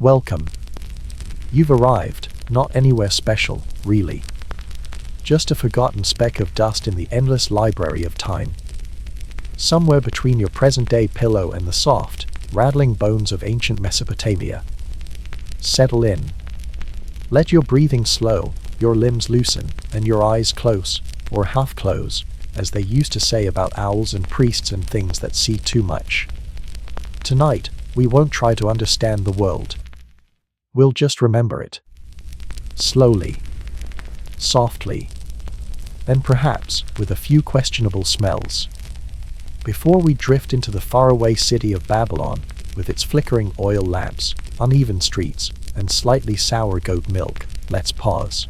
Welcome. You've arrived, not anywhere special, really. Just a forgotten speck of dust in the endless library of time. Somewhere between your present-day pillow and the soft, rattling bones of ancient Mesopotamia. Settle in. Let your breathing slow, your limbs loosen, and your eyes close, or half close, as they used to say about owls and priests and things that see too much. Tonight, we won't try to understand the world. We'll just remember it. Slowly. Softly. And perhaps with a few questionable smells. Before we drift into the faraway city of Babylon, with its flickering oil lamps, uneven streets, and slightly sour goat milk, let's pause.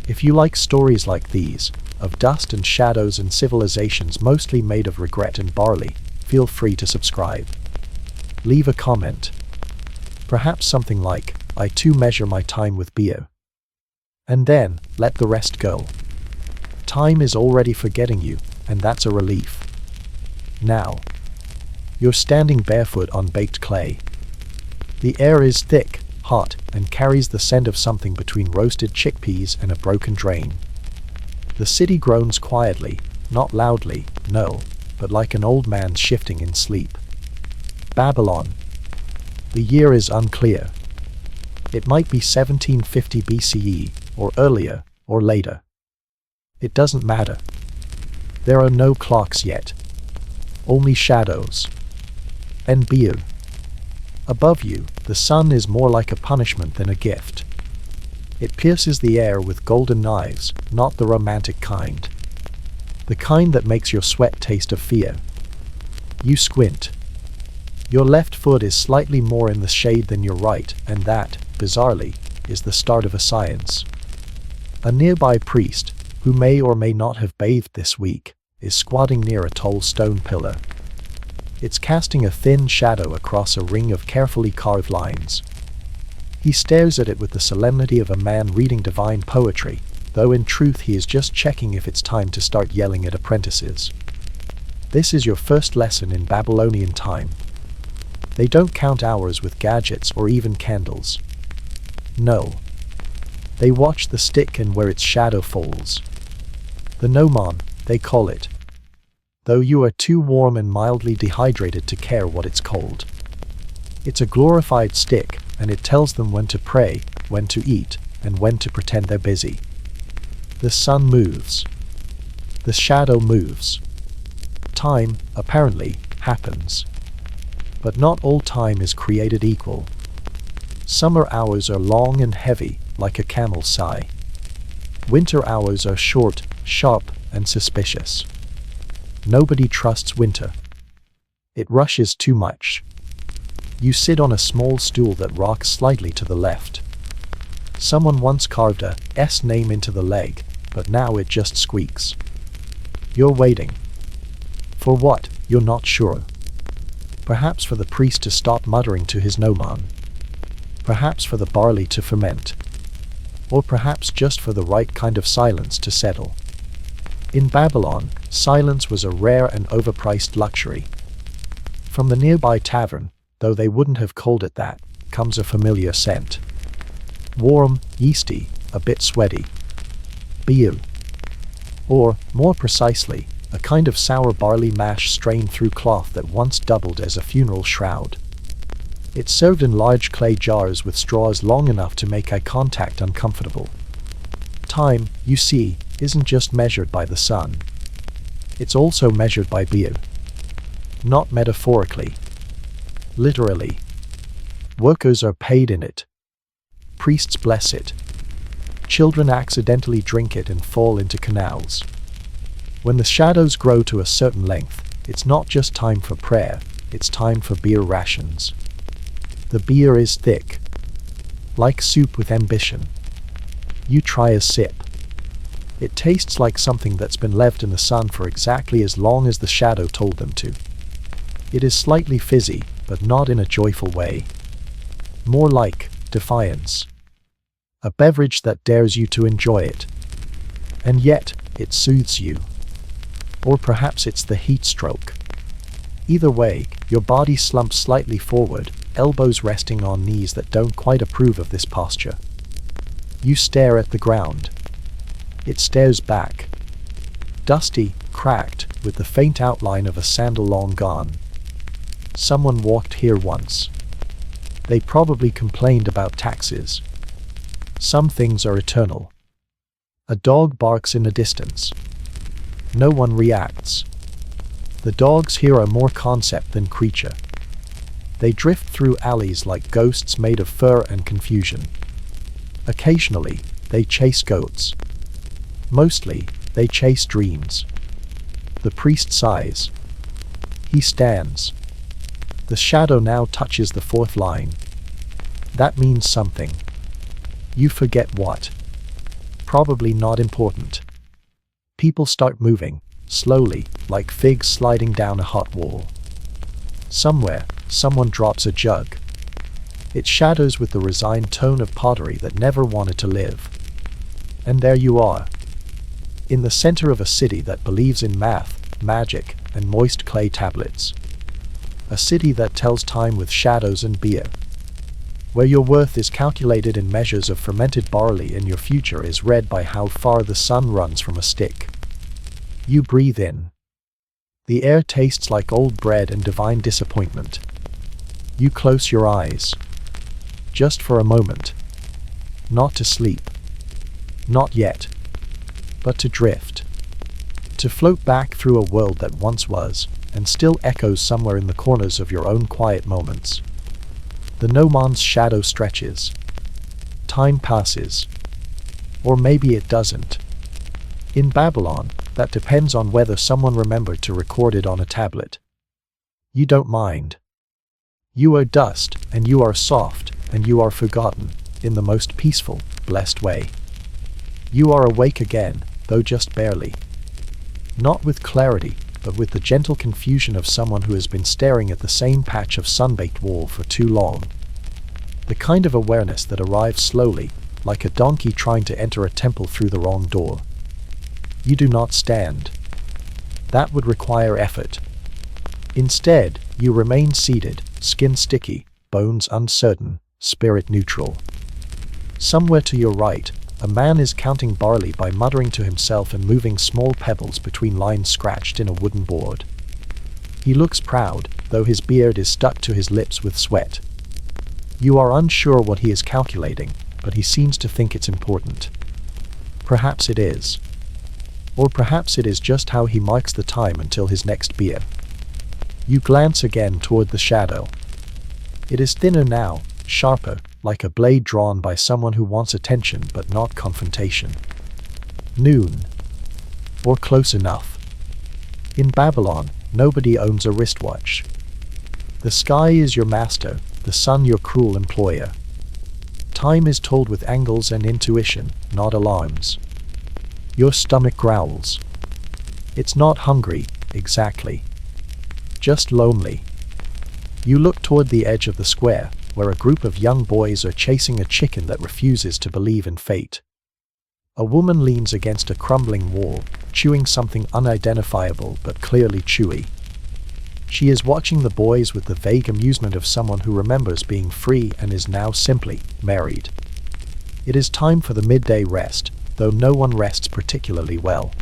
If you like stories like these, of dust and shadows and civilizations mostly made of regret and barley, feel free to subscribe. Leave a comment. Perhaps something like, I too measure my time with beer. And then, let the rest go. Time is already forgetting you, and that's a relief. Now. You're standing barefoot on baked clay. The air is thick, hot, and carries the scent of something between roasted chickpeas and a broken drain. The city groans quietly, not loudly, no, but like an old man shifting in sleep. Babylon. The year is unclear. It might be 1750 BCE, or earlier, or later. It doesn't matter. There are no clocks yet. Only shadows. And beer. Above you, the sun is more like a punishment than a gift. It pierces the air with golden knives, not the romantic kind. The kind that makes your sweat taste of fear. You squint. Your left foot is slightly more in the shade than your right, and that, bizarrely, is the start of a science. A nearby priest, who may or may not have bathed this week, is squatting near a tall stone pillar. It's casting a thin shadow across a ring of carefully carved lines. He stares at it with the solemnity of a man reading divine poetry, though in truth he is just checking if it's time to start yelling at apprentices. This is your first lesson in Babylonian time. They don't count hours with gadgets or even candles. No. They watch the stick and where its shadow falls. The gnomon, they call it. Though you are too warm and mildly dehydrated to care what it's called. It's a glorified stick, and it tells them when to pray, when to eat, and when to pretend they're busy. The sun moves. The shadow moves. Time, apparently, happens. But not all time is created equal. Summer hours are long and heavy, like a camel's sigh. Winter hours are short, sharp, and suspicious. Nobody trusts winter. It rushes too much. You sit on a small stool that rocks slightly to the left. Someone once carved a S name into the leg, but now it just squeaks. You're waiting. For what, you're not sure. Perhaps for the priest to stop muttering to his gnomon. Perhaps for the barley to ferment. Or perhaps just for the right kind of silence to settle. In Babylon, silence was a rare and overpriced luxury. From the nearby tavern, though they wouldn't have called it that, comes a familiar scent. Warm, yeasty, a bit sweaty. Beer. Or, more precisely, a kind of sour barley mash strained through cloth that once doubled as a funeral shroud. It's served in large clay jars with straws long enough to make eye contact uncomfortable. Time, you see, isn't just measured by the sun. It's also measured by beer. Not metaphorically. Literally. Workers are paid in it. Priests bless it. Children accidentally drink it and fall into canals. When the shadows grow to a certain length, it's not just time for prayer, it's time for beer rations. The beer is thick. Like soup with ambition. You try a sip. It tastes like something that's been left in the sun for exactly as long as the shadow told them to. It is slightly fizzy, but not in a joyful way. More like defiance. A beverage that dares you to enjoy it. And yet, it soothes you. Or perhaps it's the heat stroke. Either way, your body slumps slightly forward, elbows resting on knees that don't quite approve of this posture. You stare at the ground. It stares back. Dusty, cracked, with the faint outline of a sandal long gone. Someone walked here once. They probably complained about taxes. Some things are eternal. A dog barks in the distance. No one reacts. The dogs here are more concept than creature. They drift through alleys like ghosts made of fur and confusion. Occasionally, they chase goats. Mostly, they chase dreams. The priest sighs. He stands. The shadow now touches the fourth line. That means something. You forget what. Probably not important. People start moving, slowly, like figs sliding down a hot wall. Somewhere, someone drops a jug. It shadows with the resigned tone of pottery that never wanted to live. And there you are. In the center of a city that believes in math, magic, and moist clay tablets. A city that tells time with shadows and beer. Where your worth is calculated in measures of fermented barley and your future is read by how far the sun runs from a stick. You breathe in. The air tastes like old bread and divine disappointment. You close your eyes. Just for a moment. Not to sleep. Not yet. But to drift. To float back through a world that once was, and still echoes somewhere in the corners of your own quiet moments. The gnomon's shadow stretches. Time passes. Or maybe it doesn't. In Babylon, that depends on whether someone remembered to record it on a tablet. You don't mind. You are dust, and you are soft, and you are forgotten, in the most peaceful, blessed way. You are awake again, though just barely. Not with clarity, but with the gentle confusion of someone who has been staring at the same patch of sun-baked wall for too long. The kind of awareness that arrives slowly, like a donkey trying to enter a temple through the wrong door. You do not stand. That would require effort. Instead, you remain seated, skin sticky, bones uncertain, spirit neutral. Somewhere to your right, a man is counting barley by muttering to himself and moving small pebbles between lines scratched in a wooden board. He looks proud, though his beard is stuck to his lips with sweat. You are unsure what he is calculating, but he seems to think it's important. Perhaps it is. Or perhaps it is just how he marks the time until his next beer. You glance again toward the shadow. It is thinner now, sharper, like a blade drawn by someone who wants attention but not confrontation. Noon. Or close enough. In Babylon, nobody owns a wristwatch. The sky is your master, the sun your cruel employer. Time is told with angles and intuition, not alarms. Your stomach growls. It's not hungry, exactly. Just lonely. You look toward the edge of the square, where a group of young boys are chasing a chicken that refuses to believe in fate. A woman leans against a crumbling wall, chewing something unidentifiable but clearly chewy. She is watching the boys with the vague amusement of someone who remembers being free and is now simply married. It is time for the midday rest, though no one rests particularly well.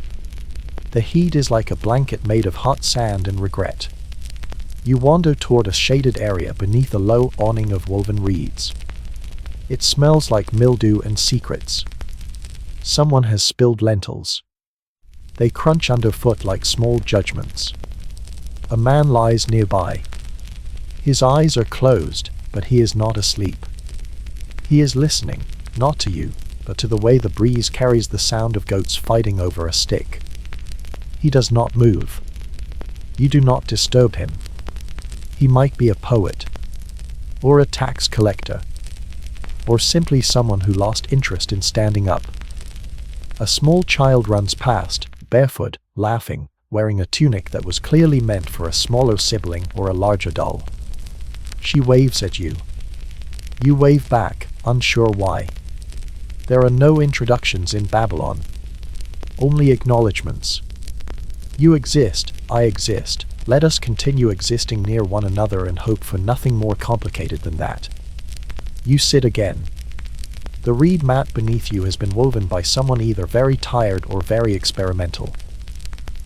The heat is like a blanket made of hot sand and regret. You wander toward a shaded area beneath a low awning of woven reeds. It smells like mildew and secrets. Someone has spilled lentils. They crunch underfoot like small judgments. A man lies nearby. His eyes are closed, but he is not asleep. He is listening, not to you, but to the way the breeze carries the sound of goats fighting over a stick. He does not move. You do not disturb him. He might be a poet, or a tax collector, or simply someone who lost interest in standing up. A small child runs past, barefoot, laughing, wearing a tunic that was clearly meant for a smaller sibling or a larger doll. She waves at you. You wave back, unsure why. There are no introductions in Babylon. Only acknowledgments. You exist, I exist, Let us continue existing near one another and hope for nothing more complicated than that. You sit again. The reed mat beneath you has been woven by someone either very tired or very experimental.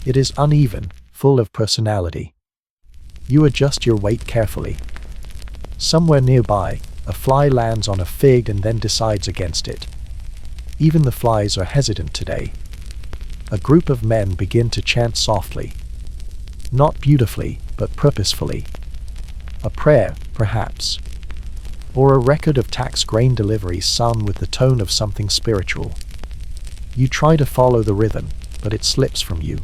It is uneven, full of personality. You adjust your weight carefully. Somewhere nearby, a fly lands on a fig and then decides against it. Even the flies are hesitant today. A group of men begin to chant softly. Not beautifully, but purposefully. A prayer, perhaps. Or a record of tax grain deliveries sung with the tone of something spiritual. You try to follow the rhythm, but it slips from you.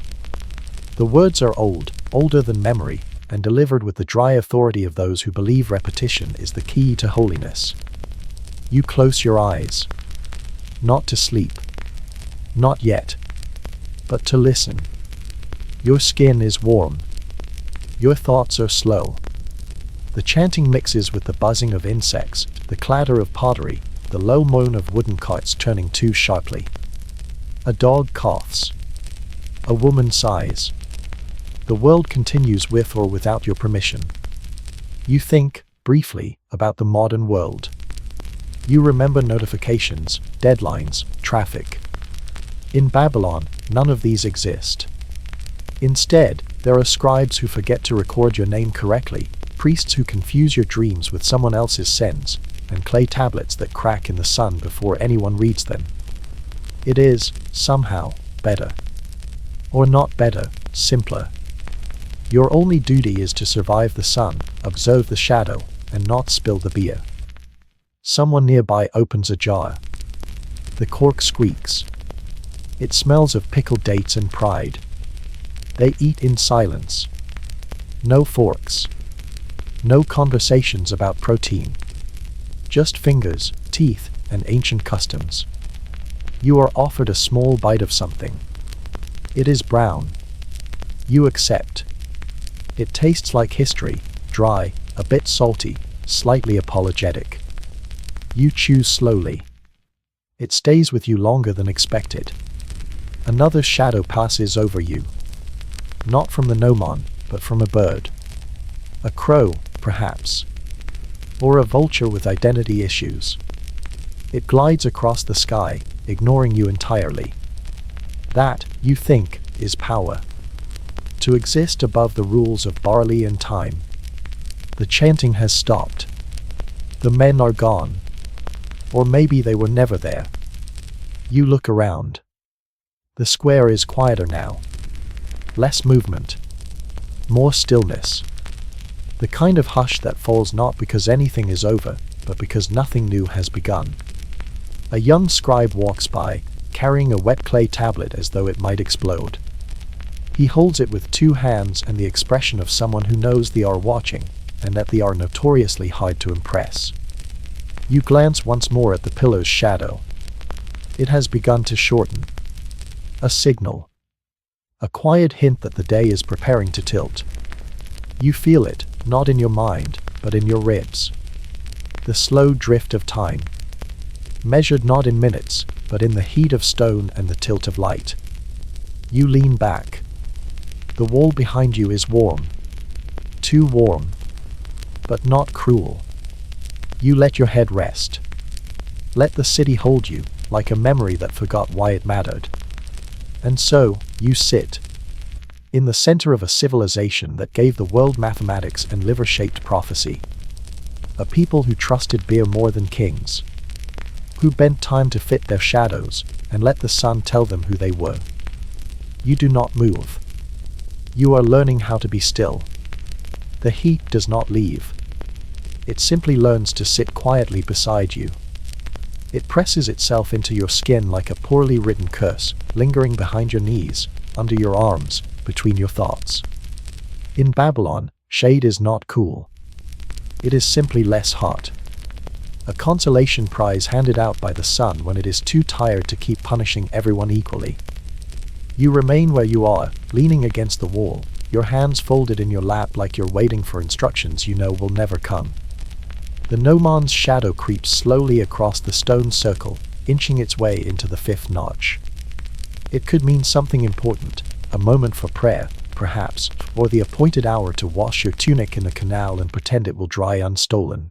The words are old, older than memory, and delivered with the dry authority of those who believe repetition is the key to holiness. You close your eyes. Not to sleep. Not yet. But to listen. Your skin is warm. Your thoughts are slow. The chanting mixes with the buzzing of insects, the clatter of pottery, the low moan of wooden carts turning too sharply. A dog coughs. A woman sighs. The world continues with or without your permission. You think, briefly, about the modern world. You remember notifications, deadlines, traffic. In Babylon, none of these exist. Instead, there are scribes who forget to record your name correctly, priests who confuse your dreams with someone else's sins, and clay tablets that crack in the sun before anyone reads them. It is, somehow, better. Or not better, simpler. Your only duty is to survive the sun, observe the shadow, and not spill the beer. Someone nearby opens a jar. The cork squeaks. It smells of pickled dates and pride. They eat in silence. No forks. No conversations about protein. Just fingers, teeth, and ancient customs. You are offered a small bite of something. It is brown. You accept. It tastes like history, dry, a bit salty, slightly apologetic. You choose slowly. It stays with you longer than expected. Another shadow passes over you. Not from the gnomon, but from a bird. A crow, perhaps. Or a vulture with identity issues. It glides across the sky, ignoring you entirely. That, you think, is power. To exist above the rules of barley and time. The chanting has stopped. The men are gone. Or maybe they were never there. You look around. The square is quieter now. Less movement. More stillness. The kind of hush that falls not because anything is over, but because nothing new has begun. A young scribe walks by, carrying a wet clay tablet as though it might explode. He holds it with two hands and the expression of someone who knows they are watching, and that they are notoriously hard to impress. You glance once more at the pillar's shadow. It has begun to shorten. A signal. A quiet hint that the day is preparing to tilt. You feel it, not in your mind, but in your ribs. The slow drift of time. Measured not in minutes, but in the heat of stone and the tilt of light. You lean back. The wall behind you is warm. Too warm. But not cruel. You let your head rest. Let the city hold you, like a memory that forgot why it mattered. And so, you sit. In the center of a civilization that gave the world mathematics and liver-shaped prophecy. A people who trusted beer more than kings. Who bent time to fit their shadows, and let the sun tell them who they were. You do not move. You are learning how to be still. The heat does not leave. It simply learns to sit quietly beside you. It presses itself into your skin like a poorly written curse, lingering behind your knees, under your arms, between your thoughts. In Babylon, shade is not cool. It is simply less hot. A consolation prize handed out by the sun when it is too tired to keep punishing everyone equally. You remain where you are, leaning against the wall, your hands folded in your lap like you're waiting for instructions you know will never come. The gnomon's shadow creeps slowly across the stone circle, inching its way into the fifth notch. It could mean something important, a moment for prayer, perhaps, or the appointed hour to wash your tunic in the canal and pretend it will dry unstolen.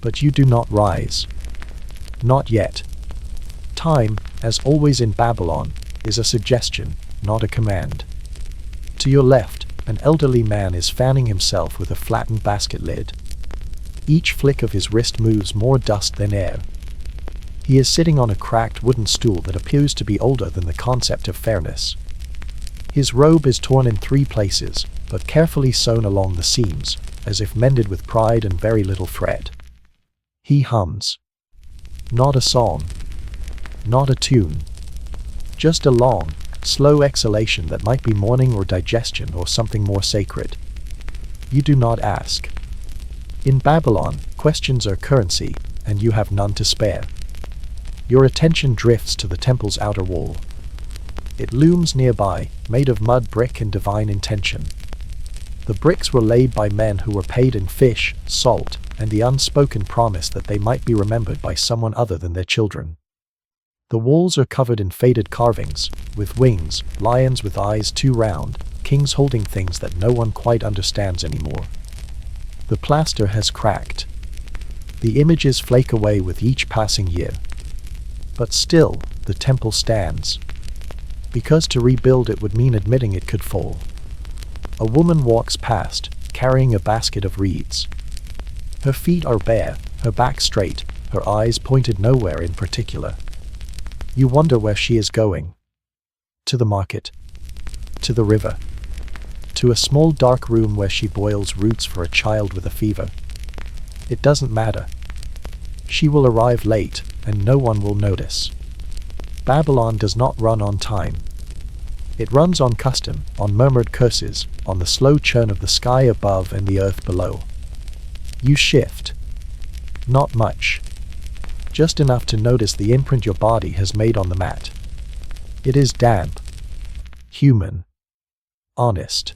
But you do not rise. Not yet. Time, as always in Babylon, is a suggestion, not a command. To your left, an elderly man is fanning himself with a flattened basket lid. Each flick of his wrist moves more dust than air. He is sitting on a cracked wooden stool that appears to be older than the concept of fairness. His robe is torn in 3 places, but carefully sewn along the seams, as if mended with pride and very little thread. He hums. Not a song. Not a tune. Just a long, slow exhalation that might be mourning or digestion or something more sacred. You do not ask. In Babylon, questions are currency, and you have none to spare. Your attention drifts to the temple's outer wall. It looms nearby, made of mud brick and divine intention. The bricks were laid by men who were paid in fish, salt, and the unspoken promise that they might be remembered by someone other than their children. The walls are covered in faded carvings, with wings, lions with eyes too round, kings holding things that no one quite understands anymore. The plaster has cracked. The images flake away with each passing year. But still, the temple stands. Because to rebuild it would mean admitting it could fall. A woman walks past, carrying a basket of reeds. Her feet are bare, her back straight, her eyes pointed nowhere in particular. You wonder where she is going. To the market. To the river. To a small dark room where she boils roots for a child with a fever. It doesn't matter. She will arrive late, and no one will notice. Babylon does not run on time. It runs on custom, on murmured curses, on the slow churn of the sky above and the earth below. You shift. Not much. Just enough to notice the imprint your body has made on the mat. It is damp. Human. Honest.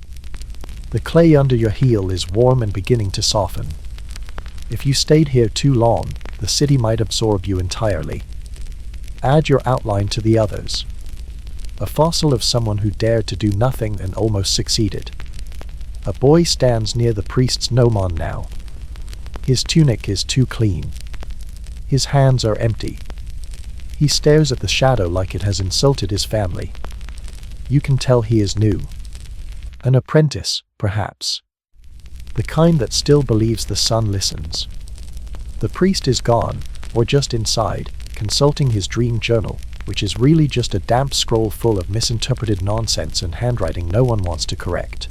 The clay under your heel is warm and beginning to soften. If you stayed here too long, the city might absorb you entirely. Add your outline to the others. A fossil of someone who dared to do nothing and almost succeeded. A boy stands near the priest's gnomon now. His tunic is too clean. His hands are empty. He stares at the shadow like it has insulted his family. You can tell he is new. An apprentice, perhaps. The kind that still believes the sun listens. The priest is gone, or just inside, consulting his dream journal, which is really just a damp scroll full of misinterpreted nonsense and handwriting no one wants to correct.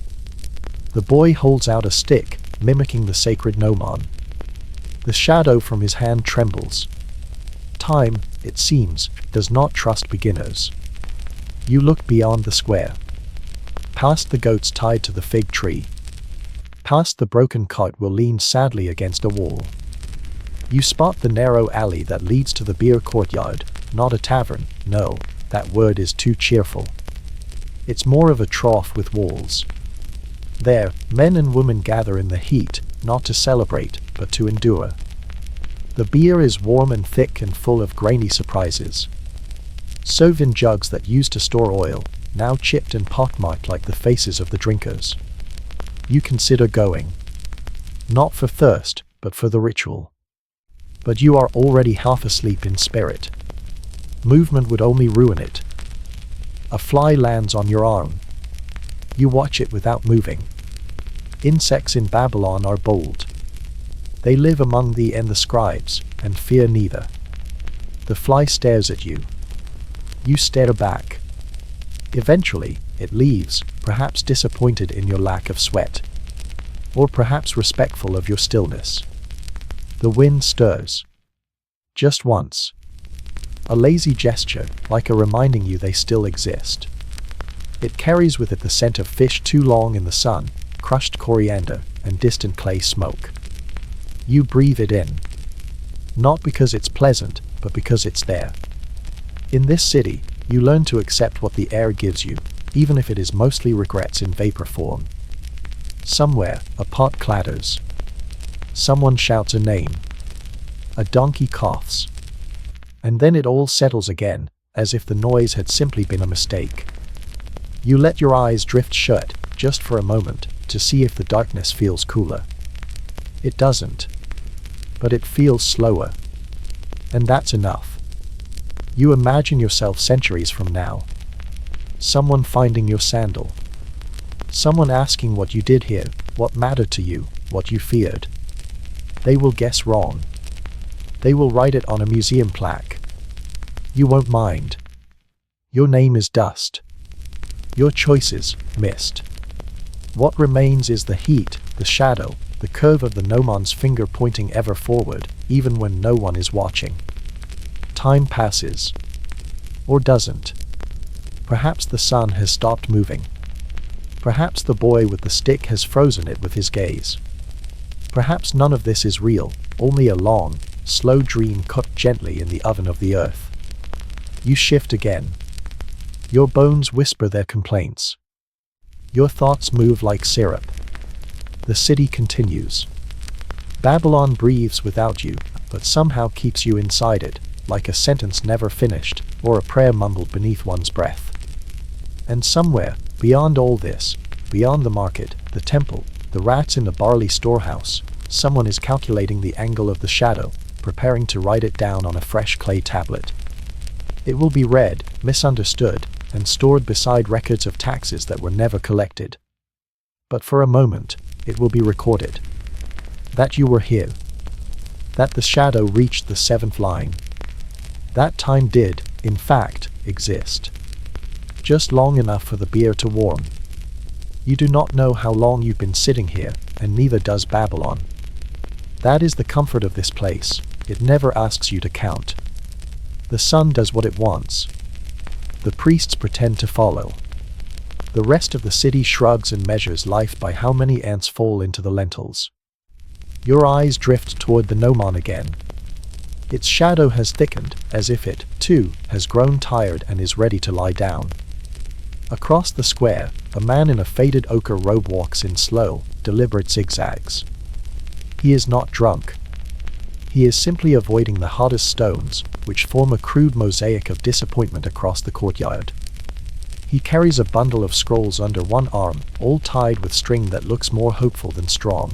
The boy holds out a stick, mimicking the sacred gnomon. The shadow from his hand trembles. Time, it seems, does not trust beginners. You look beyond the square. Past the goats tied to the fig tree. Past the broken cart will lean sadly against a wall. You spot the narrow alley that leads to the beer courtyard, not a tavern, no, that word is too cheerful. It's more of a trough with walls. There, men and women gather in the heat, not to celebrate, but to endure. The beer is warm and thick and full of grainy surprises. Served in jugs that used to store oil, now chipped and pockmarked like the faces of the drinkers. You consider going. Not for thirst, but for the ritual. But you are already half asleep in spirit. Movement would only ruin it. A fly lands on your arm. You watch it without moving. Insects in Babylon are bold. They live among thee and the scribes, and fear neither. The fly stares at you. You stare back. Eventually, it leaves, perhaps disappointed in your lack of sweat. Or perhaps respectful of your stillness. The wind stirs. Just once. A lazy gesture, like a reminding you they still exist. It carries with it the scent of fish too long in the sun, crushed coriander, and distant clay smoke. You breathe it in. Not because it's pleasant, but because it's there. In this city, you learn to accept what the air gives you, even if it is mostly regrets in vapor form. Somewhere, a pot clatters. Someone shouts a name. A donkey coughs. And then it all settles again, as if the noise had simply been a mistake. You let your eyes drift shut, just for a moment, to see if the darkness feels cooler. It doesn't. But it feels slower. And that's enough. You imagine yourself centuries from now. Someone finding your sandal. Someone asking what you did here, what mattered to you, what you feared. They will guess wrong. They will write it on a museum plaque. You won't mind. Your name is dust. Your choices, mist. What remains is the heat, the shadow, the curve of the gnomon's finger pointing ever forward, even when no one is watching. Time passes. Or doesn't. Perhaps the sun has stopped moving. Perhaps the boy with the stick has frozen it with his gaze. Perhaps none of this is real, only a long, slow dream cooked gently in the oven of the earth. You shift again. Your bones whisper their complaints. Your thoughts move like syrup. The city continues. Babylon breathes without you, but somehow keeps you inside it, like a sentence never finished, or a prayer mumbled beneath one's breath. And somewhere, beyond all this, beyond the market, the temple, the rats in the barley storehouse, someone is calculating the angle of the shadow, preparing to write it down on a fresh clay tablet. It will be read, misunderstood, and stored beside records of taxes that were never collected. But for a moment, it will be recorded. That you were here. That the shadow reached the 7th line. That time did, in fact, exist. Just long enough for the beer to warm. You do not know how long you've been sitting here, and neither does Babylon. That is the comfort of this place. It never asks you to count. The sun does what it wants. The priests pretend to follow. The rest of the city shrugs and measures life by how many ants fall into the lentils. Your eyes drift toward the gnomon again. Its shadow has thickened, as if it, too, has grown tired and is ready to lie down. Across the square, a man in a faded ochre robe walks in slow, deliberate zigzags. He is not drunk. He is simply avoiding the hottest stones, which form a crude mosaic of disappointment across the courtyard. He carries a bundle of scrolls under one arm, all tied with string that looks more hopeful than strong.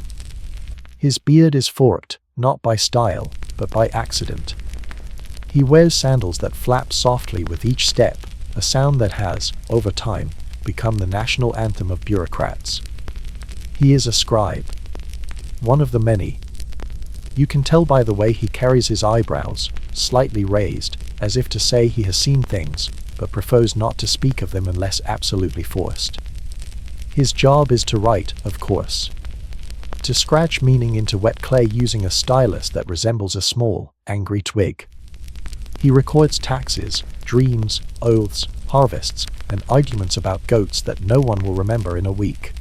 His beard is forked, not by style, but by accident. He wears sandals that flap softly with each step, a sound that has, over time, become the national anthem of bureaucrats. He is a scribe. One of the many. You can tell by the way he carries his eyebrows, slightly raised, as if to say he has seen things, but prefers not to speak of them unless absolutely forced. His job is to write, of course. To scratch meaning into wet clay using a stylus that resembles a small, angry twig. He records taxes, dreams, oaths, harvests, and arguments about goats that no one will remember in a week.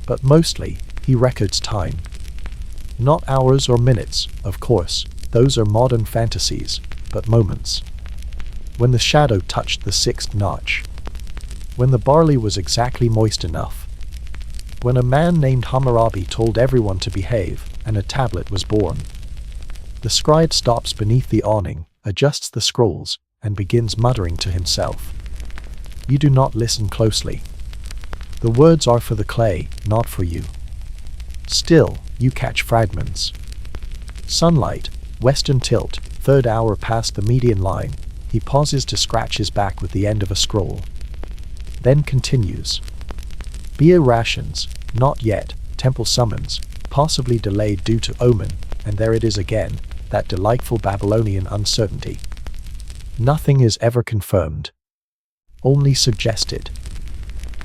But mostly, he records time. Not hours or minutes, of course, those are modern fantasies, but moments. When the shadow touched the 6th notch. When the barley was exactly moist enough. When a man named Hammurabi told everyone to behave, and a tablet was born. The scribe stops beneath the awning, adjusts the scrolls, and begins muttering to himself. You do not listen closely. The words are for the clay, not for you. Still, you catch fragments. Sunlight, western tilt, 3rd hour past the median line. He pauses to scratch his back with the end of a scroll. Then continues. Beer rations, not yet, temple summons, possibly delayed due to omen, and there it is again, that delightful Babylonian uncertainty. Nothing is ever confirmed. Only suggested.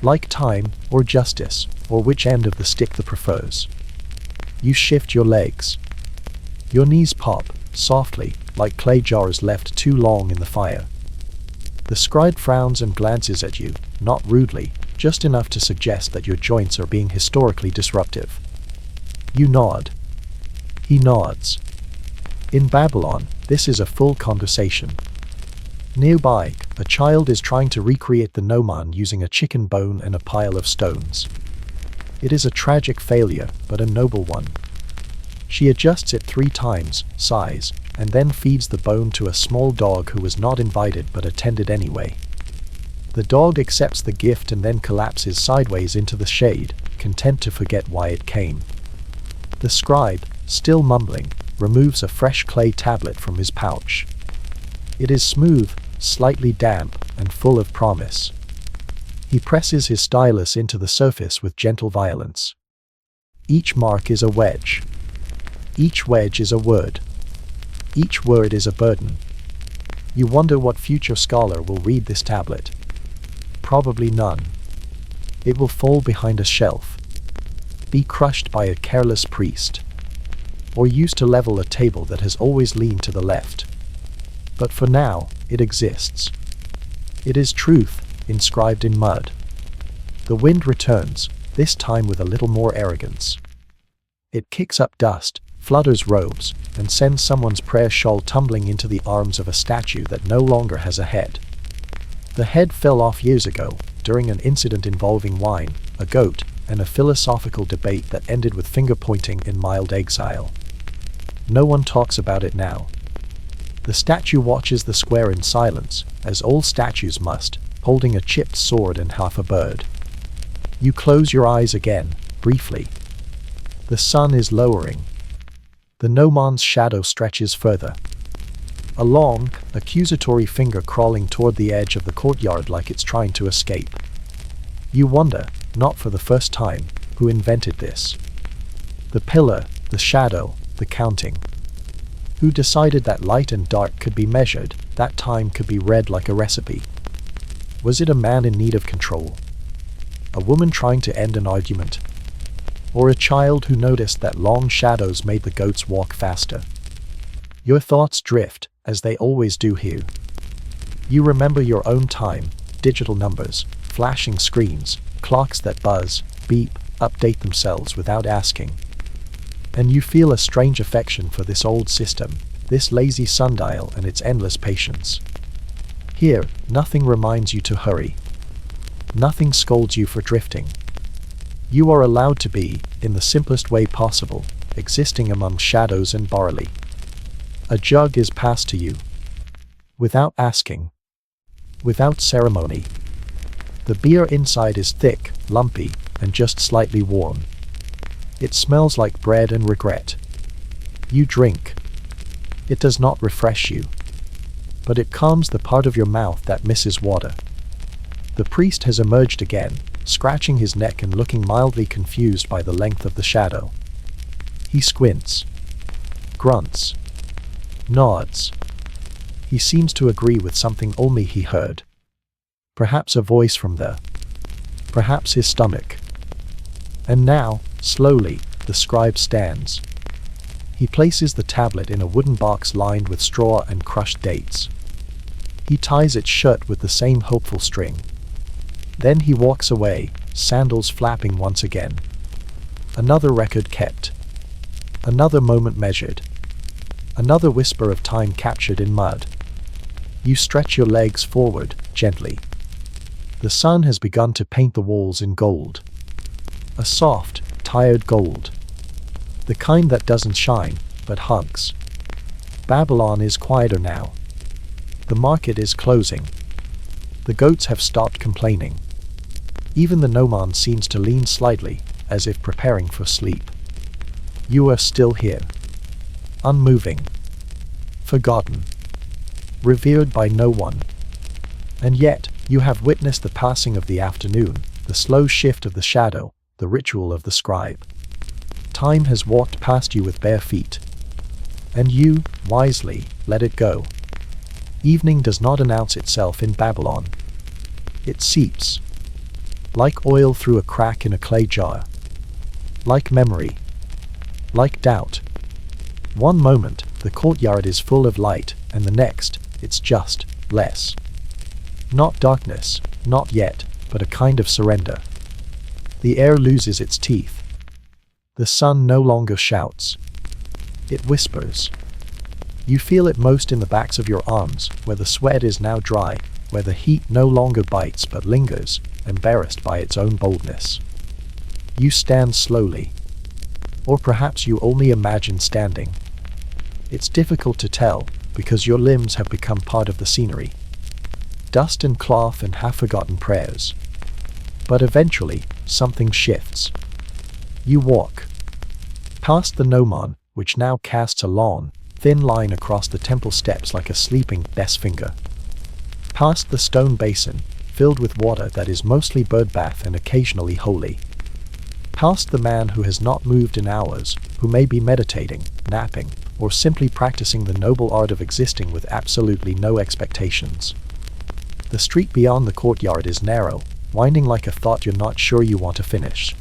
Like time, or justice, or which end of the stick the prefers. You shift your legs. Your knees pop, softly, like clay jars left too long in the fire. The scribe frowns and glances at you, not rudely, just enough to suggest that your joints are being historically disruptive. You nod. He nods. In Babylon, this is a full conversation. Nearby, a child is trying to recreate the gnomon using a chicken bone and a pile of stones. It is a tragic failure, but a noble one. She adjusts it 3 times, sighs, and then feeds the bone to a small dog who was not invited but attended anyway. The dog accepts the gift and then collapses sideways into the shade, content to forget why it came. The scribe, still mumbling, removes a fresh clay tablet from his pouch. It is smooth, slightly damp, and full of promise. He presses his stylus into the surface with gentle violence. Each mark is a wedge. Each wedge is a word. Each word is a burden. You wonder what future scholar will read this tablet. Probably none. It will fall behind a shelf, be crushed by a careless priest, or used to level a table that has always leaned to the left. But for now, it exists. It is truth, inscribed in mud. The wind returns, this time with a little more arrogance. It kicks up dust, flutters robes, and sends someone's prayer shawl tumbling into the arms of a statue that no longer has a head. The head fell off years ago, during an incident involving wine, a goat, and a philosophical debate that ended with finger-pointing in mild exile. No one talks about it now. The statue watches the square in silence, as all statues must, holding a chipped sword and half a bird. You close your eyes again, briefly. The sun is lowering. The gnomon's shadow stretches further. A long, accusatory finger crawling toward the edge of the courtyard like it's trying to escape. You wonder, not for the first time, who invented this. The pillar, the shadow, the counting. Who decided that light and dark could be measured, that time could be read like a recipe? Was it a man in need of control? A woman trying to end an argument? Or a child who noticed that long shadows made the goats walk faster? Your thoughts drift, as they always do here. You remember your own time, digital numbers, flashing screens, clocks that buzz, beep, update themselves without asking. And you feel a strange affection for this old system, this lazy sundial and its endless patience. Here, nothing reminds you to hurry. Nothing scolds you for drifting. You are allowed to be, in the simplest way possible, existing among shadows and barley. A jug is passed to you. Without asking. Without ceremony. The beer inside is thick, lumpy, and just slightly warm. It smells like bread and regret. You drink. It does not refresh you. But it calms the part of your mouth that misses water. The priest has emerged again, scratching his neck and looking mildly confused by the length of the shadow. He squints. Grunts. Nods. He seems to agree with something only he heard. Perhaps a voice from there. Perhaps his stomach. And now, slowly, the scribe stands. He places the tablet in a wooden box lined with straw and crushed dates. He ties it shut with the same hopeful string. Then he walks away, sandals flapping once again. Another record kept. Another moment measured. Another whisper of time captured in mud. You stretch your legs forward, gently. The sun has begun to paint the walls in gold. A soft, tired gold. The kind that doesn't shine, but hunks. Babylon is quieter now. The market is closing. The goats have stopped complaining. Even the gnomon seems to lean slightly, as if preparing for sleep. You are still here. Unmoving. Forgotten. Revered by no one. And yet, you have witnessed the passing of the afternoon, the slow shift of the shadow, the ritual of the scribe. Time has walked past you with bare feet. And you, wisely, let it go. Evening does not announce itself in Babylon. It seeps. Like oil through a crack in a clay jar. Like memory. Like doubt. One moment, the courtyard is full of light, and the next, it's just less. Not darkness, not yet, but a kind of surrender. The air loses its teeth. The sun no longer shouts. It whispers. You feel it most in the backs of your arms, where the sweat is now dry, where the heat no longer bites but lingers, embarrassed by its own boldness. You stand slowly. Or perhaps you only imagine standing. It's difficult to tell, because your limbs have become part of the scenery. dust and cloth and half-forgotten prayers. But eventually, something shifts. You walk past the gnomon, which now casts a long, thin line across the temple steps like a sleeping death's finger. Past the stone basin, filled with water that is mostly birdbath and occasionally holy. Past the man who has not moved in hours, who may be meditating, napping, or simply practicing the noble art of existing with absolutely no expectations. The street beyond the courtyard is narrow, winding like a thought you're not sure you want to finish.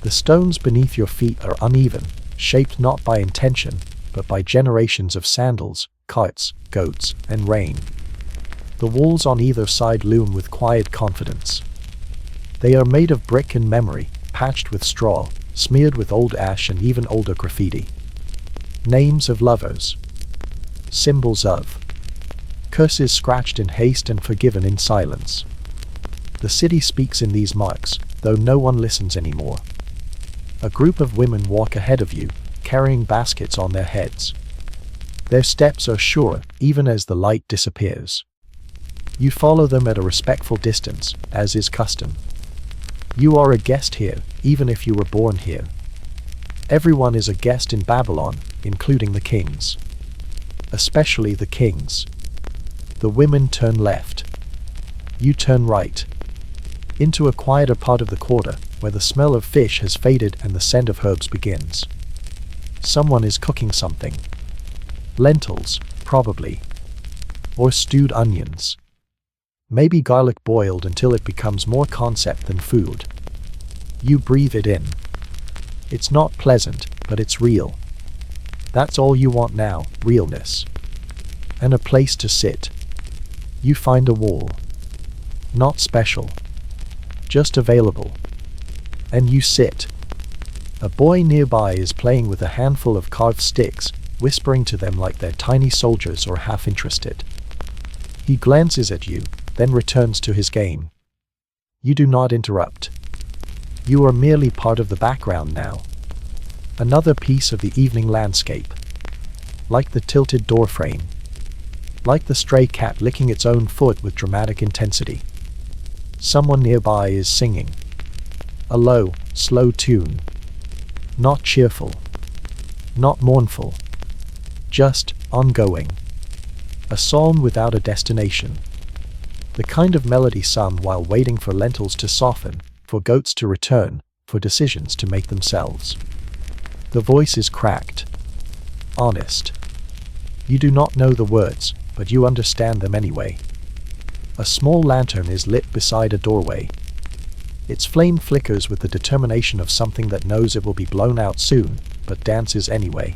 The stones beneath your feet are uneven, shaped not by intention, but by generations of sandals, carts, goats, and rain. The walls on either side loom with quiet confidence. They are made of brick and memory, patched with straw, smeared with old ash and even older graffiti. Names of lovers. Symbols of curses scratched in haste and forgiven in silence. The city speaks in these marks, though no one listens anymore. A group of women walk ahead of you, carrying baskets on their heads. Their steps are sure, even as the light disappears. You follow them at a respectful distance, as is custom. You are a guest here, even if you were born here. Everyone is a guest in Babylon, including the kings. Especially the kings. The women turn left. You turn right. Into a quieter part of the quarter, where the smell of fish has faded and the scent of herbs begins. Someone is cooking something. Lentils, probably. Or stewed onions. Maybe garlic boiled until it becomes more concept than food. You breathe it in. It's not pleasant, but it's real. That's all you want now, realness. And a place to sit. You find a wall. Not special. Just available. And you sit. A boy nearby is playing with a handful of carved sticks, whispering to them like they're tiny soldiers or half-interested. He glances at you, then returns to his game. You do not interrupt. You are merely part of the background now. Another piece of the evening landscape. Like the tilted door frame. Like the stray cat licking its own foot with dramatic intensity. Someone nearby is singing. A low, slow tune. Not cheerful. Not mournful. Just ongoing. A psalm without a destination. The kind of melody sung while waiting for lentils to soften, for goats to return, for decisions to make themselves. The voice is cracked. Honest. You do not know the words, but you understand them anyway. A small lantern is lit beside a doorway. Its flame flickers with the determination of something that knows it will be blown out soon, but dances anyway.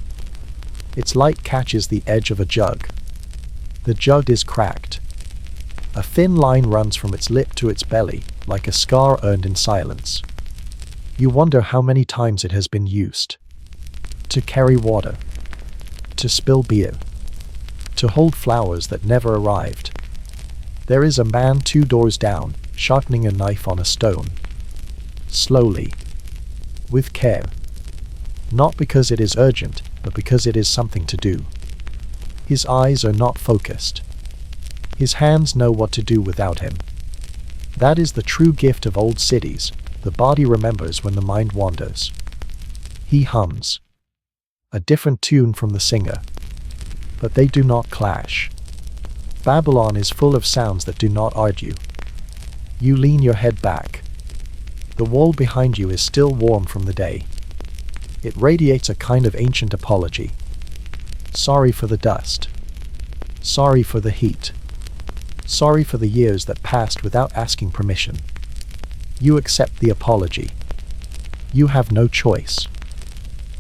Its light catches the edge of a jug. The jug is cracked. A thin line runs from its lip to its belly, like a scar earned in silence. You wonder how many times it has been used. To carry water. To spill beer. To hold flowers that never arrived. There is a man 2 doors down, sharpening a knife on a stone. Slowly. With care. Not because it is urgent, but because it is something to do. His eyes are not focused. His hands know what to do without him. That is the true gift of old cities. The body remembers when the mind wanders. He hums. A different tune from the singer. But they do not clash. Babylon is full of sounds that do not argue. You lean your head back. The wall behind you is still warm from the day. It radiates a kind of ancient apology. Sorry for the dust. Sorry for the heat. Sorry for the years that passed without asking permission. You accept the apology. You have no choice.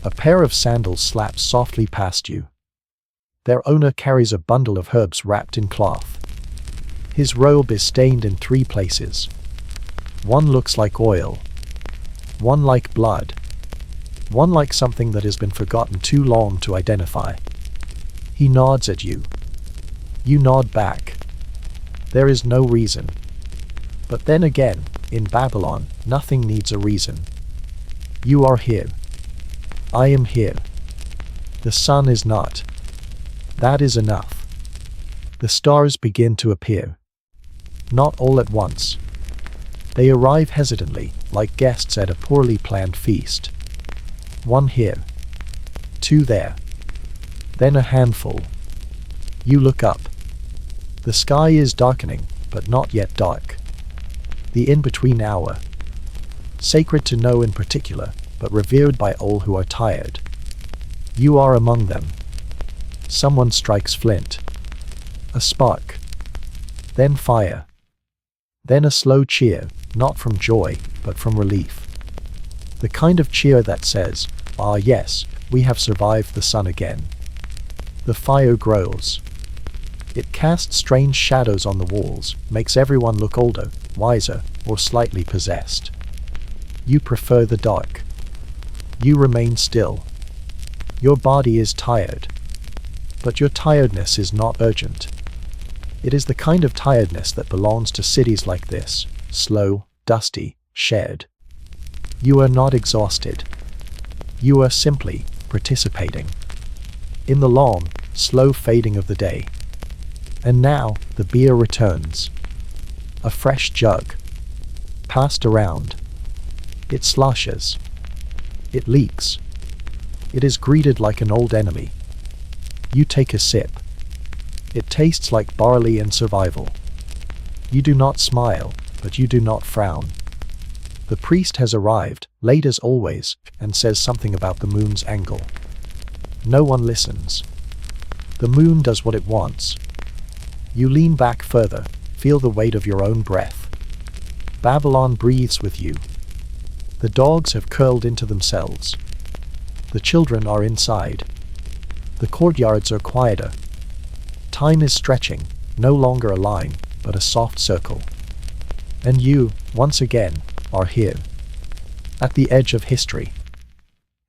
A pair of sandals slaps softly past you. Their owner carries a bundle of herbs wrapped in cloth. His robe is stained in 3 places. One looks like oil. One like blood. One like something that has been forgotten too long to identify. He nods at you. You nod back. There is no reason. But then again, in Babylon, nothing needs a reason. You are here. I am here. The sun is not. That is enough. The stars begin to appear. Not all at once. They arrive hesitantly, like guests at a poorly planned feast. One here. Two there. Then a handful. You look up. The sky is darkening, but not yet dark. The in-between hour. Sacred to no in particular, but revered by all who are tired. You are among them. Someone strikes flint. A spark. Then fire. Then a slow cheer, not from joy, but from relief. The kind of cheer that says, "Ah yes, we have survived the sun again." The fire grows. It casts strange shadows on the walls, makes everyone look older, wiser, or slightly possessed. You prefer the dark. You remain still. Your body is tired. But your tiredness is not urgent. It is the kind of tiredness that belongs to cities like this, slow, dusty, shared. You are not exhausted. You are simply participating in the long, slow fading of the day. And now, the beer returns. A fresh jug. Passed around. It sloshes. It leaks. It is greeted like an old enemy. You take a sip. It tastes like barley and survival. You do not smile, but you do not frown. The priest has arrived, late as always, and says something about the moon's angle. No one listens. The moon does what it wants. You lean back further, feel the weight of your own breath. Babylon breathes with you. The dogs have curled into themselves. The children are inside. The courtyards are quieter. Time is stretching, no longer a line, but a soft circle. And you, once again, are here. At the edge of history.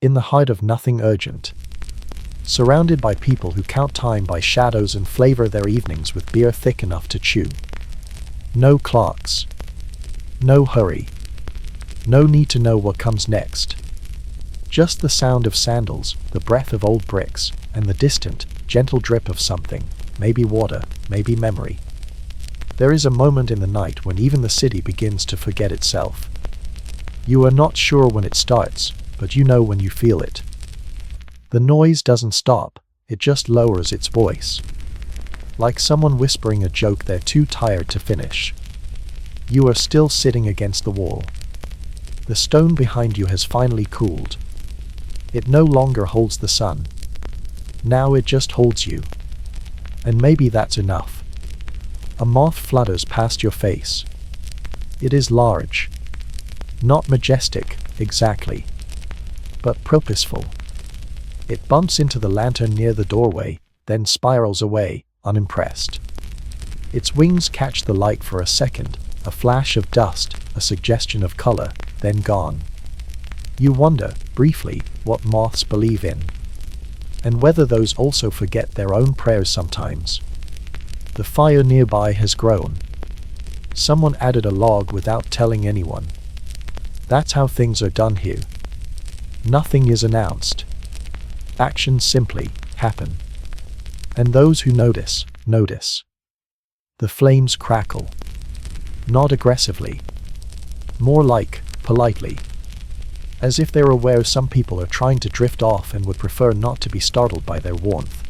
In the heart of nothing urgent. Surrounded by people who count time by shadows and flavor their evenings with beer thick enough to chew. No clocks. No hurry. No need to know what comes next. Just the sound of sandals, the breath of old bricks, and the distant, gentle drip of something, maybe water, maybe memory. There is a moment in the night when even the city begins to forget itself. You are not sure when it starts, but you know when you feel it. The noise doesn't stop, it just lowers its voice. Like someone whispering a joke they're too tired to finish. You are still sitting against the wall. The stone behind you has finally cooled. It no longer holds the sun. Now it just holds you. And maybe that's enough. A moth flutters past your face. It is large. Not majestic, exactly. But purposeful. It bumps into the lantern near the doorway, then spirals away, unimpressed. Its wings catch the light for a second, a flash of dust, a suggestion of color, then gone. You wonder, briefly, what moths believe in. And whether those also forget their own prayers sometimes. The fire nearby has grown. Someone added a log without telling anyone. That's how things are done here. Nothing is announced. Actions simply happen. And those who notice, notice. The flames crackle. Not aggressively. More like, politely. As if they're aware some people are trying to drift off and would prefer not to be startled by their warmth.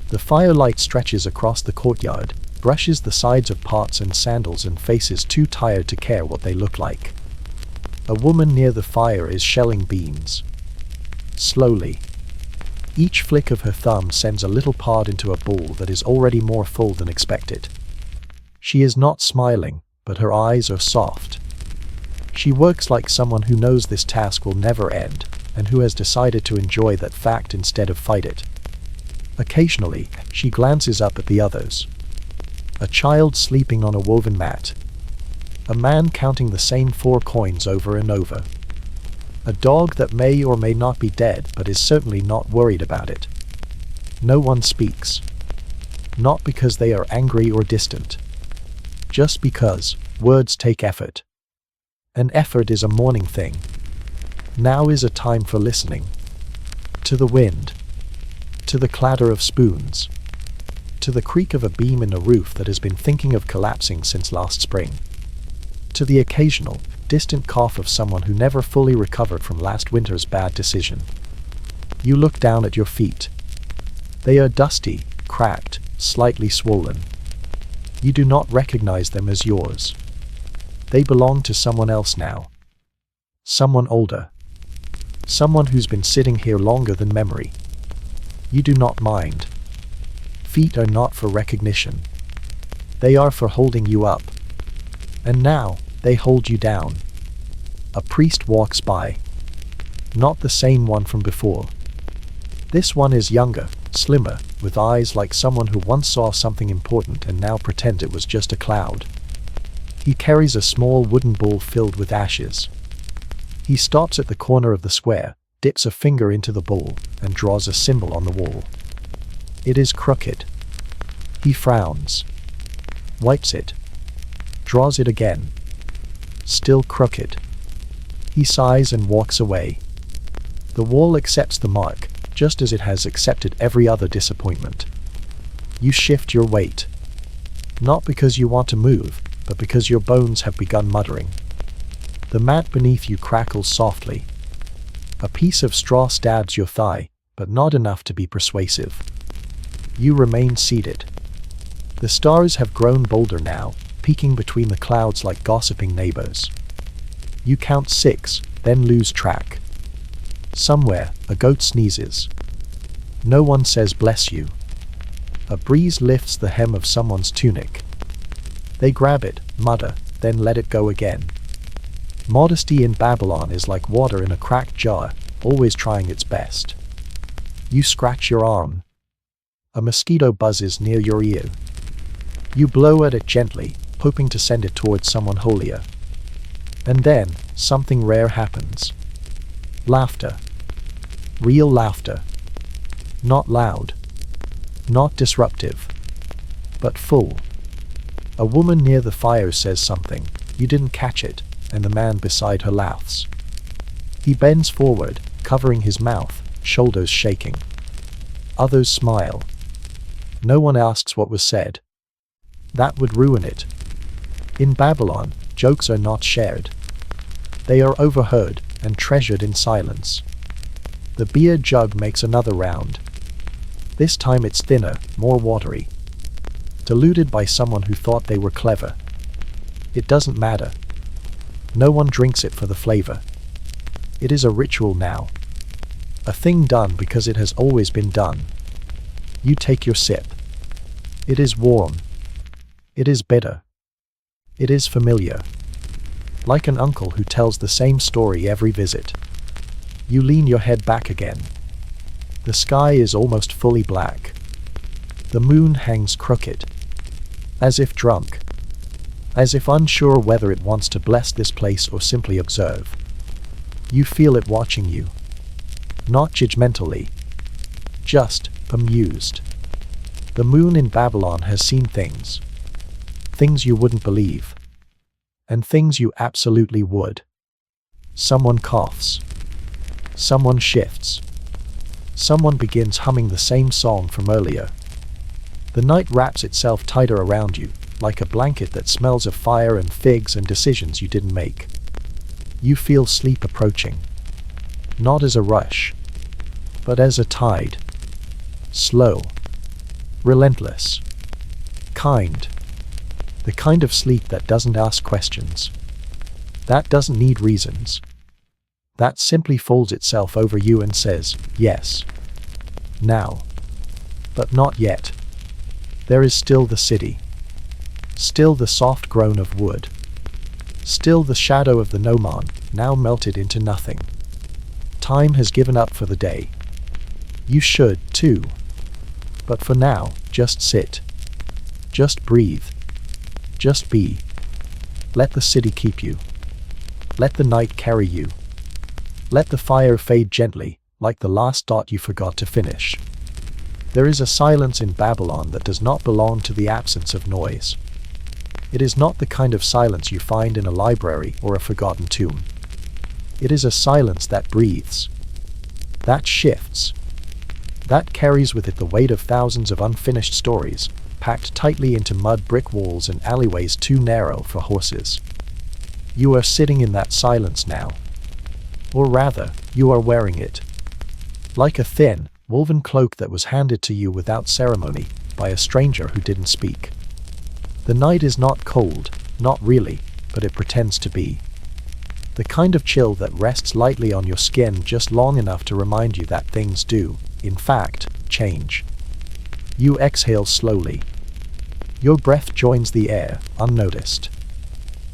The firelight stretches across the courtyard, brushes the sides of pots and sandals and faces too tired to care what they look like. A woman near the fire is shelling beans. Slowly. Each flick of her thumb sends a little pod into a bowl that is already more full than expected. She is not smiling, but her eyes are soft. She works like someone who knows this task will never end, and who has decided to enjoy that fact instead of fight it. Occasionally, she glances up at the others. A child sleeping on a woven mat. A man counting the same 4 coins over and over. A dog that may or may not be dead but is certainly not worried about it. No one speaks. Not because they are angry or distant. Just because words take effort. And effort is a morning thing. Now is a time for listening. To the wind. To the clatter of spoons. to the creak of a beam in a roof that has been thinking of collapsing since last spring, to the occasional, distant cough of someone who never fully recovered from last winter's bad decision. You look down at your feet. They are dusty, cracked, slightly swollen. You do not recognize them as yours. They belong to someone else now. Someone older. Someone who's been sitting here longer than memory. You do not mind. Feet are not for recognition. They are for holding you up. And now, they hold you down. A priest walks by. Not the same one from before. This one is younger, slimmer, with eyes like someone who once saw something important and now pretends it was just a cloud. He carries a small wooden bowl filled with ashes. He stops at the corner of the square, dips a finger into the bowl, and draws a symbol on the wall. It is crooked. He frowns. Wipes it. Draws it again. Still crooked. He sighs and walks away. The wall accepts the mark, just as it has accepted every other disappointment. You shift your weight. Not because you want to move, but because your bones have begun muttering. The mat beneath you crackles softly. A piece of straw stabs your thigh, but not enough to be persuasive. You remain seated. The stars have grown bolder now, peeking between the clouds like gossiping neighbors. You count 6, then lose track. Somewhere, a goat sneezes. No one says bless you. A breeze lifts the hem of someone's tunic. They grab it, mutter, then let it go again. Modesty in Babylon is like water in a cracked jar, always trying its best. You scratch your arm. A mosquito buzzes near your ear. You blow at it gently, hoping to send it towards someone holier. And then, something rare happens. Laughter. Real laughter. Not loud. Not disruptive. But full. A woman near the fire says something. You didn't catch it, and the man beside her laughs. He bends forward, covering his mouth, shoulders shaking. Others smile. No one asks what was said. That would ruin it. In Babylon, jokes are not shared. They are overheard and treasured in silence. The beer jug makes another round. This time it's thinner, more watery. Diluted by someone who thought they were clever. It doesn't matter. No one drinks it for the flavor. It is a ritual now. A thing done because it has always been done. You take your sip. It is warm. It is bitter. It is familiar. Like an uncle who tells the same story every visit. You lean your head back again. The sky is almost fully black. The moon hangs crooked. As if drunk. As if unsure whether it wants to bless this place or simply observe. You feel it watching you. Not judgmentally. Just bemused. The moon in Babylon has seen things. Things you wouldn't believe. And things you absolutely would. Someone coughs. Someone shifts. Someone begins humming the same song from earlier. The night wraps itself tighter around you, like a blanket that smells of fire and figs and decisions you didn't make. You feel sleep approaching. Not as a rush, but as a tide. Slow. Relentless. Kind. The kind of sleep that doesn't ask questions. That doesn't need reasons. That simply folds itself over you and says, yes. Now. But not yet. There is still the city. Still the soft groan of wood. Still the shadow of the gnomon, now melted into nothing. Time has given up for the day. You should, too. But for now, just sit. Just breathe. Just be. Let the city keep you. Let the night carry you. Let the fire fade gently, like the last dot you forgot to finish. There is a silence in Babylon that does not belong to the absence of noise. It is not the kind of silence you find in a library or a forgotten tomb. It is a silence that breathes. That shifts. That carries with it the weight of thousands of unfinished stories, packed tightly into mud brick walls and alleyways too narrow for horses. You are sitting in that silence now. Or rather, you are wearing it. Like a thin, woven cloak that was handed to you without ceremony by a stranger who didn't speak. The night is not cold, not really, but it pretends to be. The kind of chill that rests lightly on your skin just long enough to remind you that things do, in fact, change. You exhale slowly. Your breath joins the air, unnoticed.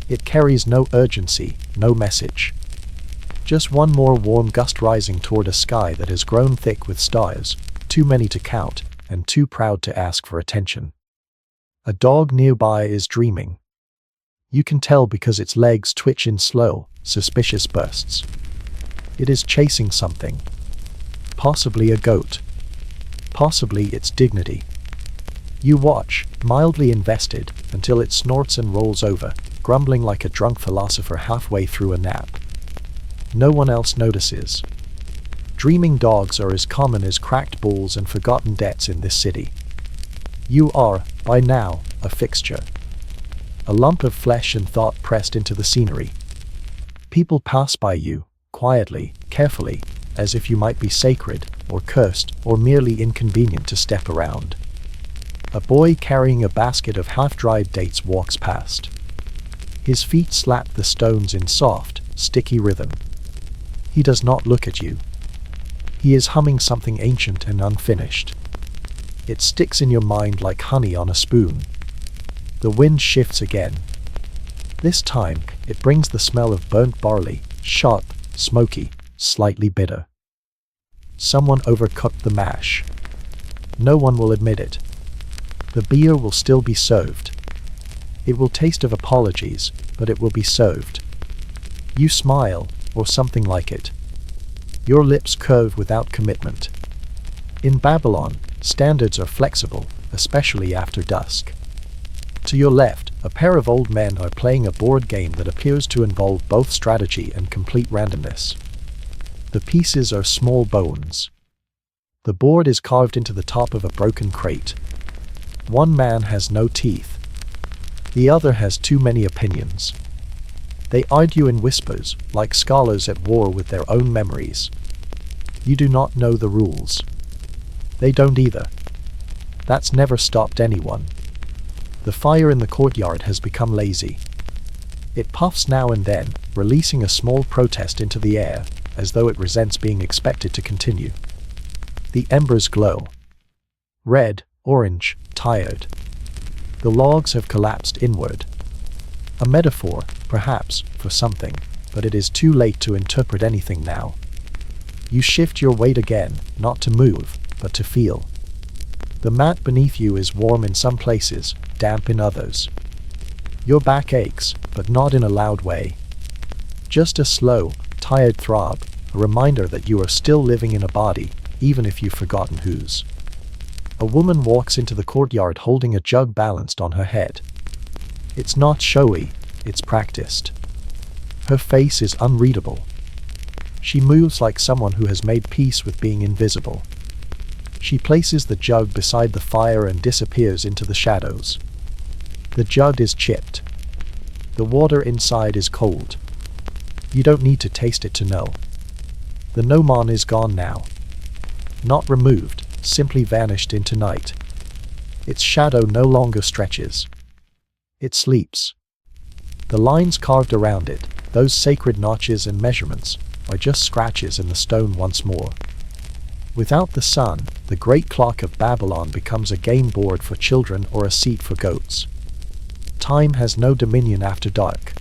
It carries no urgency, no message. Just one more warm gust rising toward a sky that has grown thick with stars, too many to count, and too proud to ask for attention. A dog nearby is dreaming. You can tell because its legs twitch in slow, suspicious bursts. It is chasing something. Possibly a goat. Possibly its dignity. You watch, mildly invested, until it snorts and rolls over, grumbling like a drunk philosopher halfway through a nap. No one else notices. Dreaming dogs are as common as cracked balls and forgotten debts in this city. You are, by now, a fixture. A lump of flesh and thought pressed into the scenery. People pass by you, quietly, carefully, as if you might be sacred, or cursed, or merely inconvenient to step around. A boy carrying a basket of half-dried dates walks past. His feet slap the stones in soft, sticky rhythm. He does not look at you. He is humming something ancient and unfinished. It sticks in your mind like honey on a spoon. The wind shifts again. This time, it brings the smell of burnt barley, sharp, smoky, slightly bitter. Someone overcooked the mash. No one will admit it. The beer will still be served. It will taste of apologies, but it will be served. You smile, or something like it. Your lips curve without commitment. In Babylon, standards are flexible, especially after dusk. To your left, a pair of old men are playing a board game that appears to involve both strategy and complete randomness. The pieces are small bones. The board is carved into the top of a broken crate. One man has no teeth. The other has too many opinions. They argue in whispers, like scholars at war with their own memories. You do not know the rules. They don't either. That's never stopped anyone. The fire in the courtyard has become lazy. It puffs now and then, releasing a small protest into the air, as though it resents being expected to continue. The embers glow. Red, orange, tired. The logs have collapsed inward. A metaphor, perhaps, for something, but it is too late to interpret anything now. You shift your weight again, not to move, but to feel. The mat beneath you is warm in some places, damp in others. Your back aches, but not in a loud way. Just a slow, tired throb, a reminder that you are still living in a body, even if you've forgotten whose. A woman walks into the courtyard holding a jug balanced on her head. It's not showy, it's practiced. Her face is unreadable. She moves like someone who has made peace with being invisible. She places the jug beside the fire and disappears into the shadows. The jug is chipped. The water inside is cold. You don't need to taste it to know. The gnomon is gone now. Not removed, simply vanished into night. Its shadow no longer stretches. It sleeps. The lines carved around it, those sacred notches and measurements, are just scratches in the stone once more. Without the sun, the great clock of Babylon becomes a game board for children or a seat for goats. Time has no dominion after dark.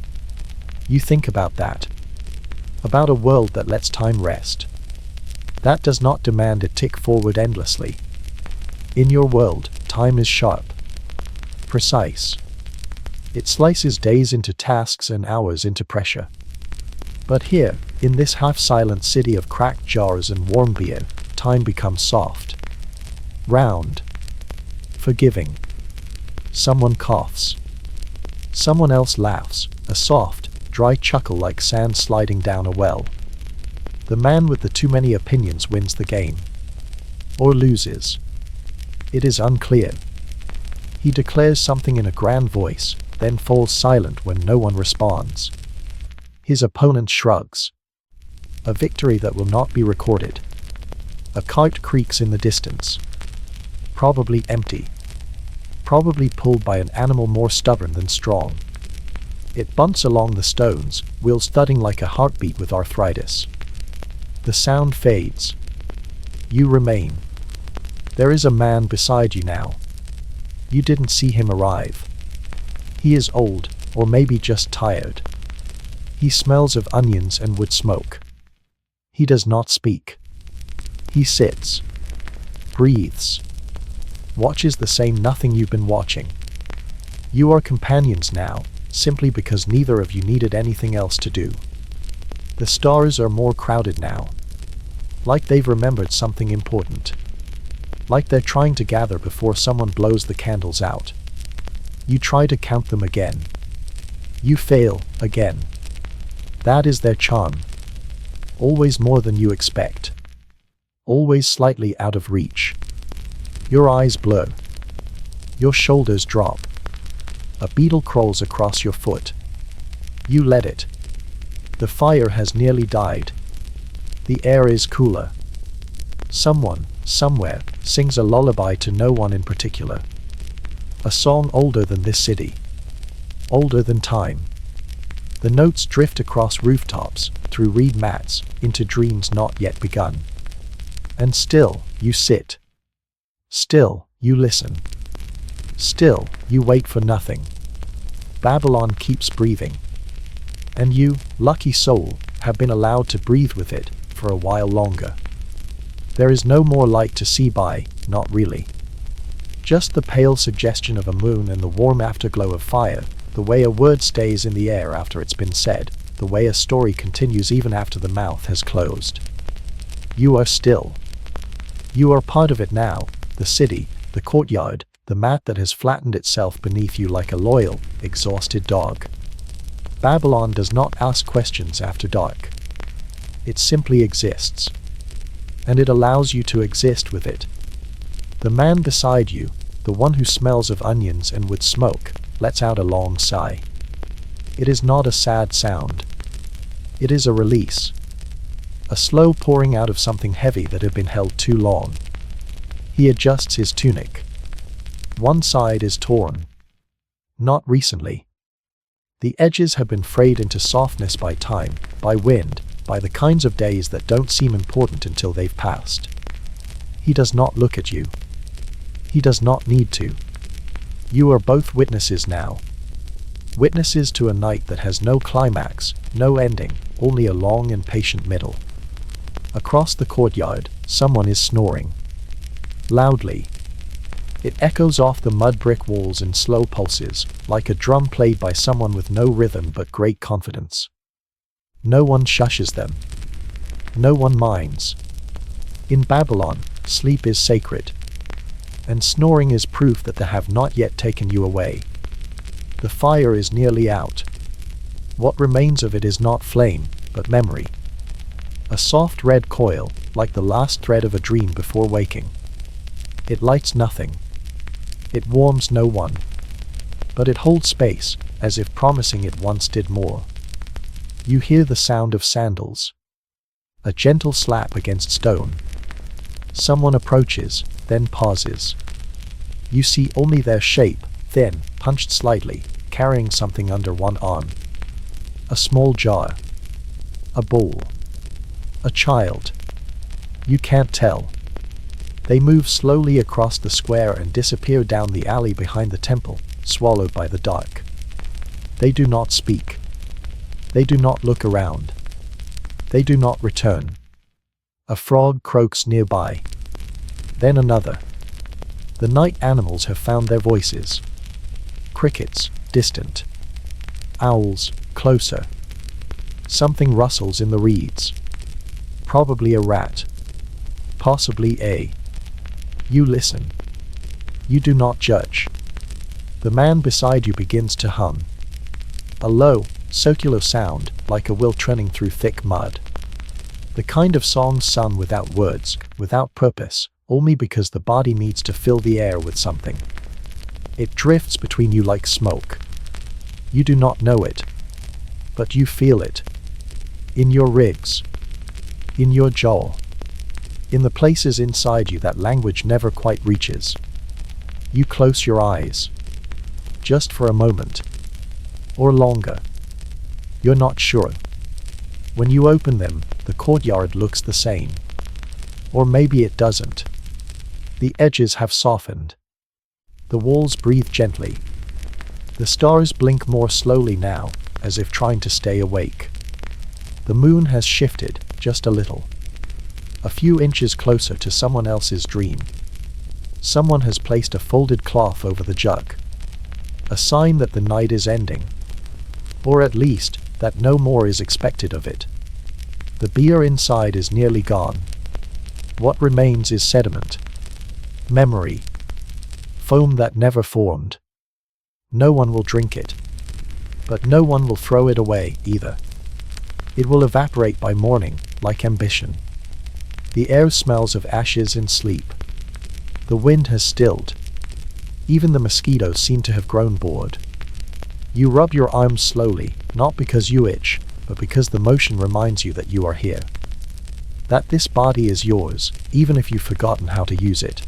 You think about that. About a world that lets time rest. That does not demand it tick forward endlessly. In your world, time is sharp. Precise. It slices days into tasks and hours into pressure. But here, in this half-silent city of cracked jars and warm beer, time becomes soft. Round. Forgiving. Someone coughs. Someone else laughs, a soft, dry chuckle like sand sliding down a well. The man with the too many opinions wins the game. or loses? It is unclear. He declares something in a grand voice, then falls silent when no one responds. His opponent shrugs. A victory that will not be recorded. A cart creaks in the distance. Probably empty. Probably pulled by an animal more stubborn than strong. It bumps along the stones, wheels thudding like a heartbeat with arthritis. The sound fades. You remain. There is a man beside you now. You didn't see him arrive. He is old, or maybe just tired. He smells of onions and wood smoke. He does not speak. He sits. Breathes. Watches the same nothing you've been watching. You are companions now, simply because neither of you needed anything else to do. The stars are more crowded now. Like they've remembered something important. Like they're trying to gather before someone blows the candles out. You try to count them again. You fail, again. That is their charm. Always more than you expect. Always slightly out of reach. Your eyes blur. Your shoulders drop. A beetle crawls across your foot. You let it. The fire has nearly died. The air is cooler. Someone, somewhere, sings a lullaby to no one in particular. A song older than this city. Older than time. The notes drift across rooftops, through reed mats, into dreams not yet begun. And still, you sit. Still, you listen. Still, you wait for nothing. Babylon keeps breathing. And you, lucky soul, have been allowed to breathe with it for a while longer. There is no more light to see by, not really. Just the pale suggestion of a moon and the warm afterglow of fire, the way a word stays in the air after it's been said, the way a story continues even after the mouth has closed. You are still. You are part of it now, the city, the courtyard, the mat that has flattened itself beneath you like a loyal, exhausted dog. Babylon does not ask questions after dark. It simply exists. And it allows you to exist with it. The man beside you, the one who smells of onions and wood smoke, lets out a long sigh. It is not a sad sound. It is a release. A slow pouring out of something heavy that had been held too long. He adjusts his tunic. One side is torn. Not recently. The edges have been frayed into softness by time, by wind, by the kinds of days that don't seem important until they've passed. He does not look at you. He does not need to. You are both witnesses now. Witnesses to a night that has no climax, no ending, only a long and patient middle. Across the courtyard, someone is snoring. Loudly. It echoes off the mud brick walls in slow pulses, like a drum played by someone with no rhythm but great confidence. No one shushes them. No one minds. In Babylon, sleep is sacred. And snoring is proof that they have not yet taken you away. The fire is nearly out. What remains of it is not flame, but memory. A soft red coil, like the last thread of a dream before waking. It lights nothing. It warms no one. But it holds space, as if promising it once did more. You hear the sound of sandals. A gentle slap against stone. Someone approaches, then pauses. You see only their shape, thin, punched slightly, carrying something under one arm. A small jar. A bowl. A child. You can't tell. They move slowly across the square and disappear down the alley behind the temple, swallowed by the dark. They do not speak. They do not look around. They do not return. A frog croaks nearby. Then another. The night animals have found their voices. Crickets, distant. Owls, closer. Something rustles in the reeds. Probably a rat. Possibly a. You listen. You do not judge. The man beside you begins to hum. A low, circular sound, like a will trending through thick mud. The kind of song sung without words, without purpose, only because the body needs to fill the air with something. It drifts between you like smoke. You do not know it, but you feel it. In your ribs, in your jaw, in the places inside you that language never quite reaches. You close your eyes, just for a moment, or longer. You're not sure. When you open them, the courtyard looks the same. Or maybe it doesn't. The edges have softened. The walls breathe gently. The stars blink more slowly now, as if trying to stay awake. The moon has shifted, just a little. A few inches closer to someone else's dream. Someone has placed a folded cloth over the jug. A sign that the night is ending. Or at least, that no more is expected of it. The beer inside is nearly gone. What remains is sediment. Memory. Foam that never formed. No one will drink it. But no one will throw it away, either. It will evaporate by morning, like ambition. The air smells of ashes and sleep. The wind has stilled. Even the mosquitoes seem to have grown bored. You rub your arms slowly, not because you itch, but because the motion reminds you that you are here. That this body is yours, even if you've forgotten how to use it.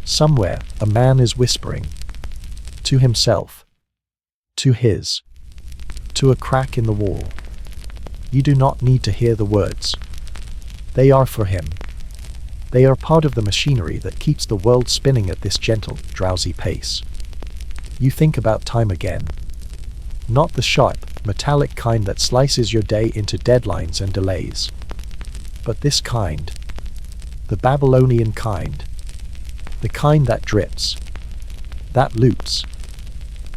Somewhere, a man is whispering. To himself. To his. To a crack in the wall. You do not need to hear the words. They are for him. They are part of the machinery that keeps the world spinning at this gentle, drowsy pace. You think about time again. Not the sharp, metallic kind that slices your day into deadlines and delays. But this kind. The Babylonian kind. The kind that drips. That loops.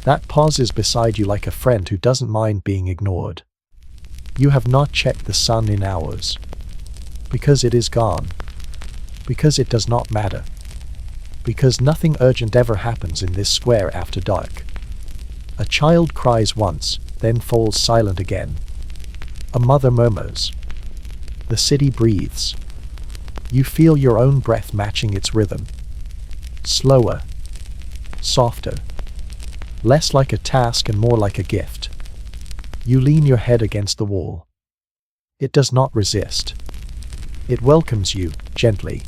That pauses beside you like a friend who doesn't mind being ignored. You have not checked the sun in hours. Because it is gone. Because it does not matter. Because nothing urgent ever happens in this square after dark. A child cries once, then falls silent again. A mother murmurs. The city breathes. You feel your own breath matching its rhythm. Slower. Softer. Less like a task and more like a gift. You lean your head against the wall. It does not resist. It welcomes you, gently.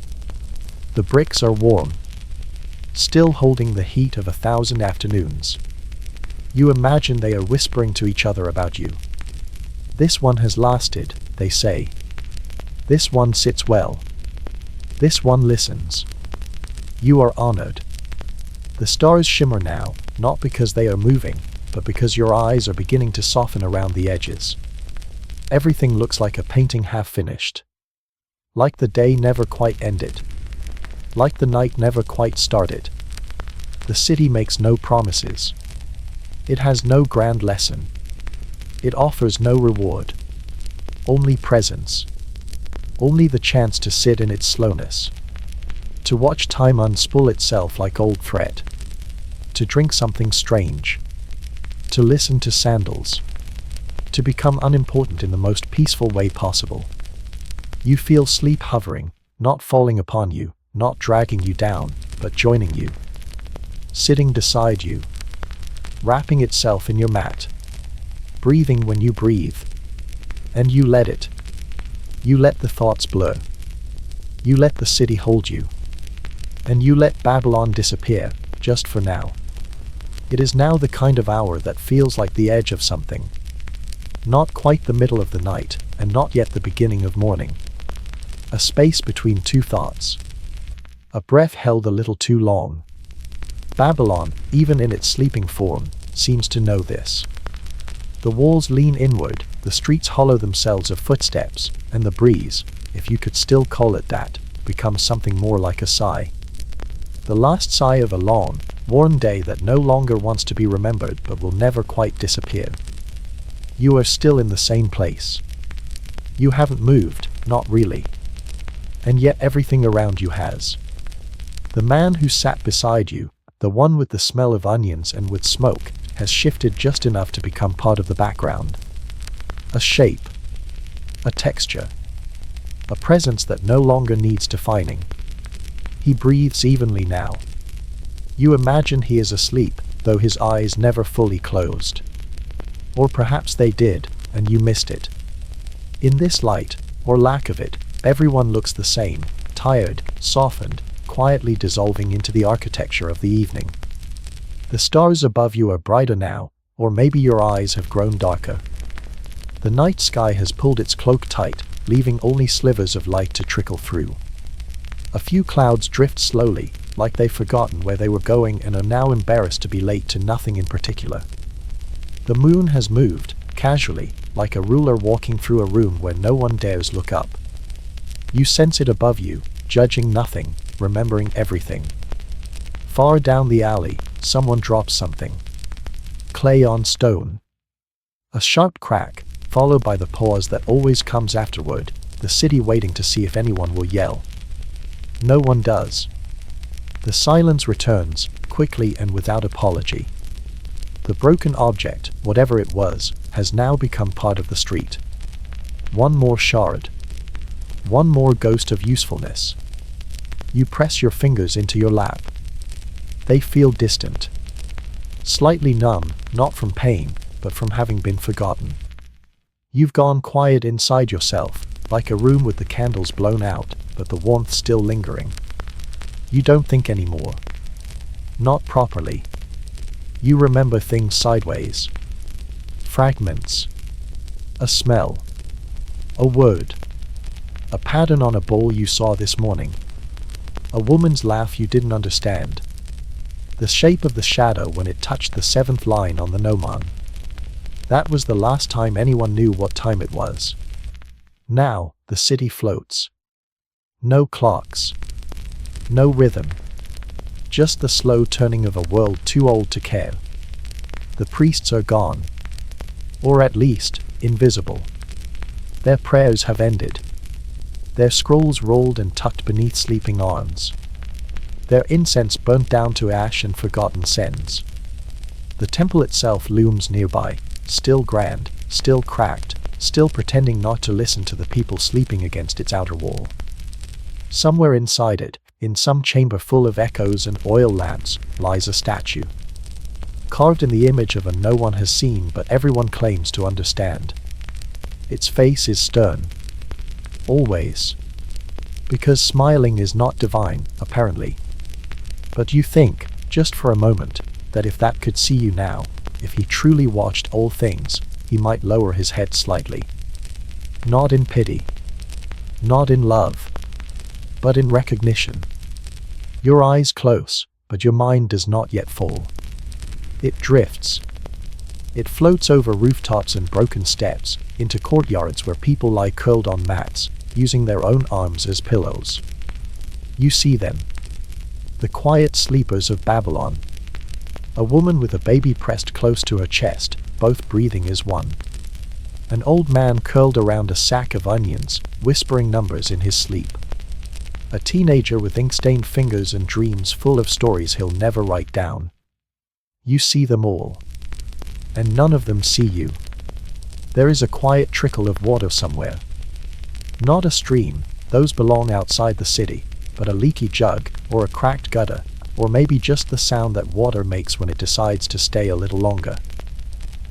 The bricks are warm. Still holding the heat of 1,000 afternoons. You imagine they are whispering to each other about you. This one has lasted, they say. This one sits well. This one listens. You are honored. The stars shimmer now, not because they are moving, but because your eyes are beginning to soften around the edges. Everything looks like a painting half finished. Like the day never quite ended. Like the night never quite started. The city makes no promises. It has no grand lesson. It offers no reward. Only presence. Only the chance to sit in its slowness. To watch time unspool itself like old thread. To drink something strange. To listen to sandals. To become unimportant in the most peaceful way possible. You feel sleep hovering, not falling upon you, not dragging you down, but joining you. Sitting beside you. Wrapping itself in your mat. Breathing when you breathe. And you let it. You let the thoughts blur. You let the city hold you. And you let Babylon disappear, just for now. It is now the kind of hour that feels like the edge of something. Not quite the middle of the night, and not yet the beginning of morning. A space between two thoughts. A breath held a little too long. Babylon, even in its sleeping form, seems to know this. The walls lean inward, the streets hollow themselves of footsteps, and the breeze, if you could still call it that, becomes something more like a sigh. The last sigh of a long, worn day that no longer wants to be remembered but will never quite disappear. You are still in the same place. You haven't moved, not really. And yet everything around you has. The man who sat beside you, the one with the smell of onions and with smoke, has shifted just enough to become part of the background. A shape. A texture. A presence that no longer needs defining. He breathes evenly now. You imagine he is asleep, though his eyes never fully closed. Or perhaps they did, and you missed it. In this light, or lack of it, everyone looks the same, tired, softened, quietly dissolving into the architecture of the evening. The stars above you are brighter now, or maybe your eyes have grown darker. The night sky has pulled its cloak tight, leaving only slivers of light to trickle through. A few clouds drift slowly, like they've forgotten where they were going and are now embarrassed to be late to nothing in particular. The moon has moved, casually, like a ruler walking through a room where no one dares look up. You sense it above you, judging nothing, remembering everything. Far down the alley, someone drops something. Clay on stone. A sharp crack, followed by the pause that always comes afterward, the city waiting to see if anyone will yell. No one does. The silence returns, quickly and without apology. The broken object, whatever it was, has now become part of the street. One more shard. One more ghost of usefulness. You press your fingers into your lap. They feel distant. Slightly numb, not from pain, but from having been forgotten. You've gone quiet inside yourself, like a room with the candles blown out, but the warmth still lingering. You don't think anymore. Not properly. You remember things sideways. Fragments. A smell. A word. A pattern on a bowl you saw this morning. A woman's laugh you didn't understand. The shape of the shadow when it touched the 7th line on the gnomon. That was the last time anyone knew what time it was. Now, the city floats. No clocks. No rhythm. Just the slow turning of a world too old to care. The priests are gone. Or at least, invisible. Their prayers have ended. Their scrolls rolled and tucked beneath sleeping arms. Their incense burnt down to ash and forgotten scents. The temple itself looms nearby, still grand, still cracked, still pretending not to listen to the people sleeping against its outer wall. Somewhere inside it, in some chamber full of echoes and oil lamps, lies a statue. Carved in the image of a no one has seen but everyone claims to understand. Its face is stern. Always. Because smiling is not divine, apparently. But you think, just for a moment, that if that could see you now, if he truly watched all things, he might lower his head slightly. Not in pity. Not in love. But in recognition. Your eyes close, but your mind does not yet fall. It drifts. It floats over rooftops and broken steps, into courtyards where people lie curled on mats, using their own arms as pillows. You see them. The quiet sleepers of Babylon. A woman with a baby pressed close to her chest, both breathing as one. An old man curled around a sack of onions, whispering numbers in his sleep. A teenager with ink-stained fingers and dreams full of stories he'll never write down. You see them all. And none of them see you. There is a quiet trickle of water somewhere. Not a stream, those belong outside the city, but a leaky jug, or a cracked gutter, or maybe just the sound that water makes when it decides to stay a little longer.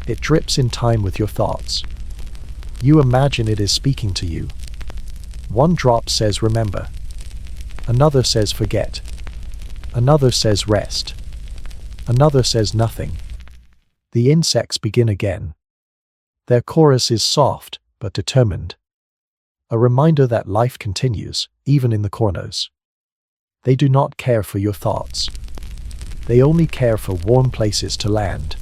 It drips in time with your thoughts. You imagine it is speaking to you. One drop says remember. Another says forget. Another says rest. Another says nothing. The insects begin again. Their chorus is soft, but determined. A reminder that life continues, even in the corners. They do not care for your thoughts. They only care for warm places to land.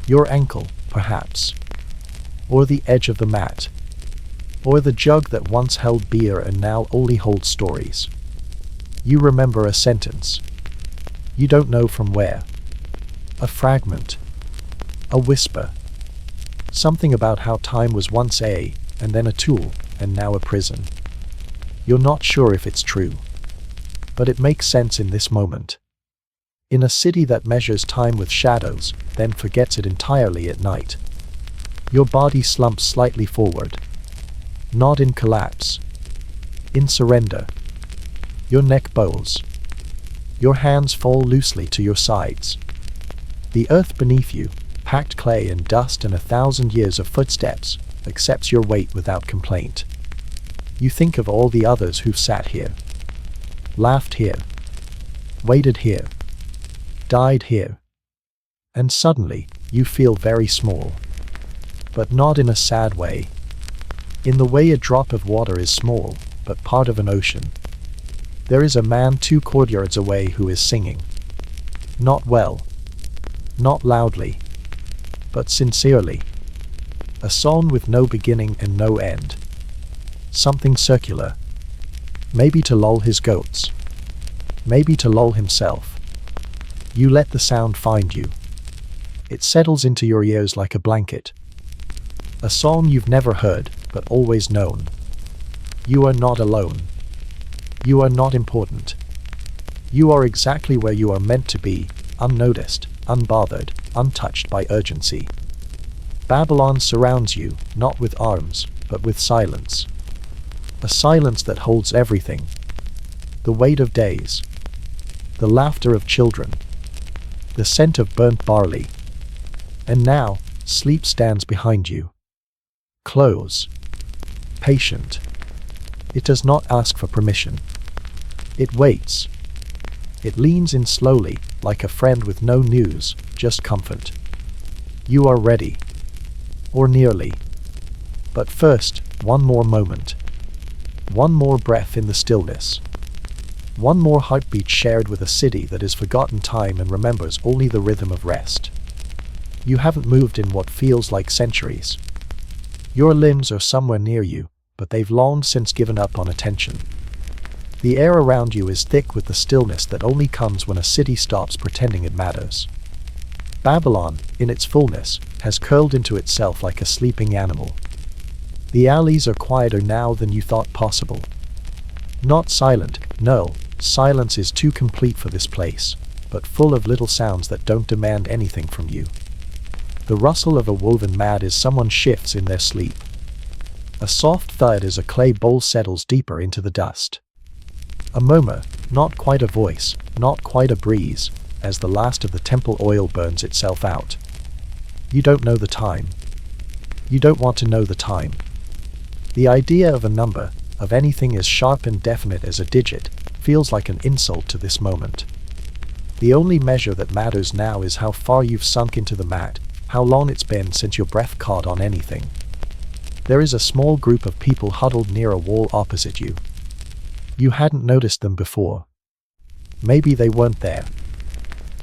Your ankle, perhaps. Or the edge of the mat. Or the jug that once held beer and now only holds stories. You remember a sentence. You don't know from where. A fragment. A whisper. Something about how time was once and then a tool, and now a prison. You're not sure if it's true. But it makes sense in this moment. In a city that measures time with shadows, then forgets it entirely at night. Your body slumps slightly forward. Not in collapse. In surrender. Your neck bows. Your hands fall loosely to your sides. The earth beneath you, packed clay and dust and 1,000 years of footsteps, accepts your weight without complaint. You think of all the others who've sat here, laughed here, waited here, died here, and suddenly you feel very small. But not in a sad way. In the way a drop of water is small, but part of an ocean. There is a man 2 courtyards away who is singing. Not well, not loudly, but sincerely. A song with no beginning and no end. Something circular. Maybe to lull his goats. Maybe to lull himself. You let the sound find you. It settles into your ears like a blanket. A song you've never heard, but always known. You are not alone. You are not important. You are exactly where you are meant to be, unnoticed, unbothered, untouched by urgency. Babylon surrounds you, not with arms, but with silence. A silence that holds everything. The weight of days. The laughter of children. The scent of burnt barley. And now, sleep stands behind you. Close. Patient. It does not ask for permission. It waits. It leans in slowly, like a friend with no news, just comfort. You are ready. Or nearly. But first, one more moment. One more breath in the stillness. One more heartbeat shared with a city that has forgotten time and remembers only the rhythm of rest. You haven't moved in what feels like centuries. Your limbs are somewhere near you, but they've long since given up on attention. The air around you is thick with the stillness that only comes when a city stops pretending it matters. Babylon, in its fullness, has curled into itself like a sleeping animal. The alleys are quieter now than you thought possible. Not silent, no, silence is too complete for this place, but full of little sounds that don't demand anything from you. The rustle of a woven mat as someone shifts in their sleep. A soft thud as a clay bowl settles deeper into the dust. A murmur, not quite a voice, not quite a breeze, as the last of the temple oil burns itself out. You don't know the time. You don't want to know the time. The idea of a number, of anything as sharp and definite as a digit, feels like an insult to this moment. The only measure that matters now is how far you've sunk into the mat, how long it's been since your breath caught on anything. There is a small group of people huddled near a wall opposite you. You hadn't noticed them before. Maybe they weren't there.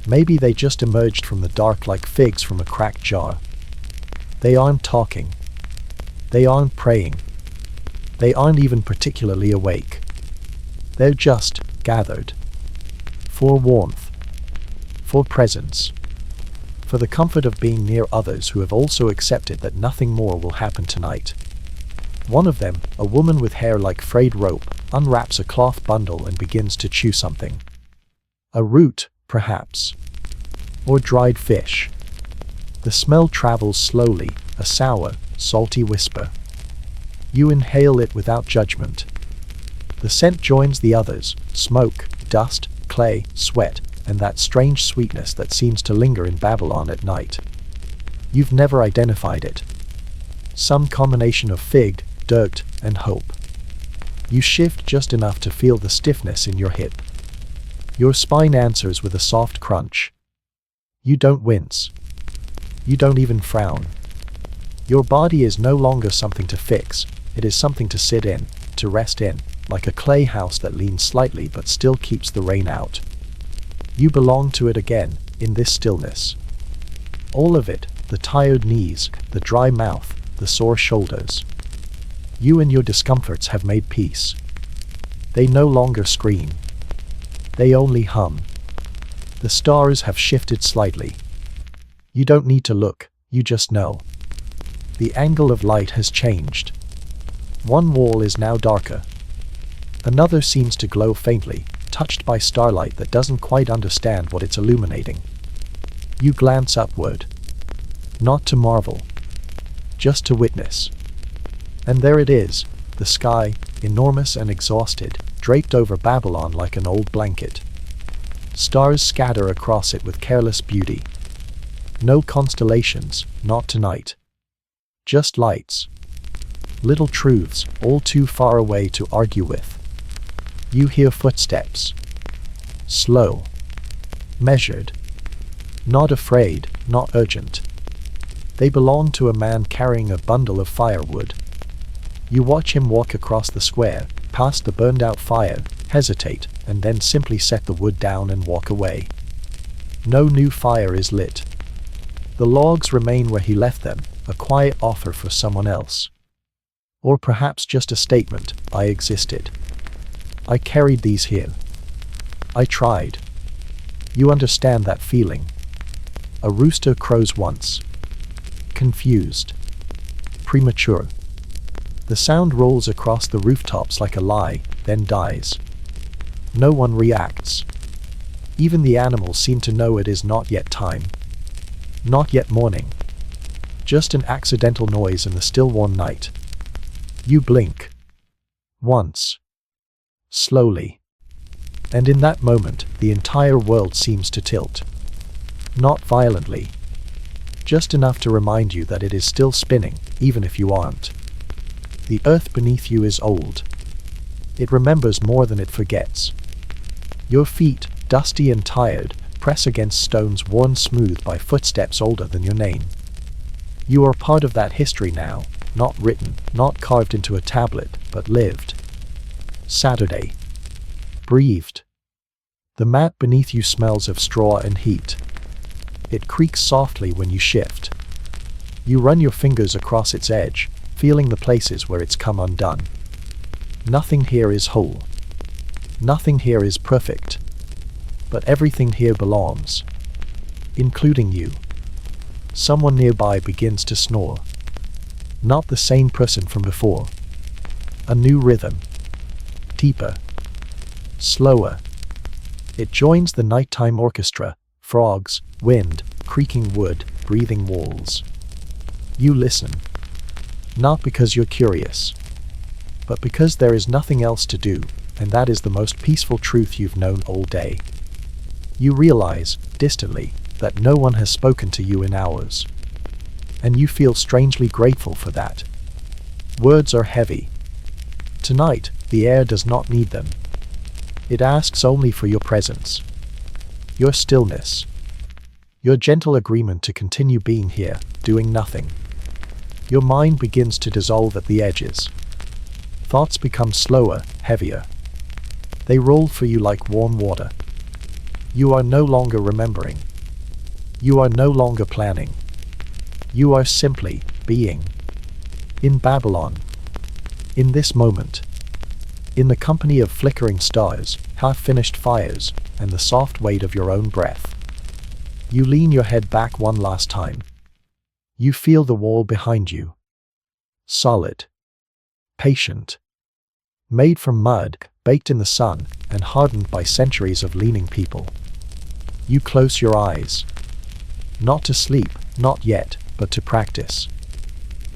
Maybe they just emerged from the dark like figs from a cracked jar. They aren't talking. They aren't praying. They aren't even particularly awake. They're just gathered. For warmth. For presence. For the comfort of being near others who have also accepted that nothing more will happen tonight. One of them, a woman with hair like frayed rope, unwraps a cloth bundle and begins to chew something. A root, perhaps. Or dried fish. The smell travels slowly, a sour, salty whisper. You inhale it without judgment. The scent joins the others, smoke, dust, clay, sweat, and that strange sweetness that seems to linger in Babylon at night. You've never identified it. Some combination of fig, dirt, and hope. You shift just enough to feel the stiffness in your hip. Your spine answers with a soft crunch. You don't wince. You don't even frown. Your body is no longer something to fix, it is something to sit in, to rest in, like a clay house that leans slightly but still keeps the rain out. You belong to it again, in this stillness. All of it, the tired knees, the dry mouth, the sore shoulders. You and your discomforts have made peace. They no longer scream. They only hum. The stars have shifted slightly. You don't need to look, you just know. The angle of light has changed. One wall is now darker. Another seems to glow faintly, touched by starlight that doesn't quite understand what it's illuminating. You glance upward. Not to marvel. Just to witness. And there it is, the sky, enormous and exhausted, draped over Babylon like an old blanket. Stars scatter across it with careless beauty. No constellations, not tonight. Just lights. Little truths, all too far away to argue with. You hear footsteps. Slow. Measured. Not afraid, not urgent. They belong to a man carrying a bundle of firewood. You watch him walk across the square, past the burned-out fire, hesitate, and then simply set the wood down and walk away. No new fire is lit. The logs remain where he left them, a quiet offer for someone else. Or perhaps just a statement, I existed. I carried these here. I tried. You understand that feeling. A rooster crows once. Confused. Premature. The sound rolls across the rooftops like a lie, then dies. No one reacts. Even the animals seem to know it is not yet time. Not yet morning. Just an accidental noise in the still warm night. You blink. Once. Slowly. And in that moment, the entire world seems to tilt. Not violently. Just enough to remind you that it is still spinning, even if you aren't. The earth beneath you is old. It remembers more than it forgets. Your feet, dusty and tired, press against stones worn smooth by footsteps older than your name. You are part of that history now, not written, not carved into a tablet, but lived. Saturday. Breathed. The mat beneath you smells of straw and heat. It creaks softly when you shift. You run your fingers across its edge, feeling the places where it's come undone. Nothing here is whole. Nothing here is perfect. But everything here belongs. Including you. Someone nearby begins to snore. Not the same person from before. A new rhythm. Deeper. Slower. It joins the nighttime orchestra, frogs, wind, creaking wood, breathing walls. You listen. Not because you're curious, but because there is nothing else to do, and that is the most peaceful truth you've known all day. You realize, distantly, that no one has spoken to you in hours. And you feel strangely grateful for that. Words are heavy. Tonight, the air does not need them. It asks only for your presence. Your stillness. Your gentle agreement to continue being here, doing nothing. Your mind begins to dissolve at the edges. Thoughts become slower, heavier. They roll for you like warm water. You are no longer remembering. You are no longer planning. You are simply being. In Babylon. In this moment. In the company of flickering stars, half-finished fires, and the soft weight of your own breath. You lean your head back one last time. You feel the wall behind you. Solid. Patient. Made from mud, baked in the sun, and hardened by centuries of leaning people. You close your eyes. Not to sleep, not yet, but to practice.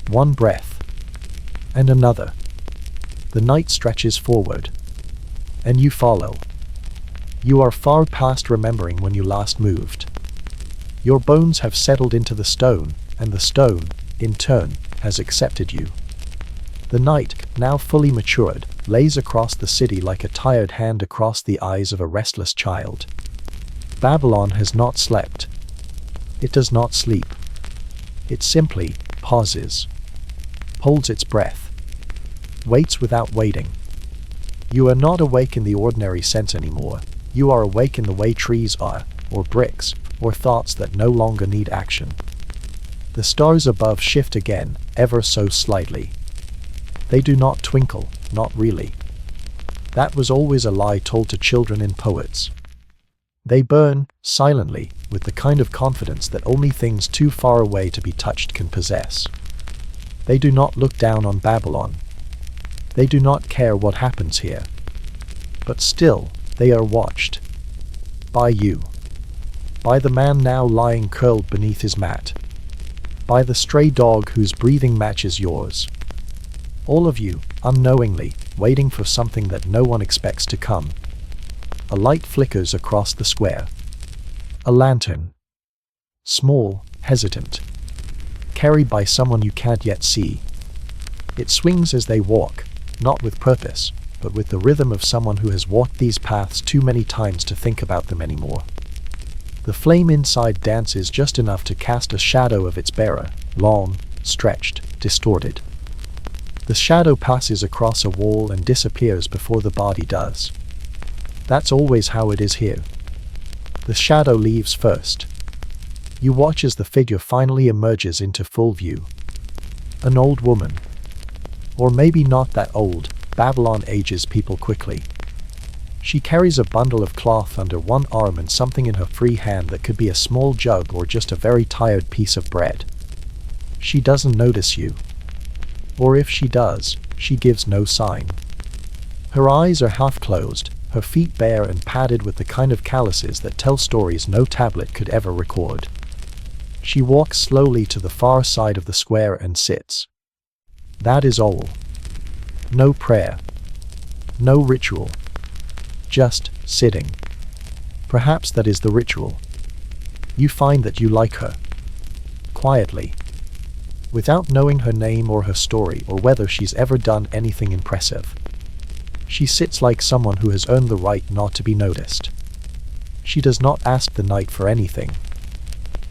One breath. And another. The night stretches forward. And you follow. You are far past remembering when you last moved. Your bones have settled into the stone, and the stone, in turn, has accepted you. The night, now fully matured, lays across the city like a tired hand across the eyes of a restless child. Babylon has not slept. It does not sleep. It simply pauses. Holds its breath. Waits without waiting. You are not awake in the ordinary sense anymore. You are awake in the way trees are, or bricks, or thoughts that no longer need action. The stars above shift again, ever so slightly. They do not twinkle, not really. That was always a lie told to children in poets. They burn, silently, with the kind of confidence that only things too far away to be touched can possess. They do not look down on Babylon. They do not care what happens here. But still, they are watched. By you. By the man now lying curled beneath his mat. By the stray dog whose breathing matches yours. All of you, unknowingly, waiting for something that no one expects to come. A light flickers across the square. A lantern. Small, hesitant. Carried by someone you can't yet see. It swings as they walk, not with purpose, but with the rhythm of someone who has walked these paths too many times to think about them anymore. The flame inside dances just enough to cast a shadow of its bearer, long, stretched, distorted. The shadow passes across a wall and disappears before the body does. That's always how it is here. The shadow leaves first. You watch as the figure finally emerges into full view. An old woman. Or maybe not that old. Babylon ages people quickly. She carries a bundle of cloth under one arm and something in her free hand that could be a small jug or just a very tired piece of bread. She doesn't notice you. Or if she does, she gives no sign. Her eyes are half closed, her feet bare and padded with the kind of calluses that tell stories no tablet could ever record. She walks slowly to the far side of the square and sits. That is all. No prayer. No ritual. Just sitting. Perhaps that is the ritual. You find that you like her. Quietly. Without knowing her name or her story or whether she's ever done anything impressive. She sits like someone who has earned the right not to be noticed. She does not ask the night for anything.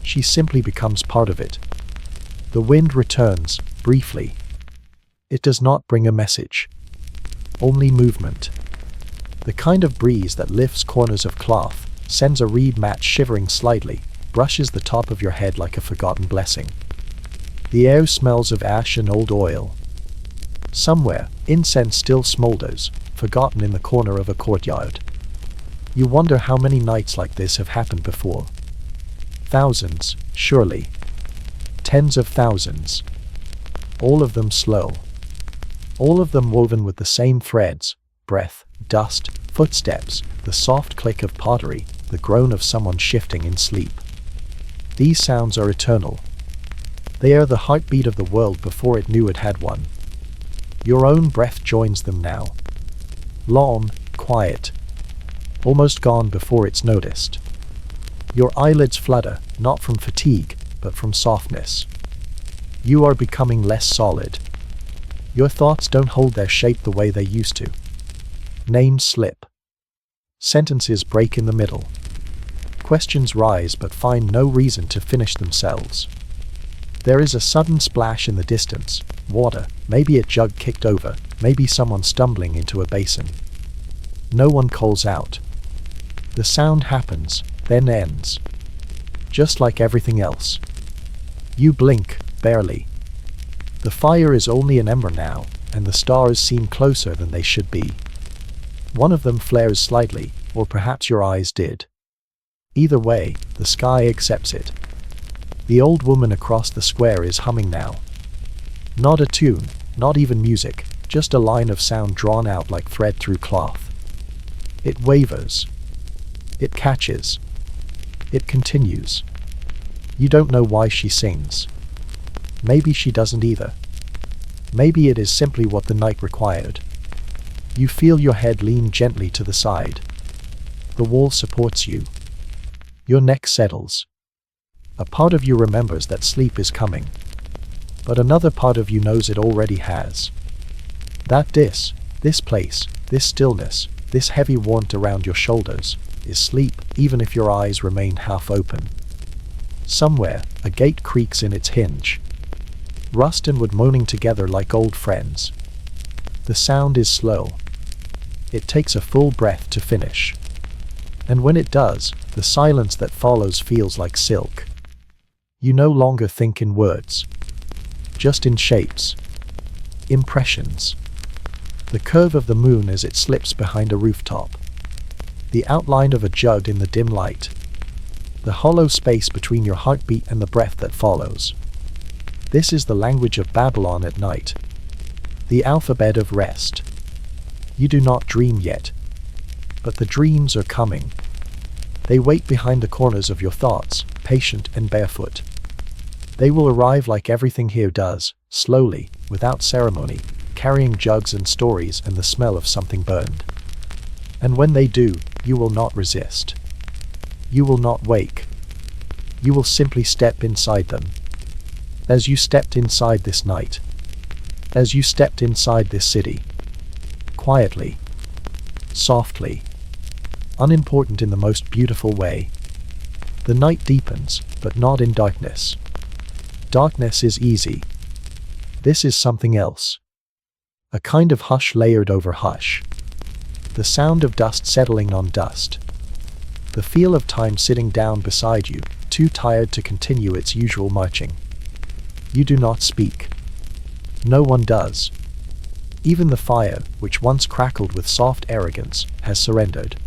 She simply becomes part of it. The wind returns, briefly. It does not bring a message. Only movement. The kind of breeze that lifts corners of cloth, sends a reed mat shivering slightly, brushes the top of your head like a forgotten blessing. The air smells of ash and old oil. Somewhere, incense still smolders, forgotten in the corner of a courtyard. You wonder how many nights like this have happened before. Thousands, surely. Tens of thousands. All of them slow. All of them woven with the same threads, breath, dust, footsteps, the soft click of pottery, the groan of someone shifting in sleep. These sounds are eternal. They are the heartbeat of the world before it knew it had one. Your own breath joins them now. Long, quiet. Almost gone before it's noticed. Your eyelids flutter, not from fatigue, but from softness. You are becoming less solid. Your thoughts don't hold their shape the way they used to. Names slip. Sentences break in the middle. Questions rise but find no reason to finish themselves. There is a sudden splash in the distance. Water, maybe a jug kicked over, maybe someone stumbling into a basin. No one calls out. The sound happens, then ends. Just like everything else. You blink, barely. The fire is only an ember now, and the stars seem closer than they should be. One of them flares slightly, or perhaps your eyes did. Either way, the sky accepts it. The old woman across the square is humming now. Not a tune, not even music, just a line of sound drawn out like thread through cloth. It wavers. It catches. It continues. You don't know why she sings. Maybe she doesn't either. Maybe it is simply what the night required. You feel your head lean gently to the side. The wall supports you. Your neck settles. A part of you remembers that sleep is coming. But another part of you knows it already has. That this place, this stillness, this heavy warmth around your shoulders, is sleep, even if your eyes remain half open. Somewhere, a gate creaks in its hinge. Rust and wood moaning together like old friends. The sound is slow. It takes a full breath to finish. And when it does, the silence that follows feels like silk. You no longer think in words. Just in shapes. Impressions. The curve of the moon as it slips behind a rooftop. The outline of a jug in the dim light. The hollow space between your heartbeat and the breath that follows. This is the language of Babylon at night. The alphabet of rest. You do not dream yet. But the dreams are coming. They wait behind the corners of your thoughts, patient and barefoot. They will arrive like everything here does, slowly, without ceremony, carrying jugs and stories and the smell of something burned. And when they do, you will not resist. You will not wake. You will simply step inside them. As you stepped inside this night. As you stepped inside this city. Quietly. Softly. Unimportant in the most beautiful way. The night deepens, but not in darkness. Darkness is easy. This is something else. A kind of hush layered over hush. The sound of dust settling on dust. The feel of time sitting down beside you, too tired to continue its usual marching. You do not speak. No one does. Even the fire, which once crackled with soft arrogance, has surrendered.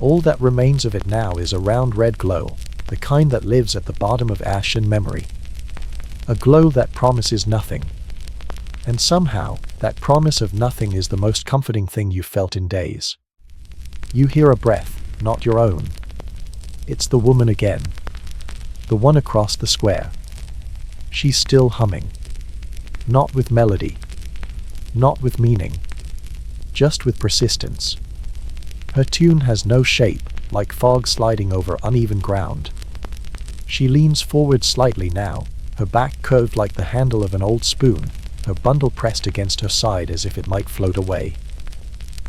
All that remains of it now is a round red glow, the kind that lives at the bottom of ash and memory. A glow that promises nothing. And somehow, that promise of nothing is the most comforting thing you've felt in days. You hear a breath, not your own. It's the woman again. The one across the square. She's still humming. Not with melody. Not with meaning. Just with persistence. Her tune has no shape, like fog sliding over uneven ground. She leans forward slightly now, her back curved like the handle of an old spoon, her bundle pressed against her side as if it might float away.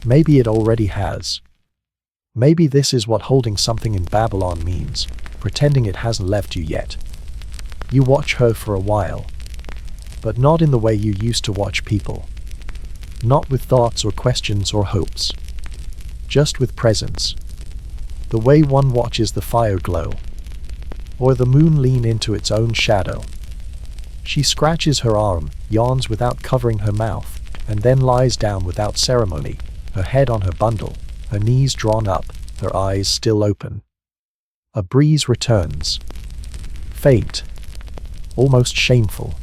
Maybe it already has. Maybe this is what holding something in Babylon means, pretending it hasn't left you yet. You watch her for a while. But not in the way you used to watch people. Not with thoughts or questions or hopes. Just with presence. The way one watches the fire glow. Or the moon lean into its own shadow. She scratches her arm, yawns without covering her mouth, and then lies down without ceremony, her head on her bundle, her knees drawn up, her eyes still open. A breeze returns. Faint. Almost shameful.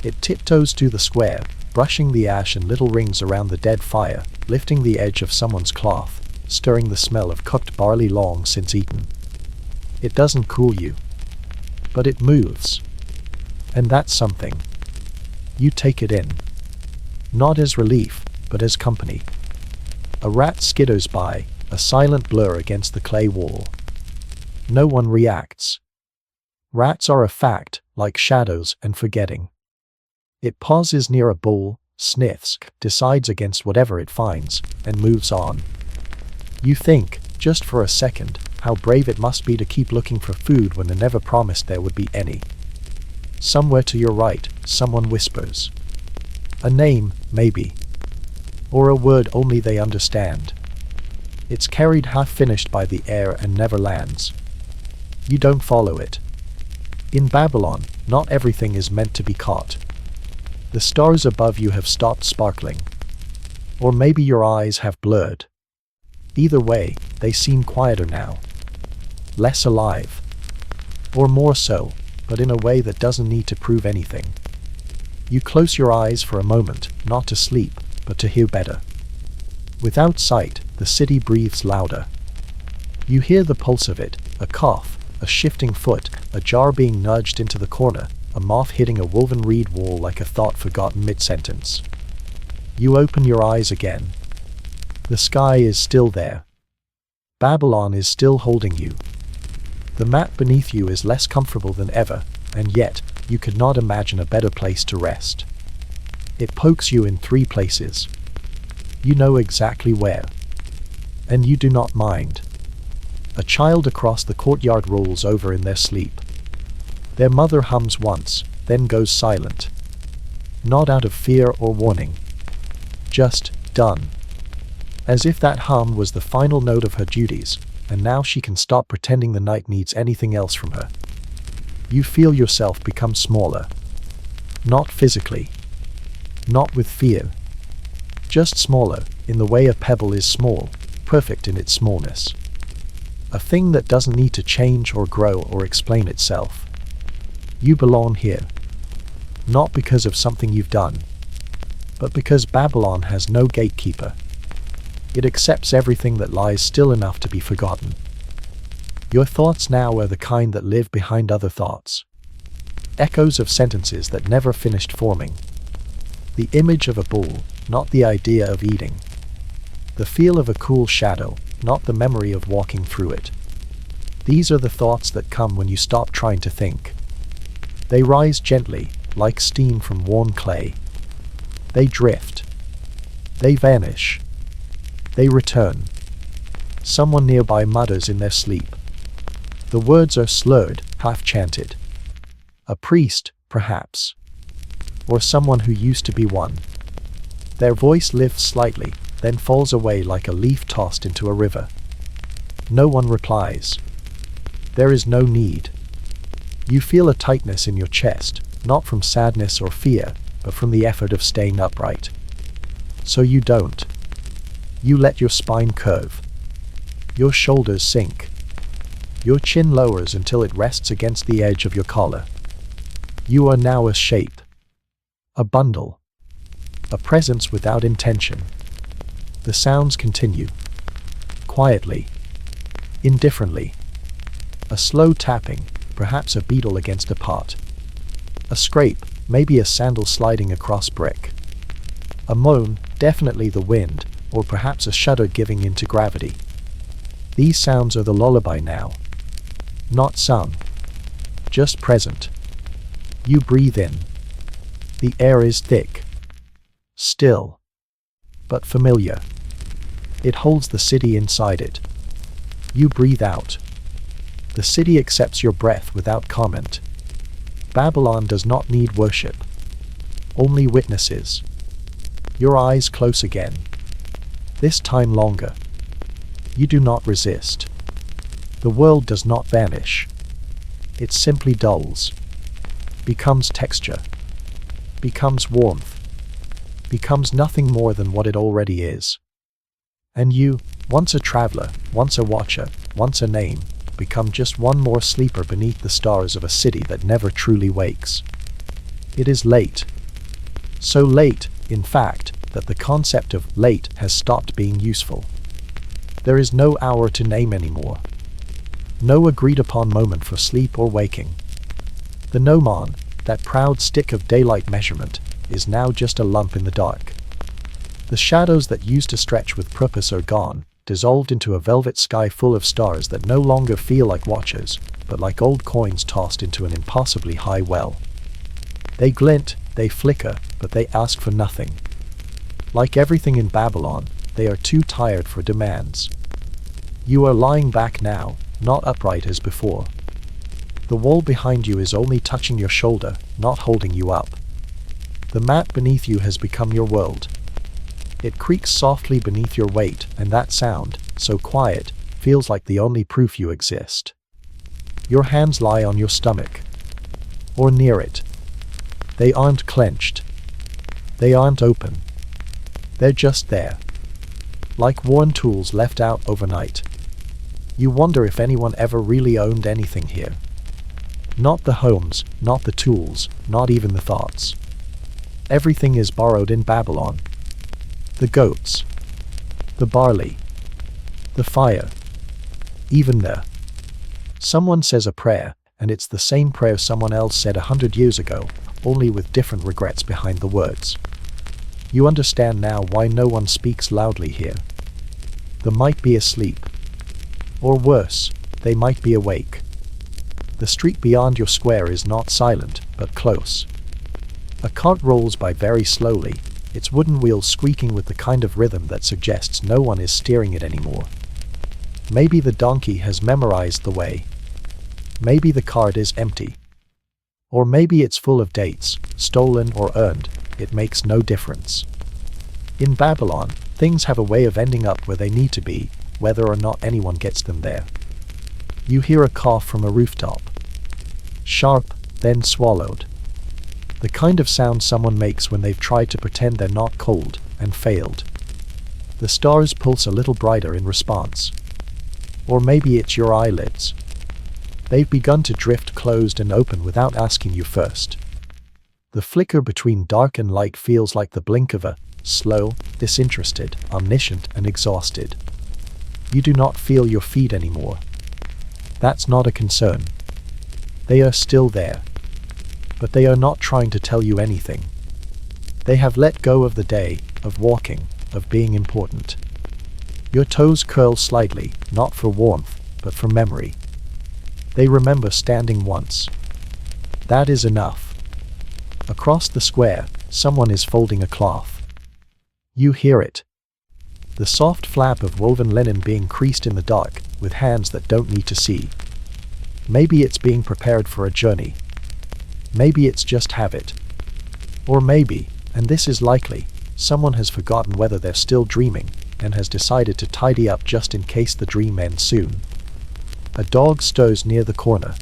It tiptoes to the square, brushing the ash in little rings around the dead fire, lifting the edge of someone's cloth, stirring the smell of cooked barley long since eaten. It doesn't cool you. But it moves. And that's something. You take it in. Not as relief, but as company. A rat skitters by, a silent blur against the clay wall. No one reacts. Rats are a fact, like shadows and forgetting. It pauses near a bowl, sniffs, decides against whatever it finds, and moves on. You think, just for a second, how brave it must be to keep looking for food when they never promised there would be any. Somewhere to your right, someone whispers. A name, maybe. Or a word only they understand. It's carried half-finished by the air and never lands. You don't follow it. In Babylon, not everything is meant to be caught. The stars above you have stopped sparkling. Or maybe your eyes have blurred. Either way, they seem quieter now. Less alive. Or more so, but in a way that doesn't need to prove anything. You close your eyes for a moment, not to sleep, but to hear better. Without sight, the city breathes louder. You hear the pulse of it, a cough, a shifting foot, a jar being nudged into the corner, a moth hitting a woven reed wall like a thought forgotten mid-sentence. You open your eyes again. The sky is still there. Babylon is still holding you. The mat beneath you is less comfortable than ever, and yet, you could not imagine a better place to rest. It pokes you in 3 places. You know exactly where. And you do not mind. A child across the courtyard rolls over in their sleep. Their mother hums once, then goes silent. Not out of fear or warning. Just, done. As if that hum was the final note of her duties, and now she can stop pretending the night needs anything else from her. You feel yourself become smaller. Not physically. Not with fear. Just smaller, in the way a pebble is small, perfect in its smallness. A thing that doesn't need to change or grow or explain itself. You belong here. Not because of something you've done, but because Babylon has no gatekeeper. It accepts everything that lies still enough to be forgotten. Your thoughts now are the kind that live behind other thoughts. Echoes of sentences that never finished forming. The image of a bull, not the idea of eating. The feel of a cool shadow, not the memory of walking through it. These are the thoughts that come when you stop trying to think. They rise gently, like steam from warm clay. They drift. They vanish. They return. Someone nearby mutters in their sleep. The words are slurred, half-chanted. A priest, perhaps. Or someone who used to be one. Their voice lifts slightly, then falls away like a leaf tossed into a river. No one replies. There is no need. You feel a tightness in your chest, not from sadness or fear, but from the effort of staying upright. So you don't. You let your spine curve. Your shoulders sink. Your chin lowers until it rests against the edge of your collar. You are now a shape. A bundle. A presence without intention. The sounds continue. Quietly. Indifferently. A slow tapping, perhaps a beetle against a pot. A scrape, maybe a sandal sliding across brick. A moan, definitely the wind, or perhaps a shudder giving in to gravity. These sounds are the lullaby now. Not sung. Just present. You breathe in. The air is thick. Still. But familiar. It holds the city inside it. You breathe out. The city accepts your breath without comment. Babylon does not need worship. Only witnesses. Your eyes close again. This time longer. You do not resist. The world does not vanish. It simply dulls. Becomes texture. Becomes warmth. Becomes nothing more than what it already is. And you, once a traveler, once a watcher, once a name, become just one more sleeper beneath the stars of a city that never truly wakes. It is late. So late, in fact, that the concept of late has stopped being useful. There is no hour to name anymore. No agreed-upon moment for sleep or waking. The gnomon, that proud stick of daylight measurement, is now just a lump in the dark. The shadows that used to stretch with purpose are gone, dissolved into a velvet sky full of stars that no longer feel like watches, but like old coins tossed into an impossibly high well. They glint, they flicker, but they ask for nothing. Like everything in Babylon, they are too tired for demands. You are lying back now, not upright as before. The wall behind you is only touching your shoulder, not holding you up. The mat beneath you has become your world. It creaks softly beneath your weight, and that sound, so quiet, feels like the only proof you exist. Your hands lie on your stomach. Or near it. They aren't clenched. They aren't open. They're just there. Like worn tools left out overnight. You wonder if anyone ever really owned anything here. Not the homes, not the tools, not even the thoughts. Everything is borrowed in Babylon. The goats. The barley. The fire. Even someone says a prayer, and it's the same prayer someone else said 100 years ago, only with different regrets behind the words. You understand now why no one speaks loudly here. They might be asleep. Or worse, they might be awake. The street beyond your square is not silent, but close. A cart rolls by very slowly, its wooden wheels squeaking with the kind of rhythm that suggests no one is steering it anymore. Maybe the donkey has memorized the way. Maybe the cart is empty. Or maybe it's full of dates, stolen or earned. It makes no difference. In Babylon, things have a way of ending up where they need to be, whether or not anyone gets them there. You hear a cough from a rooftop. Sharp, then swallowed. The kind of sound someone makes when they've tried to pretend they're not cold, and failed. The stars pulse a little brighter in response. Or maybe it's your eyelids. They've begun to drift closed and open without asking you first. The flicker between dark and light feels like the blink of a slow, disinterested, omniscient, and exhausted. You do not feel your feet anymore. That's not a concern. They are still there. But they are not trying to tell you anything. They have let go of the day, of walking, of being important. Your toes curl slightly, not for warmth, but for memory. They remember standing once. That is enough. Across the square, someone is folding a cloth. You hear it. The soft flap of woven linen being creased in the dark, with hands that don't need to see. Maybe it's being prepared for a journey. Maybe it's just habit. Or maybe, and this is likely, someone has forgotten whether they're still dreaming, and has decided to tidy up just in case the dream ends soon. A dog stirs near the corner.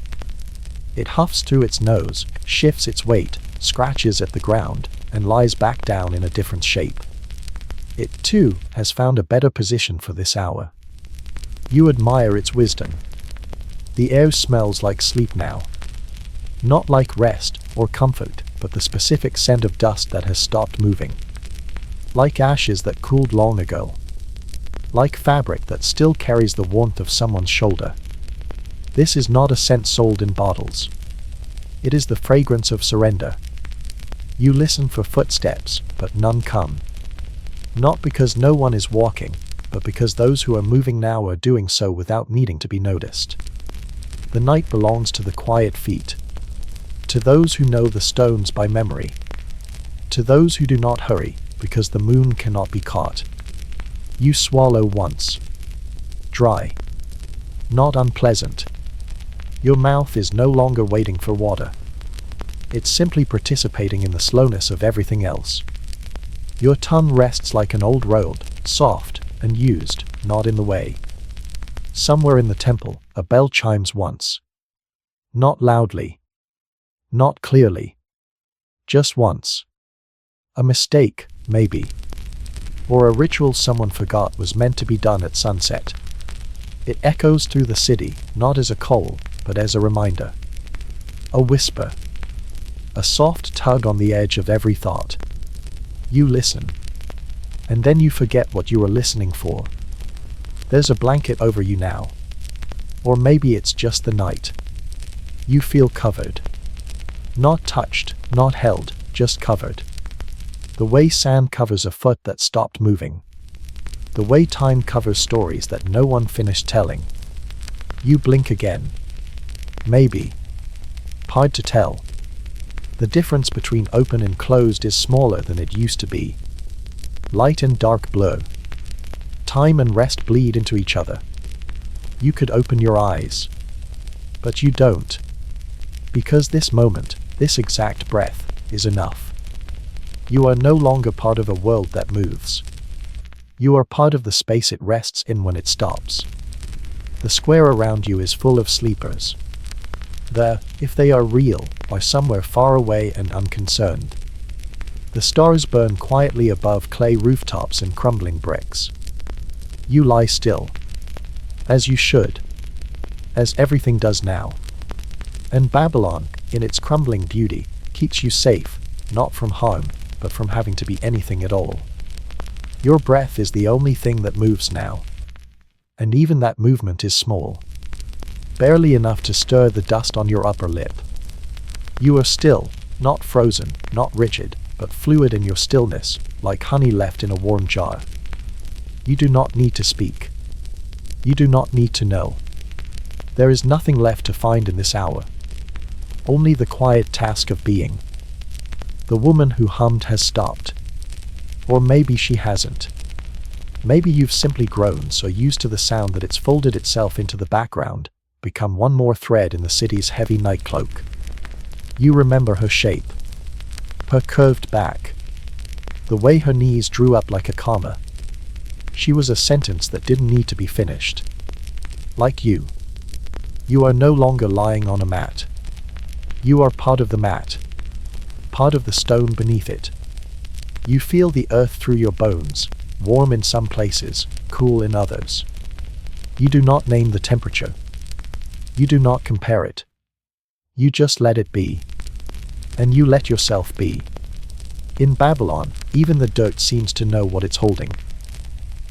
It huffs through its nose, shifts its weight, scratches at the ground, and lies back down in a different shape. It, too, has found a better position for this hour. You admire its wisdom. The air smells like sleep now. Not like rest or comfort, but the specific scent of dust that has stopped moving. Like ashes that cooled long ago. Like fabric that still carries the warmth of someone's shoulder. This is not a scent sold in bottles. It is the fragrance of surrender. You listen for footsteps, but none come. Not because no one is walking, but because those who are moving now are doing so without needing to be noticed. The night belongs to the quiet feet. To those who know the stones by memory. To those who do not hurry, because the moon cannot be caught. You swallow once. Dry. Not unpleasant. Your mouth is no longer waiting for water. It's simply participating in the slowness of everything else. Your tongue rests like an old road, soft and used, not in the way. Somewhere in the temple, a bell chimes once. Not loudly. Not clearly. Just once. A mistake, maybe. Or a ritual someone forgot was meant to be done at sunset. It echoes through the city, not as a call, but as a reminder. A whisper. A soft tug on the edge of every thought. You listen. And then you forget what you were listening for. There's a blanket over you now. Or maybe it's just the night. You feel covered. Not touched, not held, just covered. The way sand covers a foot that stopped moving. The way time covers stories that no one finished telling. You blink again. Maybe. Hard to tell. The difference between open and closed is smaller than it used to be. Light and dark blur. Time and rest bleed into each other. You could open your eyes. But you don't. Because this moment, this exact breath, is enough. You are no longer part of a world that moves. You are part of the space it rests in when it stops. The square around you is full of sleepers. If they are real, are somewhere far away and unconcerned. The stars burn quietly above clay rooftops and crumbling bricks. You lie still. As you should. As everything does now. And Babylon, in its crumbling beauty, keeps you safe, not from harm, but from having to be anything at all. Your breath is the only thing that moves now. And even that movement is small. Barely enough to stir the dust on your upper lip. You are still, not frozen, not rigid, but fluid in your stillness, like honey left in a warm jar. You do not need to speak. You do not need to know. There is nothing left to find in this hour. Only the quiet task of being. The woman who hummed has stopped. Or maybe she hasn't. Maybe you've simply grown so used to the sound that it's folded itself into the background, become one more thread in the city's heavy night cloak. You remember her shape. Her curved back. The way her knees drew up like a comma. She was a sentence that didn't need to be finished. Like you. You are no longer lying on a mat. You are part of the mat. Part of the stone beneath it. You feel the earth through your bones, warm in some places, cool in others. You do not name the temperature. You do not compare it. You just let it be. And you let yourself be. In Babylon, even the dirt seems to know what it's holding.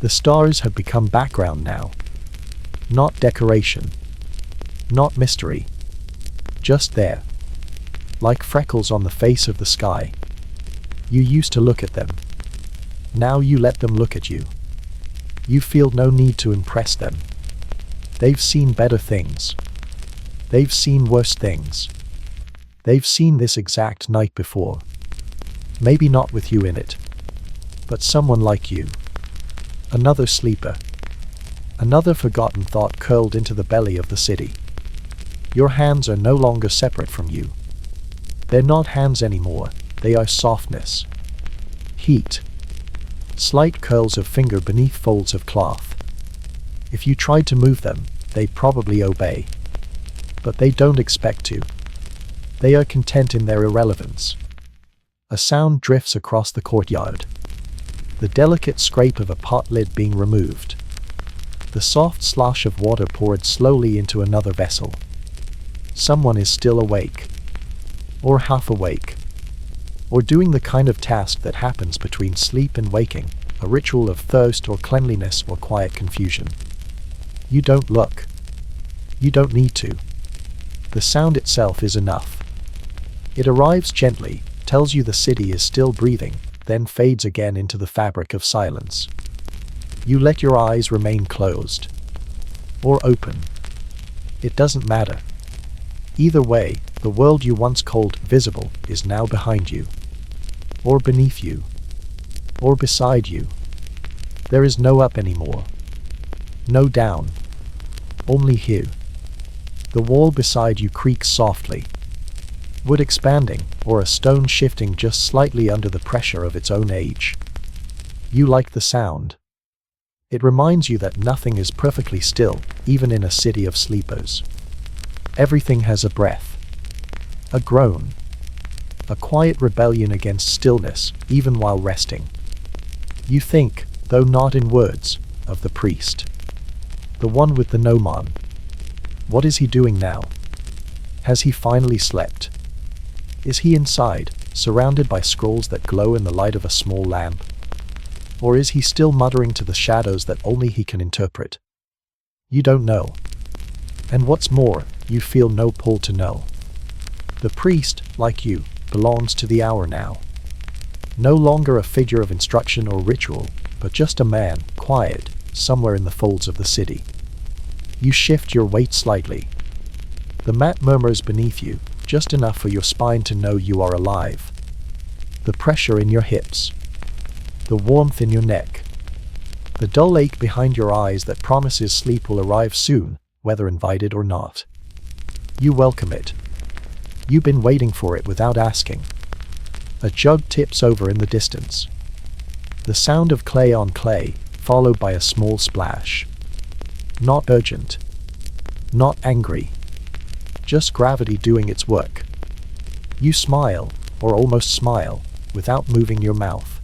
The stars have become background now. Not decoration. Not mystery. Just there. Like freckles on the face of the sky. You used to look at them. Now you let them look at you. You feel no need to impress them. They've seen better things. They've seen worse things. They've seen this exact night before. Maybe not with you in it, but someone like you. Another sleeper. Another forgotten thought curled into the belly of the city. Your hands are no longer separate from you. They're not hands anymore, they are softness. Heat. Slight curls of finger beneath folds of cloth. If you tried to move them, they'd probably obey. But they don't expect to. They are content in their irrelevance. A sound drifts across the courtyard. The delicate scrape of a pot lid being removed. The soft slosh of water poured slowly into another vessel. Someone is still awake. Or half awake. Or doing the kind of task that happens between sleep and waking, a ritual of thirst or cleanliness or quiet confusion. You don't look. You don't need to. The sound itself is enough. It arrives gently, tells you the city is still breathing, then fades again into the fabric of silence. You let your eyes remain closed. Or open. It doesn't matter. Either way, the world you once called visible is now behind you. Or beneath you. Or beside you. There is no up anymore. No down. Only here. The wall beside you creaks softly. Wood expanding, or a stone shifting just slightly under the pressure of its own age. You like the sound. It reminds you that nothing is perfectly still, even in a city of sleepers. Everything has a breath. A groan. A quiet rebellion against stillness, even while resting. You think, though not in words, of the priest. The one with the gnomon. What is he doing now? Has he finally slept? Is he inside, surrounded by scrolls that glow in the light of a small lamp? Or is he still muttering to the shadows that only he can interpret? You don't know. And what's more, you feel no pull to know. The priest, like you, belongs to the hour now. No longer a figure of instruction or ritual, but just a man, quiet, somewhere in the folds of the city. You shift your weight slightly. The mat murmurs beneath you, just enough for your spine to know you are alive. The pressure in your hips. The warmth in your neck. The dull ache behind your eyes that promises sleep will arrive soon, whether invited or not. You welcome it. You've been waiting for it without asking. A jug tips over in the distance. The sound of clay on clay, followed by a small splash. Not urgent. Not angry. Just gravity doing its work. You smile, or almost smile, without moving your mouth.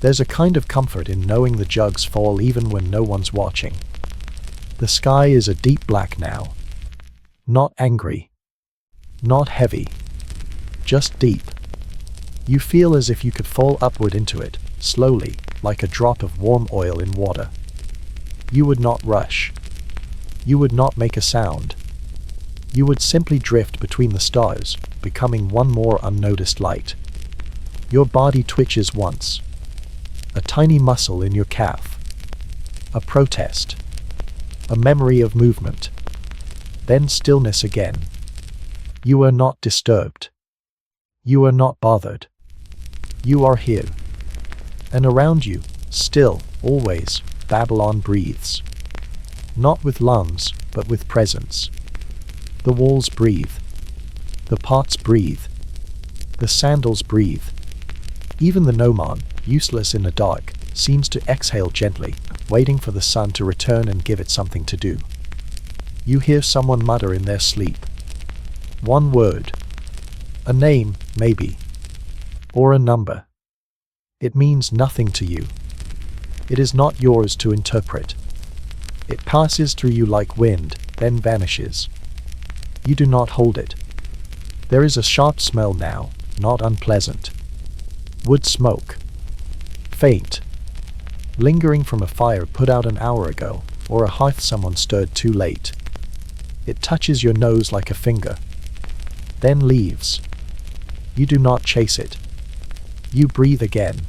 There's a kind of comfort in knowing the jugs fall even when no one's watching. The sky is a deep black now. Not angry. Not heavy. Just deep. You feel as if you could fall upward into it, slowly, like a drop of warm oil in water. You would not rush. You would not make a sound. You would simply drift between the stars, becoming one more unnoticed light. Your body twitches once. A tiny muscle in your calf. A protest. A memory of movement. Then stillness again. You are not disturbed. You are not bothered. You are here. And around you, still, always, Babylon breathes. Not with lungs, but with presence. The walls breathe. The pots breathe. The sandals breathe. Even the gnomon, useless in the dark, seems to exhale gently, waiting for the sun to return and give it something to do. You hear someone mutter in their sleep. One word. A name, maybe. Or a number. It means nothing to you. It is not yours to interpret. It passes through you like wind, then vanishes. You do not hold it. There is a sharp smell now, not unpleasant. Wood smoke. Faint. Lingering from a fire put out an hour ago, or a hearth someone stirred too late. It touches your nose like a finger. Then leaves. You do not chase it. You breathe again.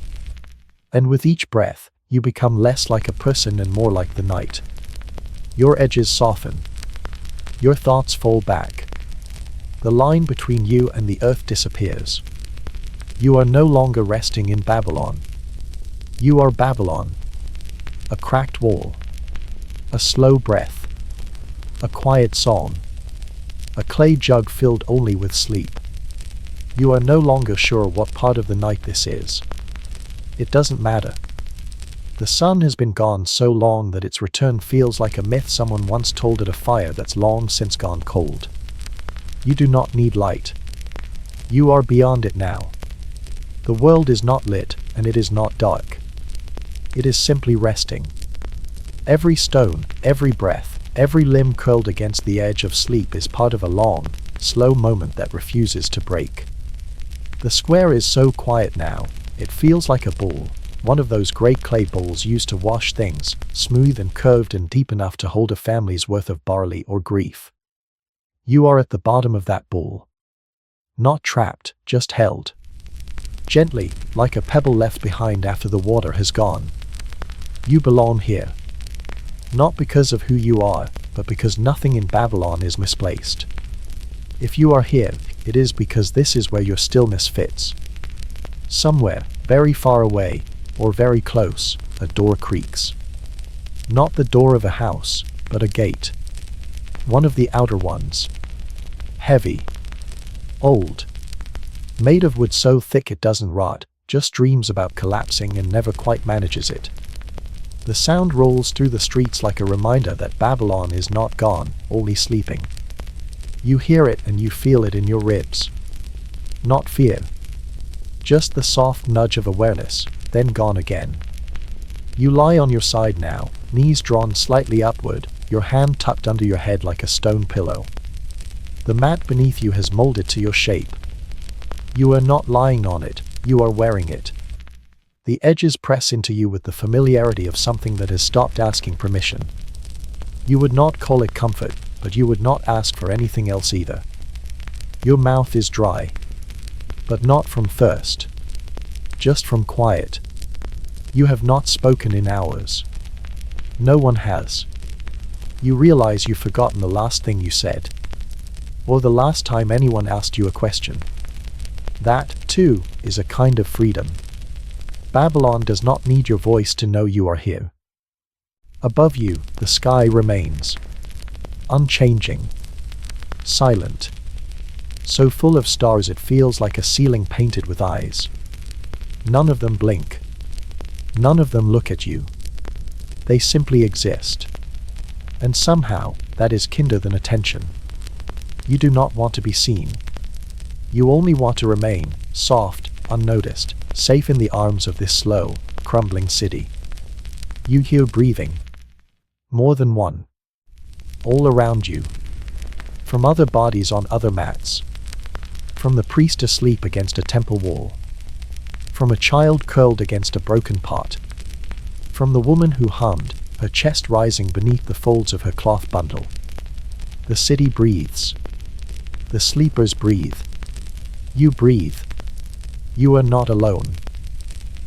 And with each breath, you become less like a person and more like the night. Your edges soften. Your thoughts fall back. The line between you and the earth disappears. You are no longer resting in Babylon. You are Babylon. A cracked wall. A slow breath. A quiet song. A clay jug filled only with sleep. You are no longer sure what part of the night this is. It doesn't matter. The sun has been gone so long that its return feels like a myth someone once told at a fire that's long since gone cold. You do not need light. You are beyond it now. The world is not lit, and it is not dark. It is simply resting. Every stone, every breath, every limb curled against the edge of sleep is part of a long, slow moment that refuses to break. The square is so quiet now, it feels like a bowl, one of those great clay bowls used to wash things, smooth and curved and deep enough to hold a family's worth of barley or grief. You are at the bottom of that bowl. Not trapped, just held. Gently, like a pebble left behind after the water has gone. You belong here. Not because of who you are, but because nothing in Babylon is misplaced. If you are here, it is because this is where your stillness fits. Somewhere, very far away, or very close, a door creaks. Not the door of a house, but a gate. One of the outer ones. Heavy. Old. Made of wood so thick it doesn't rot, just dreams about collapsing and never quite manages it. The sound rolls through the streets like a reminder that Babylon is not gone, only sleeping. You hear it and you feel it in your ribs. Not fear. Just the soft nudge of awareness, then gone again. You lie on your side now, knees drawn slightly upward, your hand tucked under your head like a stone pillow. The mat beneath you has molded to your shape. You are not lying on it, you are wearing it. The edges press into you with the familiarity of something that has stopped asking permission. You would not call it comfort, but you would not ask for anything else either. Your mouth is dry. But not from thirst. Just from quiet. You have not spoken in hours. No one has. You realize you've forgotten the last thing you said. Or the last time anyone asked you a question. That, too, is a kind of freedom. Babylon does not need your voice to know you are here. Above you, the sky remains. Unchanging. Silent. So full of stars it feels like a ceiling painted with eyes. None of them blink. None of them look at you. They simply exist. And somehow, that is kinder than attention. You do not want to be seen. You only want to remain, soft, unnoticed, safe in the arms of this slow, crumbling city. You hear breathing. More than one. All around you. From other bodies on other mats. From the priest asleep against a temple wall. From a child curled against a broken pot. From the woman who hummed, her chest rising beneath the folds of her cloth bundle. The city breathes. The sleepers breathe. You breathe. You are not alone.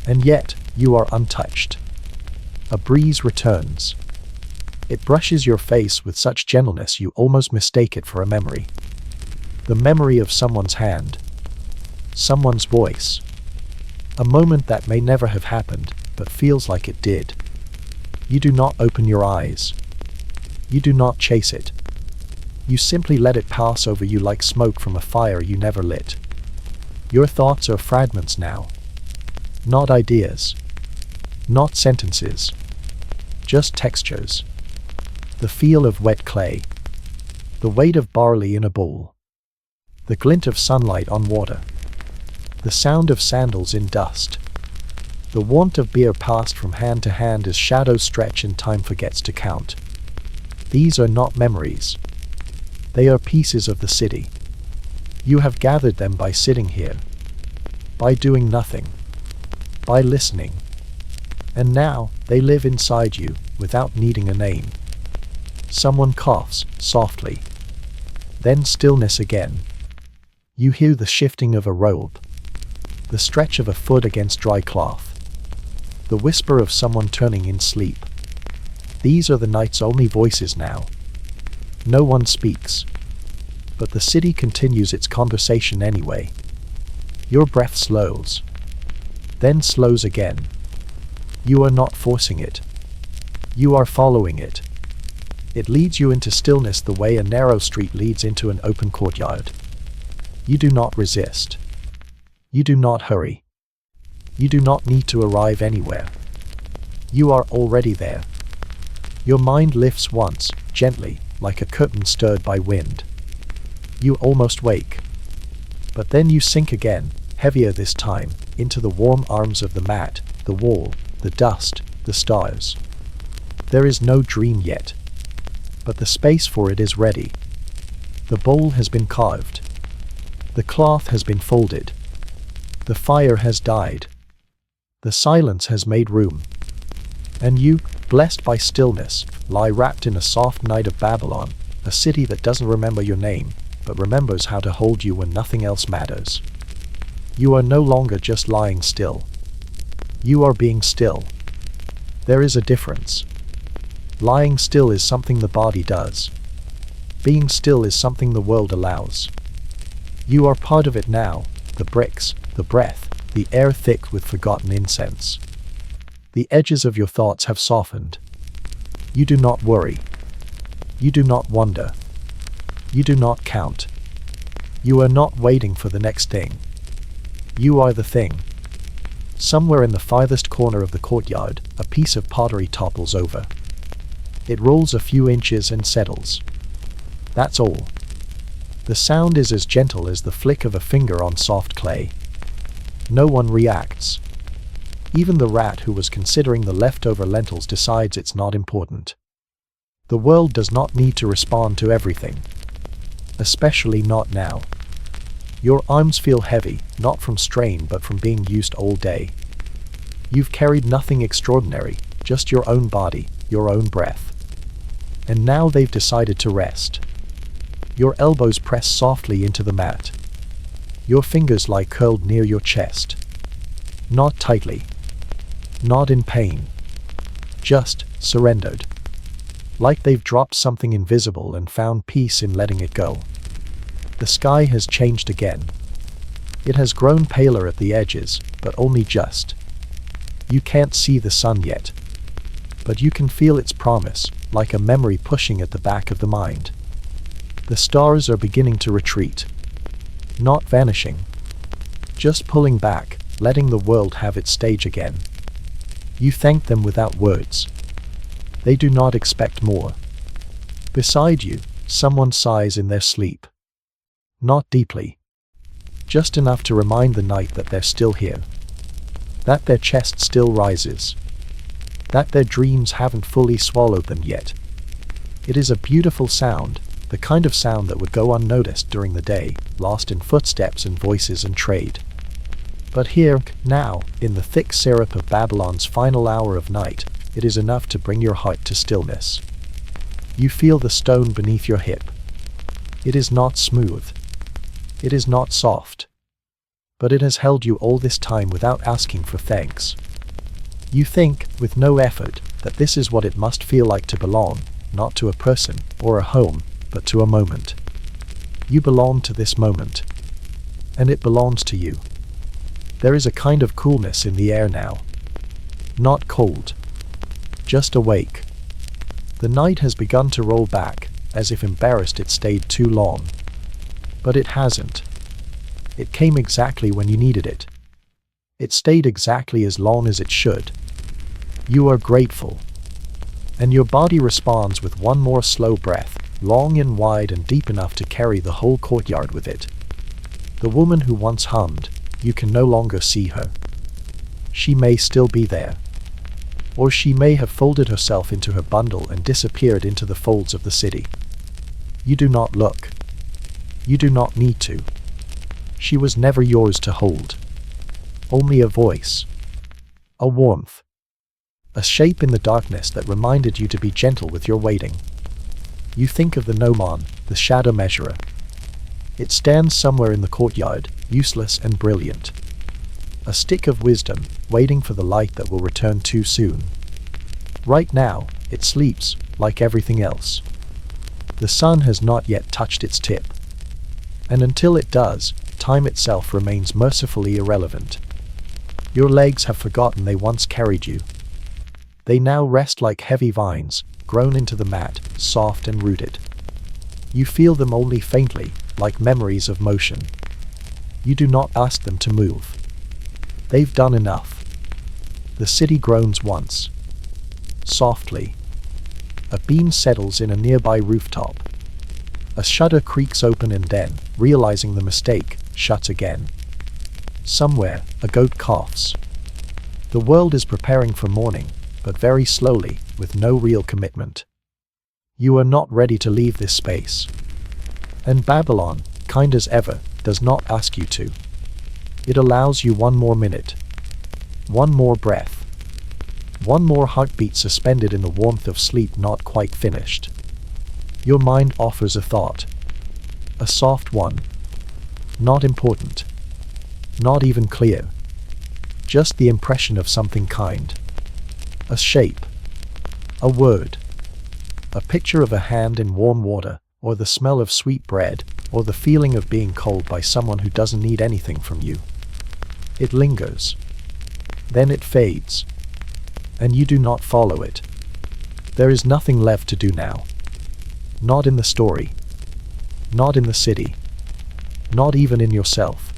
And yet, you are untouched. A breeze returns. It brushes your face with such gentleness you almost mistake it for a memory. The memory of someone's hand. Someone's voice. A moment that may never have happened, but feels like it did. You do not open your eyes. You do not chase it. You simply let it pass over you like smoke from a fire you never lit. Your thoughts are fragments now. Not ideas. Not sentences. Just textures. The feel of wet clay. The weight of barley in a bowl. The glint of sunlight on water. The sound of sandals in dust. The warmth of beer passed from hand to hand as shadows stretch and time forgets to count. These are not memories. They are pieces of the city. You have gathered them by sitting here. By doing nothing. By listening. And now, they live inside you, without needing a name. Someone coughs, softly. Then stillness again. You hear the shifting of a robe. The stretch of a foot against dry cloth. The whisper of someone turning in sleep. These are the night's only voices now. No one speaks. But the city continues its conversation anyway. Your breath slows. Then slows again. You are not forcing it. You are following it. It leads you into stillness the way a narrow street leads into an open courtyard. You do not resist. You do not hurry. You do not need to arrive anywhere. You are already there. Your mind lifts once, gently, like a curtain stirred by wind. You almost wake. But then you sink again, heavier this time, into the warm arms of the mat, the wall, the dust, the stars. There is no dream yet. But the space for it is ready. The bowl has been carved. The cloth has been folded. The fire has died. The silence has made room. And you, blessed by stillness, lie wrapped in a soft night of Babylon, a city that doesn't remember your name, but remembers how to hold you when nothing else matters. You are no longer just lying still. You are being still. There is a difference. Lying still is something the body does. Being still is something the world allows. You are part of it now, the bricks, the breath, the air thick with forgotten incense. The edges of your thoughts have softened. You do not worry. You do not wonder. You do not count. You are not waiting for the next thing. You are the thing. Somewhere in the farthest corner of the courtyard, a piece of pottery topples over. It rolls a few inches and settles. That's all. The sound is as gentle as the flick of a finger on soft clay. No one reacts. Even the rat who was considering the leftover lentils decides it's not important. The world does not need to respond to everything. Especially not now. Your arms feel heavy, not from strain but from being used all day. You've carried nothing extraordinary, just your own body, your own breath. And now they've decided to rest. Your elbows press softly into the mat. Your fingers lie curled near your chest. Not tightly. Not in pain. Just surrendered. Like they've dropped something invisible and found peace in letting it go. The sky has changed again. It has grown paler at the edges, but only just. You can't see the sun yet. But you can feel its promise, like a memory pushing at the back of the mind. The stars are beginning to retreat. Not vanishing. Just pulling back, letting the world have its stage again. You thank them without words. They do not expect more. Beside you, someone sighs in their sleep. Not deeply. Just enough to remind the night that they're still here. That their chest still rises. That their dreams haven't fully swallowed them yet. It is a beautiful sound, the kind of sound that would go unnoticed during the day, lost in footsteps and voices and trade. But here, now, in the thick syrup of Babylon's final hour of night, it is enough to bring your heart to stillness. You feel the stone beneath your hip. It is not smooth. It is not soft. But it has held you all this time without asking for thanks. You think, with no effort, that this is what it must feel like to belong, not to a person or a home, but to a moment. You belong to this moment. And it belongs to you. There is a kind of coolness in the air now. Not cold. Just awake. The night has begun to roll back, as if embarrassed it stayed too long. But it hasn't. It came exactly when you needed it. It stayed exactly as long as it should. You are grateful. And your body responds with one more slow breath, long and wide and deep enough to carry the whole courtyard with it. The woman who once hummed, you can no longer see her. She may still be there. Or she may have folded herself into her bundle and disappeared into the folds of the city. You do not look. You do not need to. She was never yours to hold. Only a voice. A warmth. A shape in the darkness that reminded you to be gentle with your waiting. You think of the gnomon, the shadow measurer. It stands somewhere in the courtyard, useless and brilliant. A stick of wisdom, waiting for the light that will return too soon. Right now, it sleeps, like everything else. The sun has not yet touched its tip. And until it does, time itself remains mercifully irrelevant. Your legs have forgotten they once carried you. They now rest like heavy vines, grown into the mat, soft and rooted. You feel them only faintly, like memories of motion. You do not ask them to move. They've done enough. The city groans once. Softly. A beam settles in a nearby rooftop. A shutter creaks open and then, realizing the mistake, shuts again. Somewhere, a goat coughs. The world is preparing for morning, but very slowly, with no real commitment. You are not ready to leave this space. And Babylon, kind as ever, does not ask you to. It allows you one more minute. One more breath. One more heartbeat suspended in the warmth of sleep not quite finished. Your mind offers a thought. A soft one. Not important. Not even clear. Just the impression of something kind. A shape. A word. A picture of a hand in warm water, or the smell of sweet bread, or the feeling of being called by someone who doesn't need anything from you. It lingers. Then it fades. And you do not follow it. There is nothing left to do now. Not in the story. Not in the city. Not even in yourself.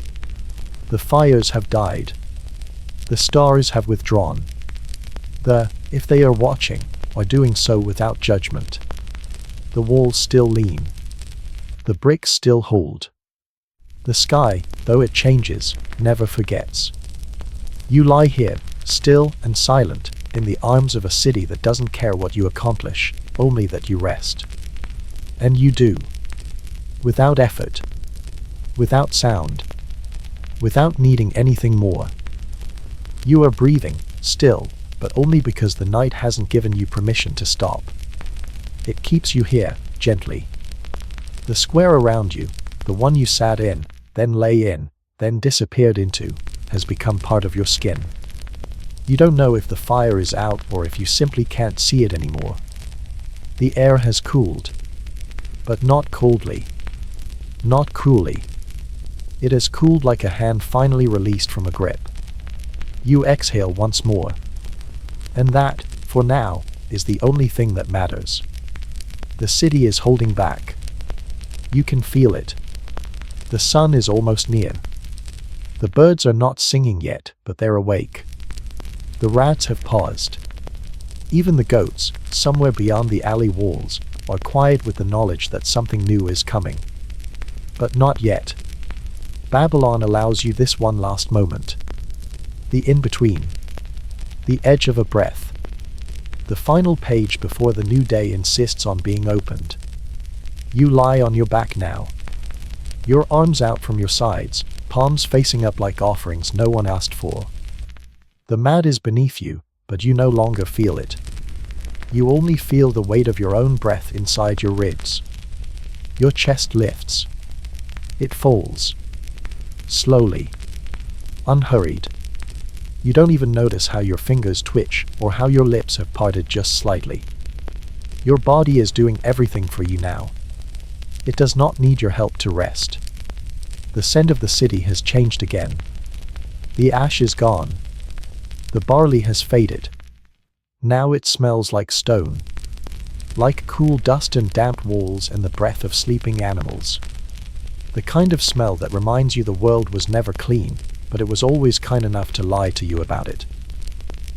The fires have died. The stars have withdrawn. If they are watching, are doing so without judgment. The walls still lean. The bricks still hold. The sky, though it changes, never forgets. You lie here, still and silent, in the arms of a city that doesn't care what you accomplish, only that you rest. And you do. Without effort. Without sound. Without needing anything more. You are breathing, still, but only because the night hasn't given you permission to stop. It keeps you here, gently. The square around you, the one you sat in, then lay in, then disappeared into, has become part of your skin. You don't know if the fire is out or if you simply can't see it anymore. The air has cooled. But not coldly. Not cruelly. It has cooled like a hand finally released from a grip. You exhale once more. And that, for now, is the only thing that matters. The city is holding back. You can feel it. The sun is almost near. The birds are not singing yet, but they're awake. The rats have paused. Even the goats, somewhere beyond the alley walls, are quiet with the knowledge that something new is coming. But not yet. Babylon allows you this one last moment. The in-between. The edge of a breath. The final page before the new day insists on being opened. You lie on your back now. Your arms out from your sides, palms facing up like offerings no one asked for. The mat is beneath you, but you no longer feel it. You only feel the weight of your own breath inside your ribs. Your chest lifts. It falls. Slowly. Unhurried. You don't even notice how your fingers twitch or how your lips have parted just slightly. Your body is doing everything for you now. It does not need your help to rest. The scent of the city has changed again. The ash is gone. The barley has faded. Now it smells like stone. Like cool dust and damp walls and the breath of sleeping animals. The kind of smell that reminds you the world was never clean, but it was always kind enough to lie to you about it.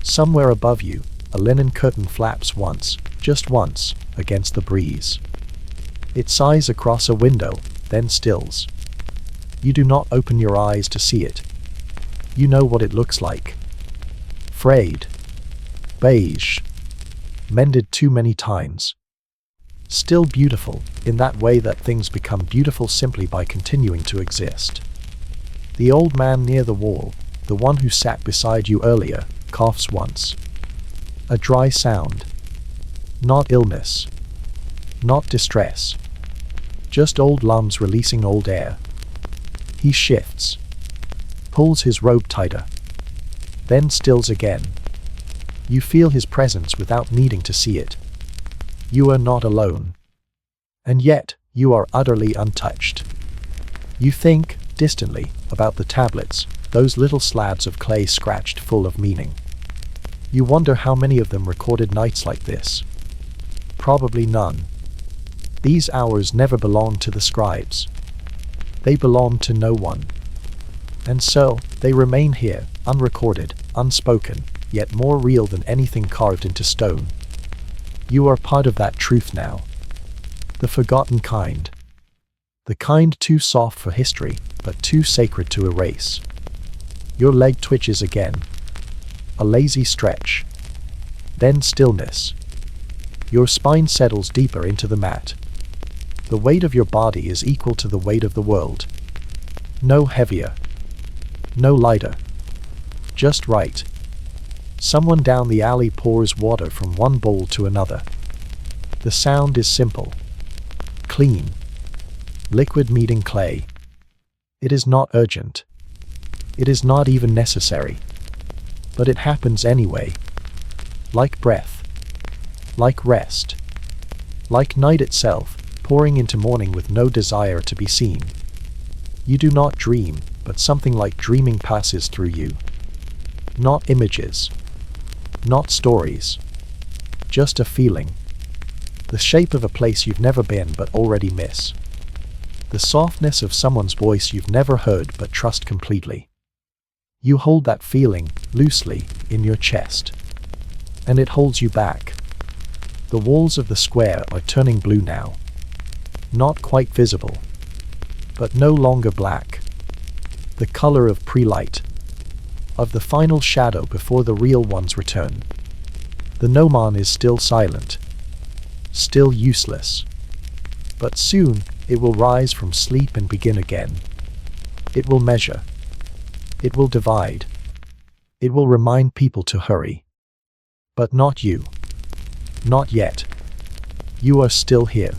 Somewhere above you, a linen curtain flaps once, just once, against the breeze. It sighs across a window, then stills. You do not open your eyes to see it. You know what it looks like. Frayed. Beige. Mended too many times. Still beautiful, in that way that things become beautiful simply by continuing to exist. The old man near the wall, the one who sat beside you earlier, coughs once. A dry sound. Not illness. Not distress. Just old lungs releasing old air. He shifts. Pulls his robe tighter, then stills again. You feel his presence without needing to see it. You are not alone. And yet, you are utterly untouched. You think, distantly, about the tablets, those little slabs of clay scratched full of meaning. You wonder how many of them recorded nights like this. Probably none. These hours never belonged to the scribes. They belonged to no one. And so, they remain here, unrecorded, unspoken, yet more real than anything carved into stone. You are part of that truth now. The forgotten kind. The kind too soft for history, but too sacred to erase. Your leg twitches again. A lazy stretch. Then stillness. Your spine settles deeper into the mat. The weight of your body is equal to the weight of the world. No heavier. No lighter. Just right. Someone down the alley pours water from one bowl to another. The sound is simple. Clean. Liquid meeting clay. It is not urgent. It is not even necessary. But it happens anyway. Like breath. Like rest. Like night itself, pouring into morning with no desire to be seen. You do not dream, but something like dreaming passes through you. Not images. Not stories. Just a feeling. The shape of a place you've never been but already miss. The softness of someone's voice you've never heard but trust completely. You hold that feeling, loosely, in your chest. And it holds you back. The walls of the square are turning blue now. Not quite visible. But no longer black. The color of pre-light. Of the final shadow before the real one's return. The gnomon is still silent. Still useless. But soon, it will rise from sleep and begin again. It will measure. It will divide. It will remind people to hurry. But not you. Not yet. You are still here.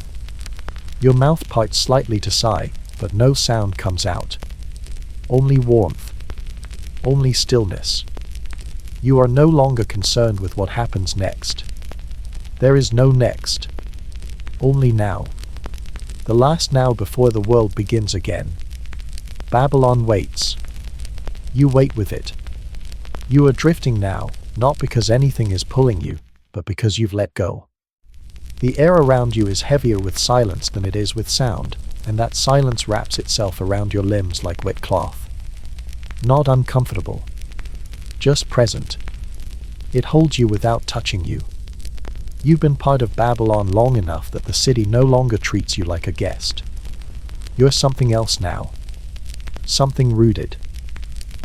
Your mouth parts slightly to sigh, but no sound comes out. Only warmth. Only stillness. You are no longer concerned with what happens next. There is no next. Only now. The last now before the world begins again. Babylon waits. You wait with it. You are drifting now, not because anything is pulling you, but because you've let go. The air around you is heavier with silence than it is with sound, and that silence wraps itself around your limbs like wet cloth. Not uncomfortable. Just present. It holds you without touching you. You've been part of Babylon long enough that the city no longer treats you like a guest. You're something else now. Something rooted.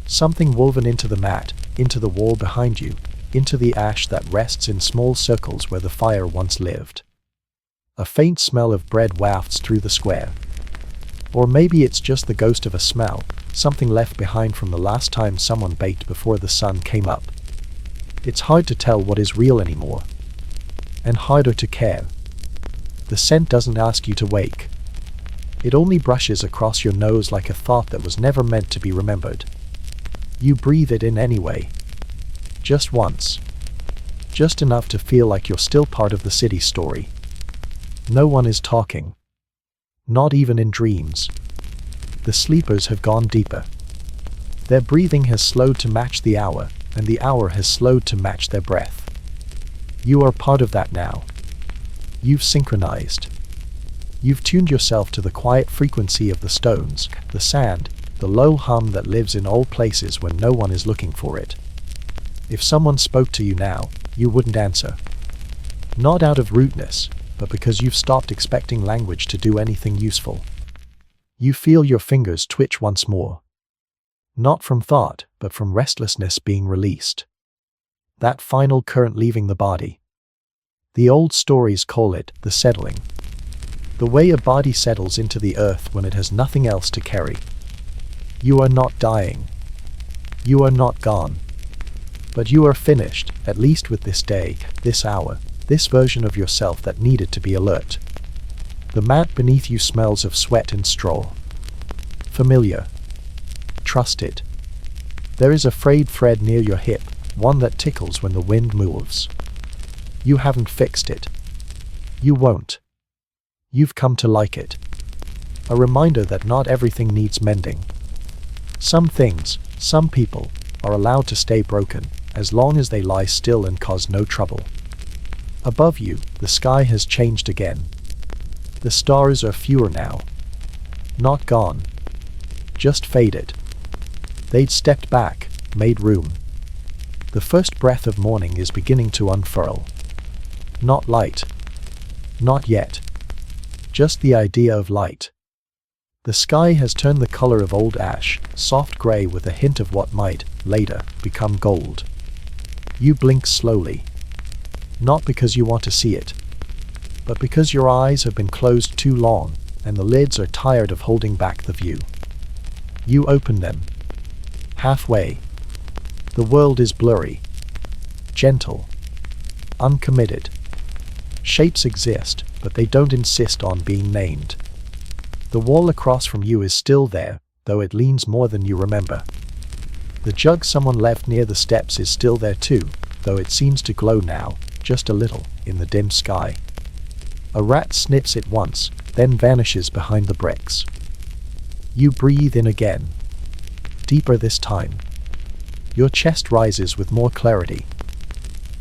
Something woven into the mat, into the wall behind you, into the ash that rests in small circles where the fire once lived. A faint smell of bread wafts through the square. Or maybe it's just the ghost of a smell, something left behind from the last time someone baked before the sun came up. It's hard to tell what is real anymore. And harder to care. The scent doesn't ask you to wake. It only brushes across your nose like a thought that was never meant to be remembered. You breathe it in anyway. Just once. Just enough to feel like you're still part of the city story. No one is talking. Not even in dreams. The sleepers have gone deeper. Their breathing has slowed to match the hour, and the hour has slowed to match their breath. You are part of that now. You've synchronized. You've tuned yourself to the quiet frequency of the stones, the sand, the low hum that lives in all places when no one is looking for it. If someone spoke to you now, you wouldn't answer. Not out of rudeness, but because you've stopped expecting language to do anything useful. You feel your fingers twitch once more. Not from thought, but from restlessness being released. That final current leaving the body. The old stories call it the settling. The way a body settles into the earth when it has nothing else to carry. You are not dying. You are not gone. But you are finished, at least with this day, this hour, this version of yourself that needed to be alert. The mat beneath you smells of sweat and straw. Familiar. Trust it. There is a frayed thread near your hip, one that tickles when the wind moves. You haven't fixed it. You won't. You've come to like it. A reminder that not everything needs mending. Some things, some people, are allowed to stay broken, as long as they lie still and cause no trouble. Above you, the sky has changed again. The stars are fewer now. Not gone. Just faded. They'd stepped back, made room. The first breath of morning is beginning to unfurl. Not light. Not yet. Just the idea of light. The sky has turned the color of old ash, soft gray with a hint of what might, later, become gold. You blink slowly. Not because you want to see it, but because your eyes have been closed too long, and the lids are tired of holding back the view. You open them. Halfway. The world is blurry. Gentle. Uncommitted. Shapes exist, but they don't insist on being named. The wall across from you is still there, though it leans more than you remember. The jug someone left near the steps is still there too, though it seems to glow now, just a little, in the dim sky. A rat sniffs it once, then vanishes behind the bricks. You breathe in again. Deeper this time. Your chest rises with more clarity.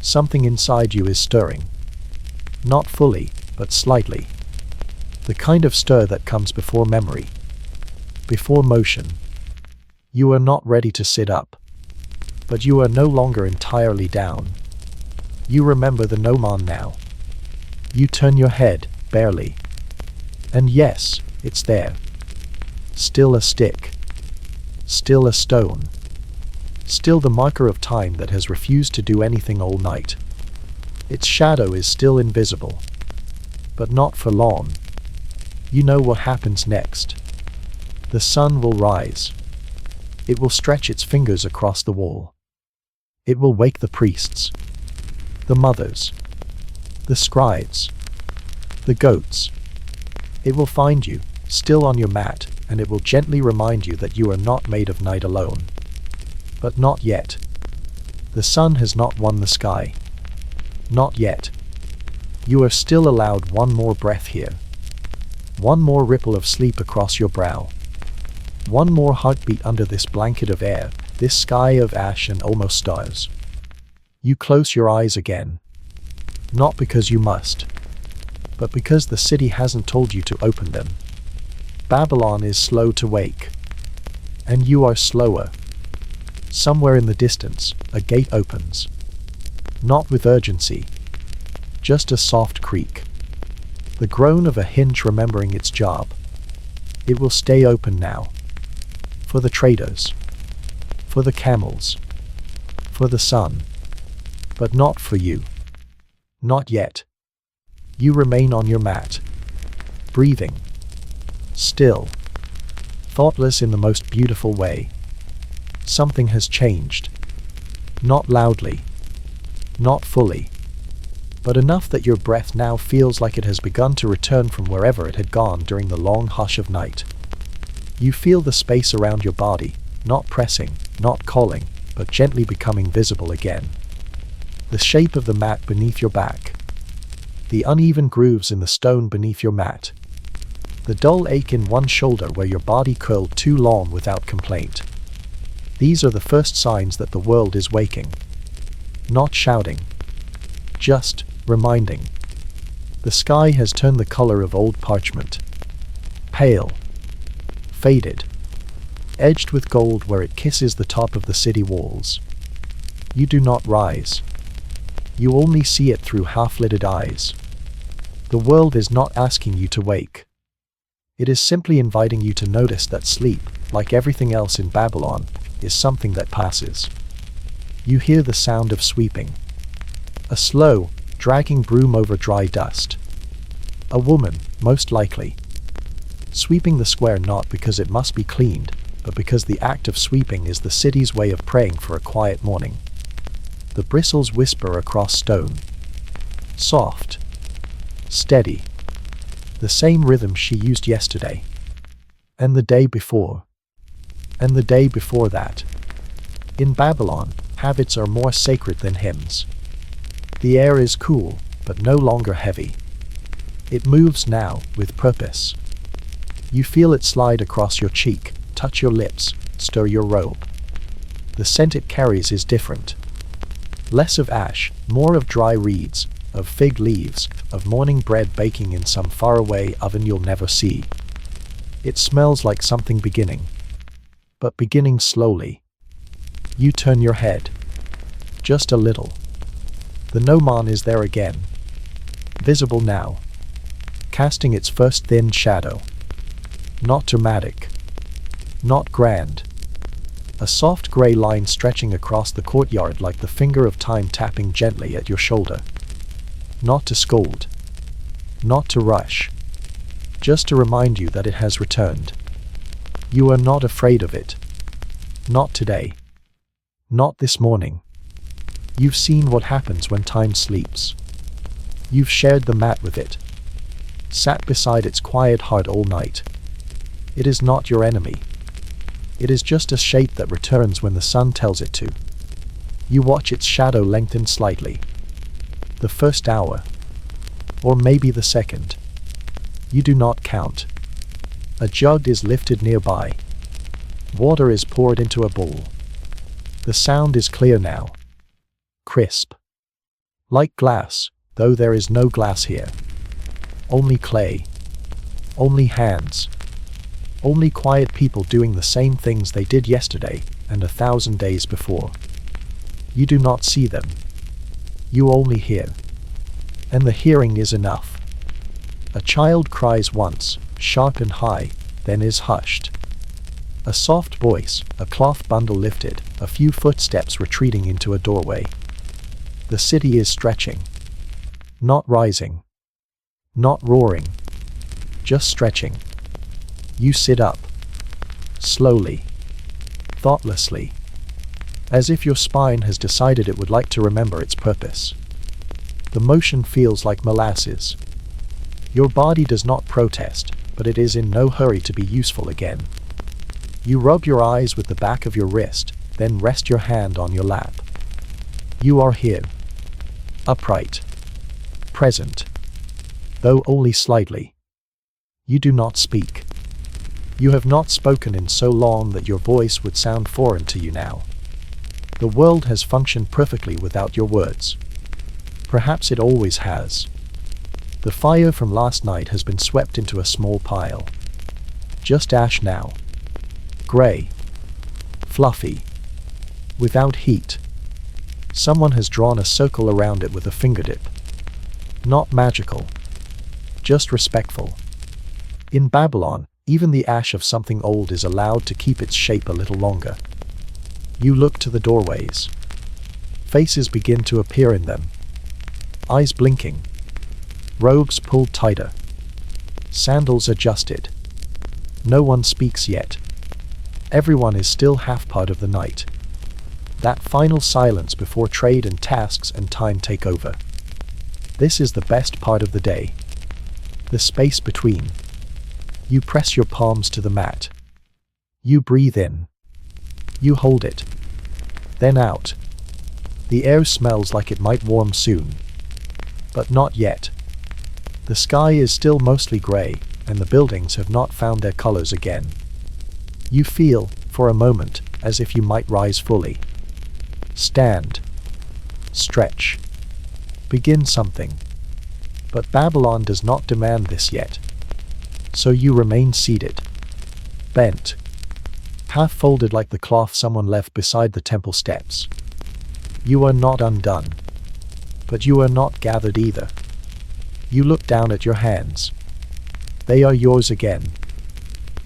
Something inside you is stirring. Not fully, but slightly. The kind of stir that comes before memory. Before motion. You are not ready to sit up. But you are no longer entirely down. You remember the gnomon now. You turn your head, barely. And yes, it's there. Still a stick. Still a stone. Still the marker of time that has refused to do anything all night. Its shadow is still invisible. But not for long. You know what happens next. The sun will rise. It will stretch its fingers across the wall. It will wake the priests. The mothers. The scribes. The goats. It will find you, still on your mat, and it will gently remind you that you are not made of night alone. But not yet. The sun has not won the sky. Not yet. You are still allowed one more breath here. One more ripple of sleep across your brow. One more heartbeat under this blanket of air, this sky of ash and almost stars. You close your eyes again. Not because you must, but because the city hasn't told you to open them. Babylon is slow to wake. And you are slower. Somewhere in the distance, a gate opens. Not with urgency. Just a soft creak. The groan of a hinge remembering its job. It will stay open now. For the traders. For the camels. For the sun. But not for you. Not yet. You remain on your mat. Breathing. Still. Thoughtless in the most beautiful way. Something has changed. Not loudly. Not fully. But enough that your breath now feels like it has begun to return from wherever it had gone during the long hush of night. You feel the space around your body, not pressing, not calling, but gently becoming visible again. The shape of the mat beneath your back. The uneven grooves in the stone beneath your mat. The dull ache in one shoulder where your body curled too long without complaint. These are the first signs that the world is waking. Not shouting. Just reminding. The sky has turned the color of old parchment. Pale. Faded. Edged with gold where it kisses the top of the city walls. You do not rise. You only see it through half-lidded eyes. The world is not asking you to wake. It is simply inviting you to notice that sleep, like everything else in Babylon, is something that passes. You hear the sound of sweeping. A slow, dragging broom over dry dust. A woman, most likely. Sweeping the square not because it must be cleaned, but because the act of sweeping is the city's way of praying for a quiet morning. The bristles whisper across stone. Soft. Steady. The same rhythm she used yesterday. And the day before. And the day before that. In Babylon, habits are more sacred than hymns. The air is cool, but no longer heavy. It moves now, with purpose. You feel it slide across your cheek, touch your lips, stir your robe. The scent it carries is different. Less of ash, more of dry reeds, of fig leaves, of morning bread baking in some faraway oven you'll never see. It smells like something beginning. But beginning slowly. You turn your head. Just a little. The gnomon is there again. Visible now. Casting its first thin shadow. Not dramatic. Not grand. A soft grey line stretching across the courtyard like the finger of time tapping gently at your shoulder. Not to scold. Not to rush. Just to remind you that it has returned. You are not afraid of it. Not today. Not this morning. You've seen what happens when time sleeps. You've shared the mat with it. Sat beside its quiet heart all night. It is not your enemy. It is just a shape that returns when the sun tells it to. You watch its shadow lengthen slightly. The first hour. Or maybe the second. You do not count. A jug is lifted nearby. Water is poured into a bowl. The sound is clear now. Crisp. Like glass, though there is no glass here. Only clay. Only hands. Only quiet people doing the same things they did yesterday and 1,000 days before. You do not see them. You only hear. And the hearing is enough. A child cries once, sharp and high, then is hushed. A soft voice, a cloth bundle lifted, a few footsteps retreating into a doorway. The city is stretching. Not rising. Not roaring. Just stretching. You sit up. Slowly. Thoughtlessly. As if your spine has decided it would like to remember its purpose. The motion feels like molasses. Your body does not protest, but it is in no hurry to be useful again. You rub your eyes with the back of your wrist, then rest your hand on your lap. You are here. Upright. Present. Though only slightly. You do not speak. You have not spoken in so long that your voice would sound foreign to you now. The world has functioned perfectly without your words. Perhaps it always has. The fire from last night has been swept into a small pile. Just ash now. Gray. Fluffy. Without heat. Someone has drawn a circle around it with a fingertip. Not magical. Just respectful. In Babylon, even the ash of something old is allowed to keep its shape a little longer. You look to the doorways. Faces begin to appear in them. Eyes blinking. Robes pulled tighter. Sandals adjusted. No one speaks yet. Everyone is still half part of the night. That final silence before trade and tasks and time take over. This is the best part of the day. The space between. You press your palms to the mat. You breathe in. You hold it. Then out. The air smells like it might warm soon. But not yet. The sky is still mostly gray, and the buildings have not found their colors again. You feel, for a moment, as if you might rise fully. Stand. Stretch. Begin something. But Babylon does not demand this yet. So you remain seated. Bent. Half folded like the cloth someone left beside the temple steps. You are not undone. But you are not gathered either. You look down at your hands. They are yours again.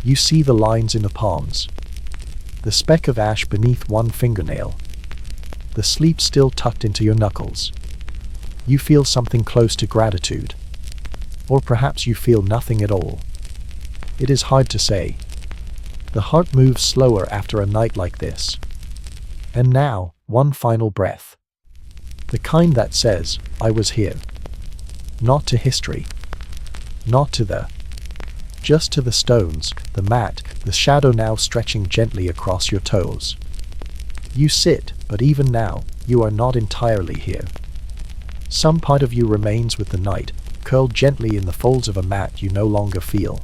You see the lines in the palms. The speck of ash beneath one fingernail. The sleep still tucked into your knuckles. You feel something close to gratitude. Or perhaps you feel nothing at all. It is hard to say. The heart moves slower after a night like this. And now, one final breath. The kind that says, I was here. Not to history. Not to the. Just to the stones, the mat, the shadow now stretching gently across your toes. You sit, but even now, you are not entirely here. Some part of you remains with the night, curled gently in the folds of a mat you no longer feel.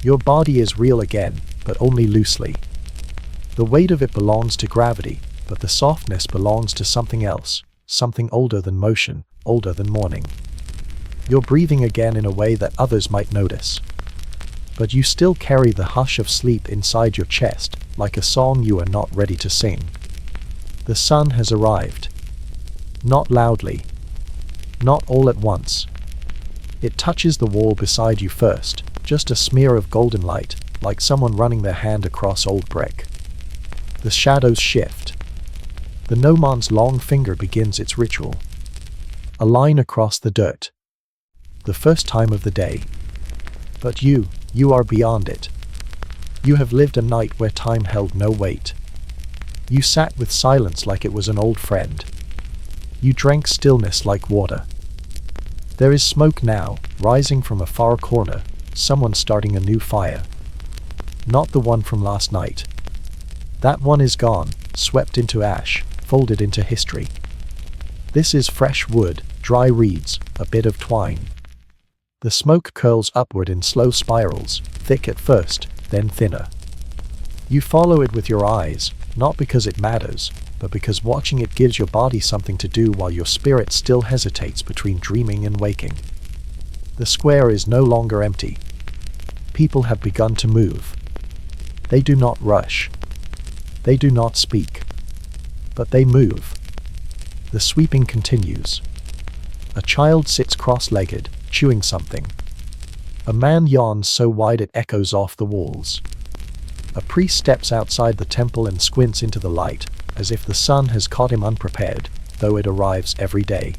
Your body is real again, but only loosely. The weight of it belongs to gravity, but the softness belongs to something else, something older than motion, older than morning. You're breathing again in a way that others might notice. But you still carry the hush of sleep inside your chest, like a song you are not ready to sing. The sun has arrived. Not loudly. Not all at once. It touches the wall beside you first, just a smear of golden light, like someone running their hand across old brick. The shadows shift. The gnomon's long finger begins its ritual. A line across the dirt. The first time of the day. But you are beyond it. You have lived a night where time held no weight. You sat with silence like it was an old friend. You drank stillness like water. There is smoke now, rising from a far corner, someone starting a new fire. Not the one from last night. That one is gone, swept into ash, folded into history. This is fresh wood, dry reeds, a bit of twine. The smoke curls upward in slow spirals, thick at first, then thinner. You follow it with your eyes, not because it matters, but because watching it gives your body something to do while your spirit still hesitates between dreaming and waking. The square is no longer empty. People have begun to move. They do not rush. They do not speak. But they move. The sweeping continues. A child sits cross-legged, chewing something. A man yawns so wide it echoes off the walls. A priest steps outside the temple and squints into the light, as if the sun has caught him unprepared, though it arrives every day.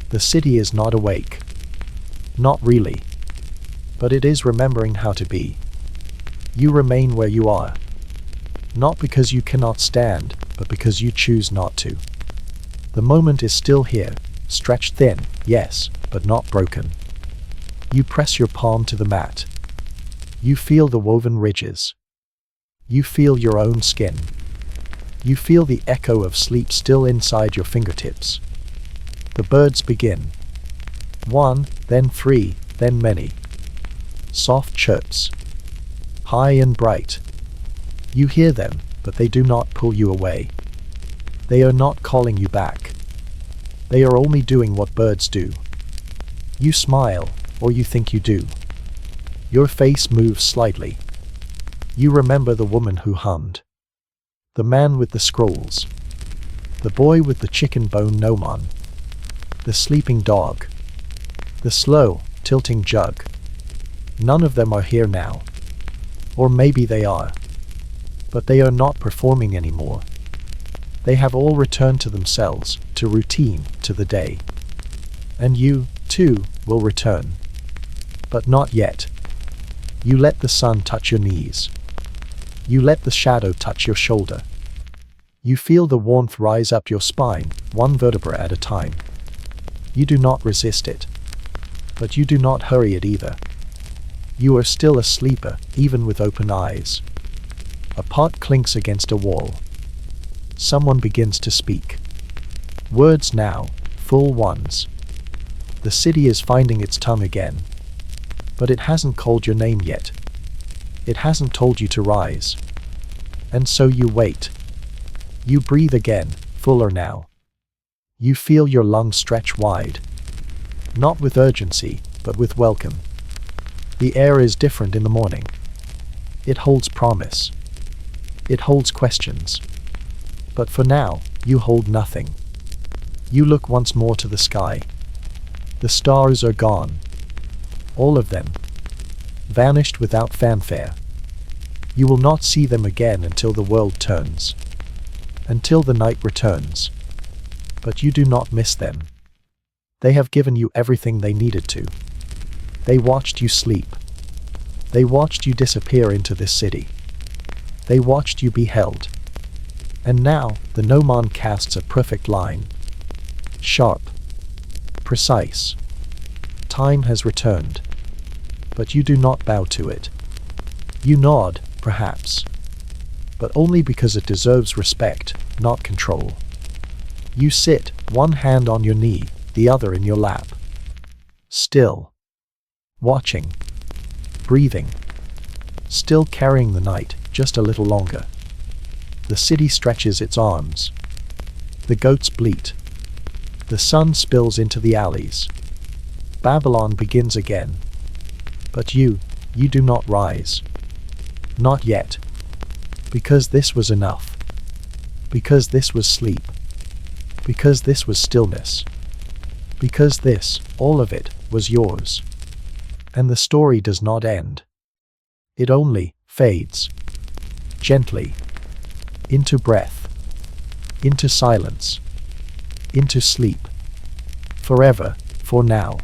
The city is not awake. Not really. But it is remembering how to be. You remain where you are. Not because you cannot stand, but because you choose not to. The moment is still here, stretched thin, yes, but not broken. You press your palm to the mat. You feel the woven ridges. You feel your own skin. You feel the echo of sleep still inside your fingertips. The birds begin. 1, then 3, then many. Soft chirps. High and bright. You hear them, but they do not pull you away. They are not calling you back. They are only doing what birds do. You smile, or you think you do. Your face moves slightly. You remember the woman who hummed. The man with the scrolls. The boy with the chicken bone gnomon. The sleeping dog. The slow, tilting jug. None of them are here now. Or maybe they are. But they are not performing anymore. They have all returned to themselves, to routine, to the day. And you, too, will return. But not yet. You let the sun touch your knees. You let the shadow touch your shoulder. You feel the warmth rise up your spine, one vertebra at a time. You do not resist it. But you do not hurry it either. You are still a sleeper, even with open eyes. A pot clinks against a wall. Someone begins to speak. Words now, full ones. The city is finding its tongue again. But it hasn't called your name yet. It hasn't told you to rise. And so you wait. You breathe again, fuller now. You feel your lungs stretch wide. Not with urgency, but with welcome. The air is different in the morning. It holds promise. It holds questions. But for now, you hold nothing. You look once more to the sky. The stars are gone. All of them. Vanished without fanfare. You will not see them again until the world turns. Until the night returns. But you do not miss them. They have given you everything they needed to. They watched you sleep. They watched you disappear into this city. They watched you be held. And now, the gnomon casts a perfect line. Sharp. Precise. Time has returned. But you do not bow to it. You nod, perhaps. but only because it deserves respect, not control. You sit, one hand on your knee, the other in your lap. Still. Watching. Breathing. Still carrying the night, just a little longer. The city stretches its arms. The goats bleat. The sun spills into the alleys. Babylon begins again. But you do not rise. Not yet. Because this was enough. Because this was sleep. Because this was stillness. Because this, all of it, was yours. And the story does not end. It only fades. Gently. Into breath. Into silence. Into sleep. Forever, for now.